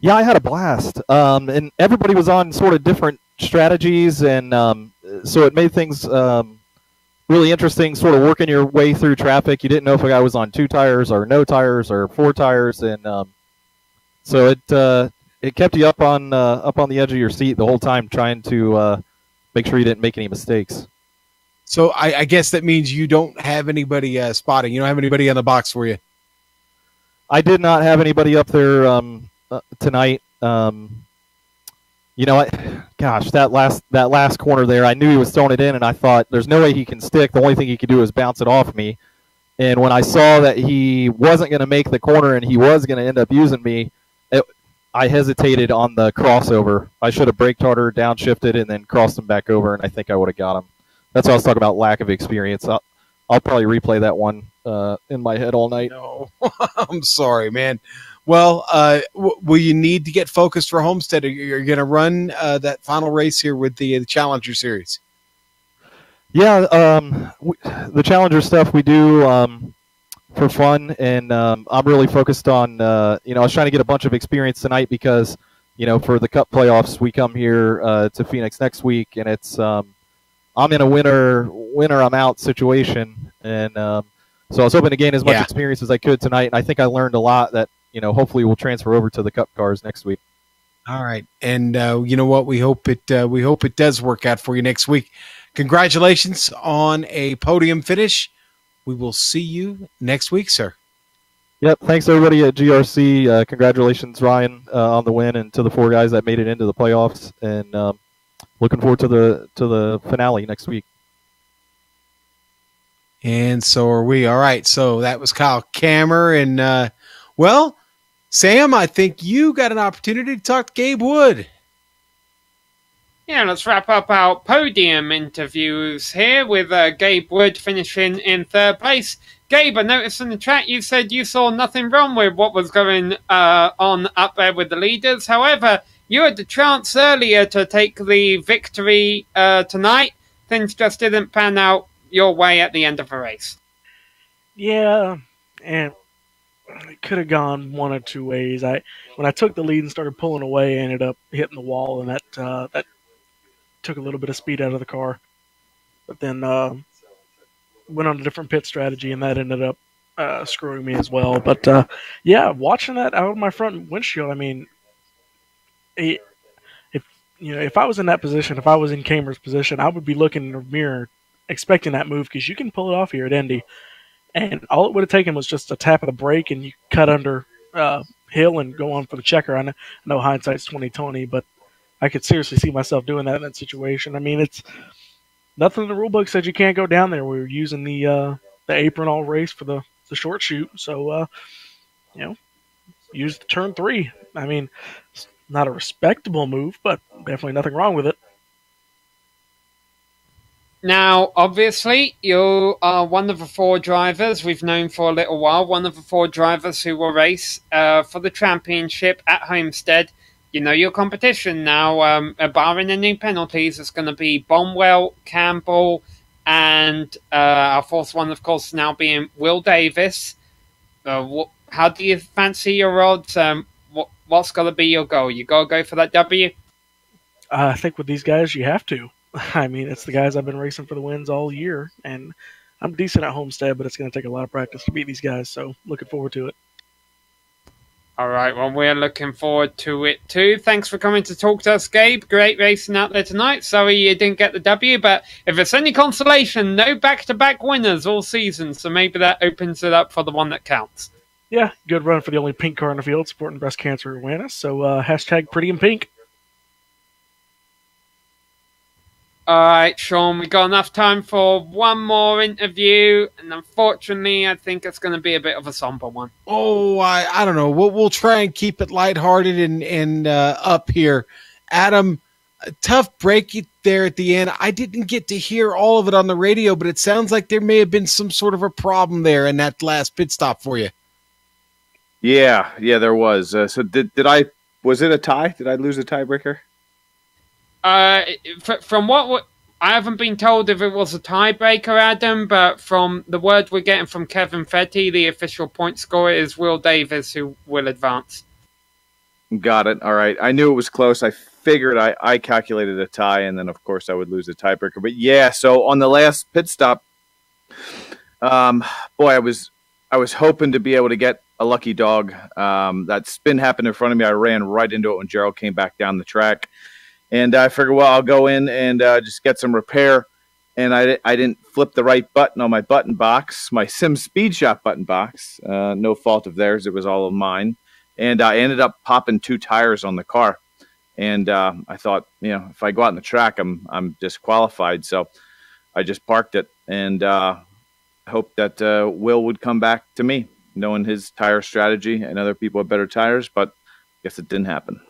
Yeah, I had a blast, and everybody was on sort of different strategies, and so it made things really interesting, sort of working your way through traffic. You didn't know if a guy was on 2 tires or no tires or 4 tires, and so it kept you up on the edge of your seat the whole time, trying to make sure you didn't make any mistakes. So I guess that means you don't have anybody spotting. You don't have anybody on the box for you. I did not have anybody up there tonight. You know, gosh, that last corner there, I knew he was throwing it in, and I thought there's no way he can stick. The only thing he could do is bounce it off me. And when I saw that he wasn't going to make the corner and he was going to end up using me, I hesitated on the crossover. I should have braked harder, downshifted, and then crossed him back over, and I think I would have got him. That's why I was talking about lack of experience. I'll probably replay that one in my head all night. No, I'm sorry, man. Well, will you need to get focused for Homestead? You're going to run that final race here with the Challenger Series. Yeah, the Challenger stuff we do for fun, and I'm really focused on, you know, I was trying to get a bunch of experience tonight because, you know, for the Cup playoffs, we come here to Phoenix next week, and it's I'm in a winner I'm out situation, and so I was hoping to gain as much experience as I could tonight, and I think I learned a lot that, you know, hopefully will transfer over to the Cup cars next week. All right, and you know what? We hope it does work out for you next week. Congratulations on a podium finish. We will see you next week, sir. Yep. Thanks everybody at GRC. Congratulations, Ryan, on the win, and to the 4 guys that made it into the playoffs. And looking forward to the finale next week. And so are we. All right. So that was Kyle Kammer, and well, Sam, I think you got an opportunity to talk to Gabe Wood. Yeah, let's wrap up our podium interviews here with Gabe Wood finishing in 3rd place. Gabe, I noticed in the chat you said you saw nothing wrong with what was going on up there with the leaders. However, you had the chance earlier to take the victory tonight. Things just didn't pan out your way at the end of the race. Yeah, and it could have gone one or two ways. When I took the lead and started pulling away, I ended up hitting the wall, and that took a little bit of speed out of the car. But then went on a different pit strategy, and that ended up screwing me as well. But yeah, watching that out of my front windshield, I mean, if I was in that position, if I was in Kamer's position, I would be looking in the mirror, expecting that move, because you can pull it off here at Indy. And all it would have taken was just a tap of the brake, and you cut under hill and go on for the checker. I know hindsight's 20/20, but I could seriously see myself doing that in that situation. I mean, it's nothing in the rule book says you can't go down there. We were using the apron all race for the short shoot, so you know, use the turn 3. I mean, it's not a respectable move, but definitely nothing wrong with it. Now, obviously, you are one of the 4 drivers we've known for a little while, one of the 4 drivers who will race for the championship at Homestead. You know your competition now, barring any penalties. It's going to be Bonwell, Campbell, and our 4th one, of course, now being Will Davis. How do you fancy your odds? What's going to be your goal? You got to go for that W? I think with these guys, you have to. I mean, it's the guys I've been racing for the wins all year, and I'm decent at Homestead, but it's going to take a lot of practice to beat these guys, so looking forward to it. All right, well, we're looking forward to it too. Thanks for coming to talk to us, Gabe. Great racing out there tonight. Sorry you didn't get the W, but if it's any consolation, no back-to-back winners all season, so maybe that opens it up for the one that counts. Yeah, good run for the only pink car in the field supporting breast cancer awareness, so hashtag pretty in pink. All right, Sean, we got enough time for one more interview, and unfortunately, I think it's going to be a bit of a somber one. Oh, I don't know. We'll try and keep it lighthearted and up here. Adam, a tough break there at the end. I didn't get to hear all of it on the radio, but it sounds like there may have been some sort of a problem there in that last pit stop for you. Yeah, there was. So was it a tie? Did I lose a tiebreaker? From what I haven't been told if it was a tiebreaker, Adam, but from the word we're getting from Kevin Fetty, the official point scorer is Will Davis, who will advance. Got it. All right. I knew it was close. I figured I calculated a tie, and then, of course, I would lose a tiebreaker. But, yeah, so on the last pit stop, boy, I was hoping to be able to get a lucky dog. That spin happened in front of me. I ran right into it when Gerald came back down the track. And I figured, well, I'll go in and just get some repair. and I didn't flip the right button on my button box, my Sim Speed Shop button box. No fault of theirs; it was all of mine. And I ended up popping 2 tires on the car. And I thought, if I go out on the track, I'm disqualified. So I just parked it and hoped that Will would come back to me, knowing his tire strategy and other people have better tires. But I guess it didn't happen.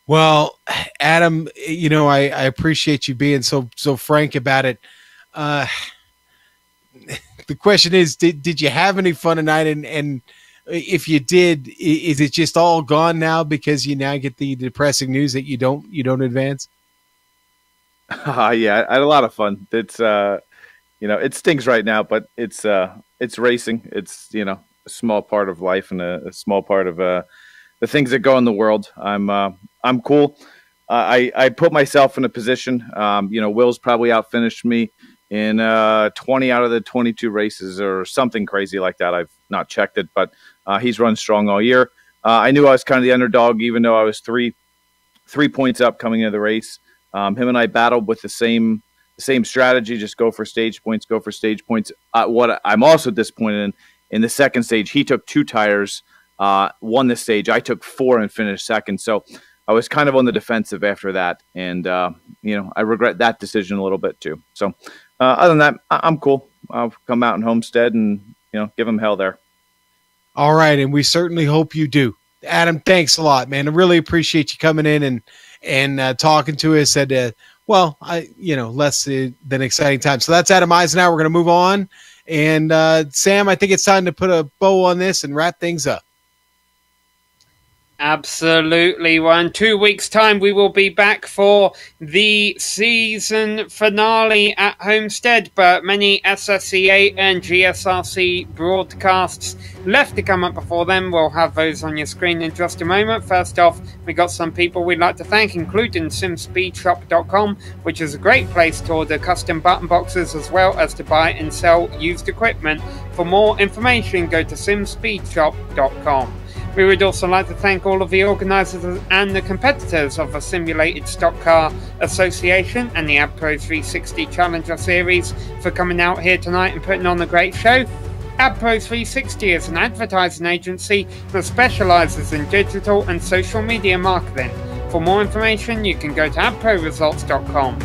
Well, Adam, I appreciate you being so frank about it. The question is, did you have any fun tonight? And if you did, is it just all gone now because you now get the depressing news that you don't advance? Yeah, I had a lot of fun. It's it stings right now, but it's racing. It's a small part of life and a small part of the things that go in the world. I'm cool. I put myself in a position. Will's probably outfinished me in 20 out of the 22 races or something crazy like that. I've not checked it, but he's run strong all year. I knew I was kind of the underdog, even though I was three points up coming into the race. Him and I battled with the same strategy, just go for stage points. What I'm also disappointed in the second stage, he took 2 tires, won the stage. I took 4 and finished second. So I was kind of on the defensive after that. And, I regret that decision a little bit too. So other than that, I'm cool. I'll come out in Homestead and, give him hell there. All right. And we certainly hope you do. Adam, thanks a lot, man. I really appreciate you coming in and talking to us at, less than exciting time. So that's Adam Eisenhower. We're going to move on. And Sam, I think it's time to put a bow on this and wrap things up. Absolutely. Well, in 2 weeks' time, we will be back for the season finale at Homestead, but many SSCA and GSRC broadcasts left to come up before then. We'll have those on your screen in just a moment. First off, we got some people we'd like to thank, including simspeedshop.com, which is a great place to order custom button boxes as well as to buy and sell used equipment. For more information, go to simspeedshop.com. We would also like to thank all of the organisers and the competitors of the Simulated Stock Car Association and the AdPro 360 Challenger Series for coming out here tonight and putting on a great show. AdPro 360 is an advertising agency that specialises in digital and social media marketing. For more information, you can go to adproresults.com.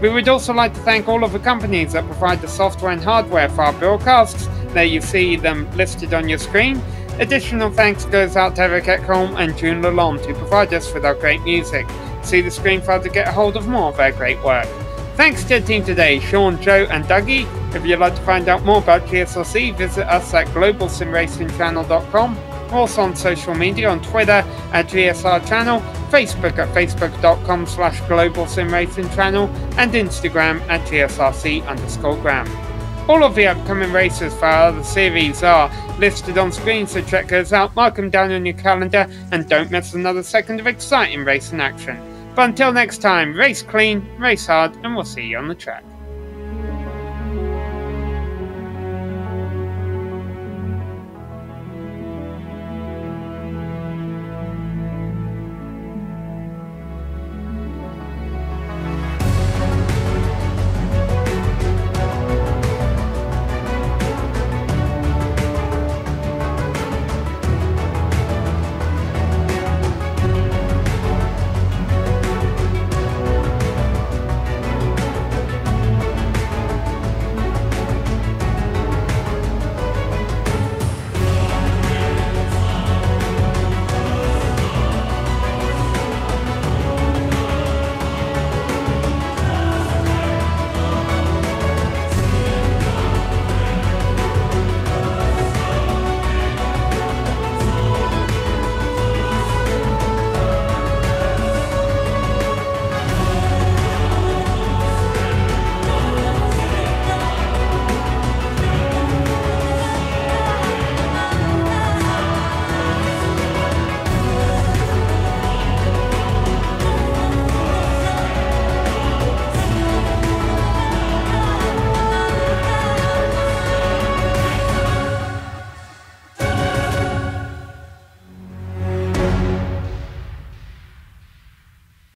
We would also like to thank all of the companies that provide the software and hardware for our broadcasts. There you see them listed on your screen. Additional thanks goes out to Eric Ekholm and June Lalonde who provide us with our great music. See the screen for how to get a hold of more of their great work. Thanks to the team today, Sean, Joe and Dougie. If you'd like to find out more about GSRC, visit us at globalsimracingchannel.com. Also on social media on Twitter at GSR Channel, Facebook at facebook.com/globalsimracingchannel and Instagram at GSRC_gram. All of the upcoming races for our other series are listed on screen, so check those out, mark them down on your calendar, and don't miss another second of exciting racing action. But until next time, race clean, race hard, and we'll see you on the track.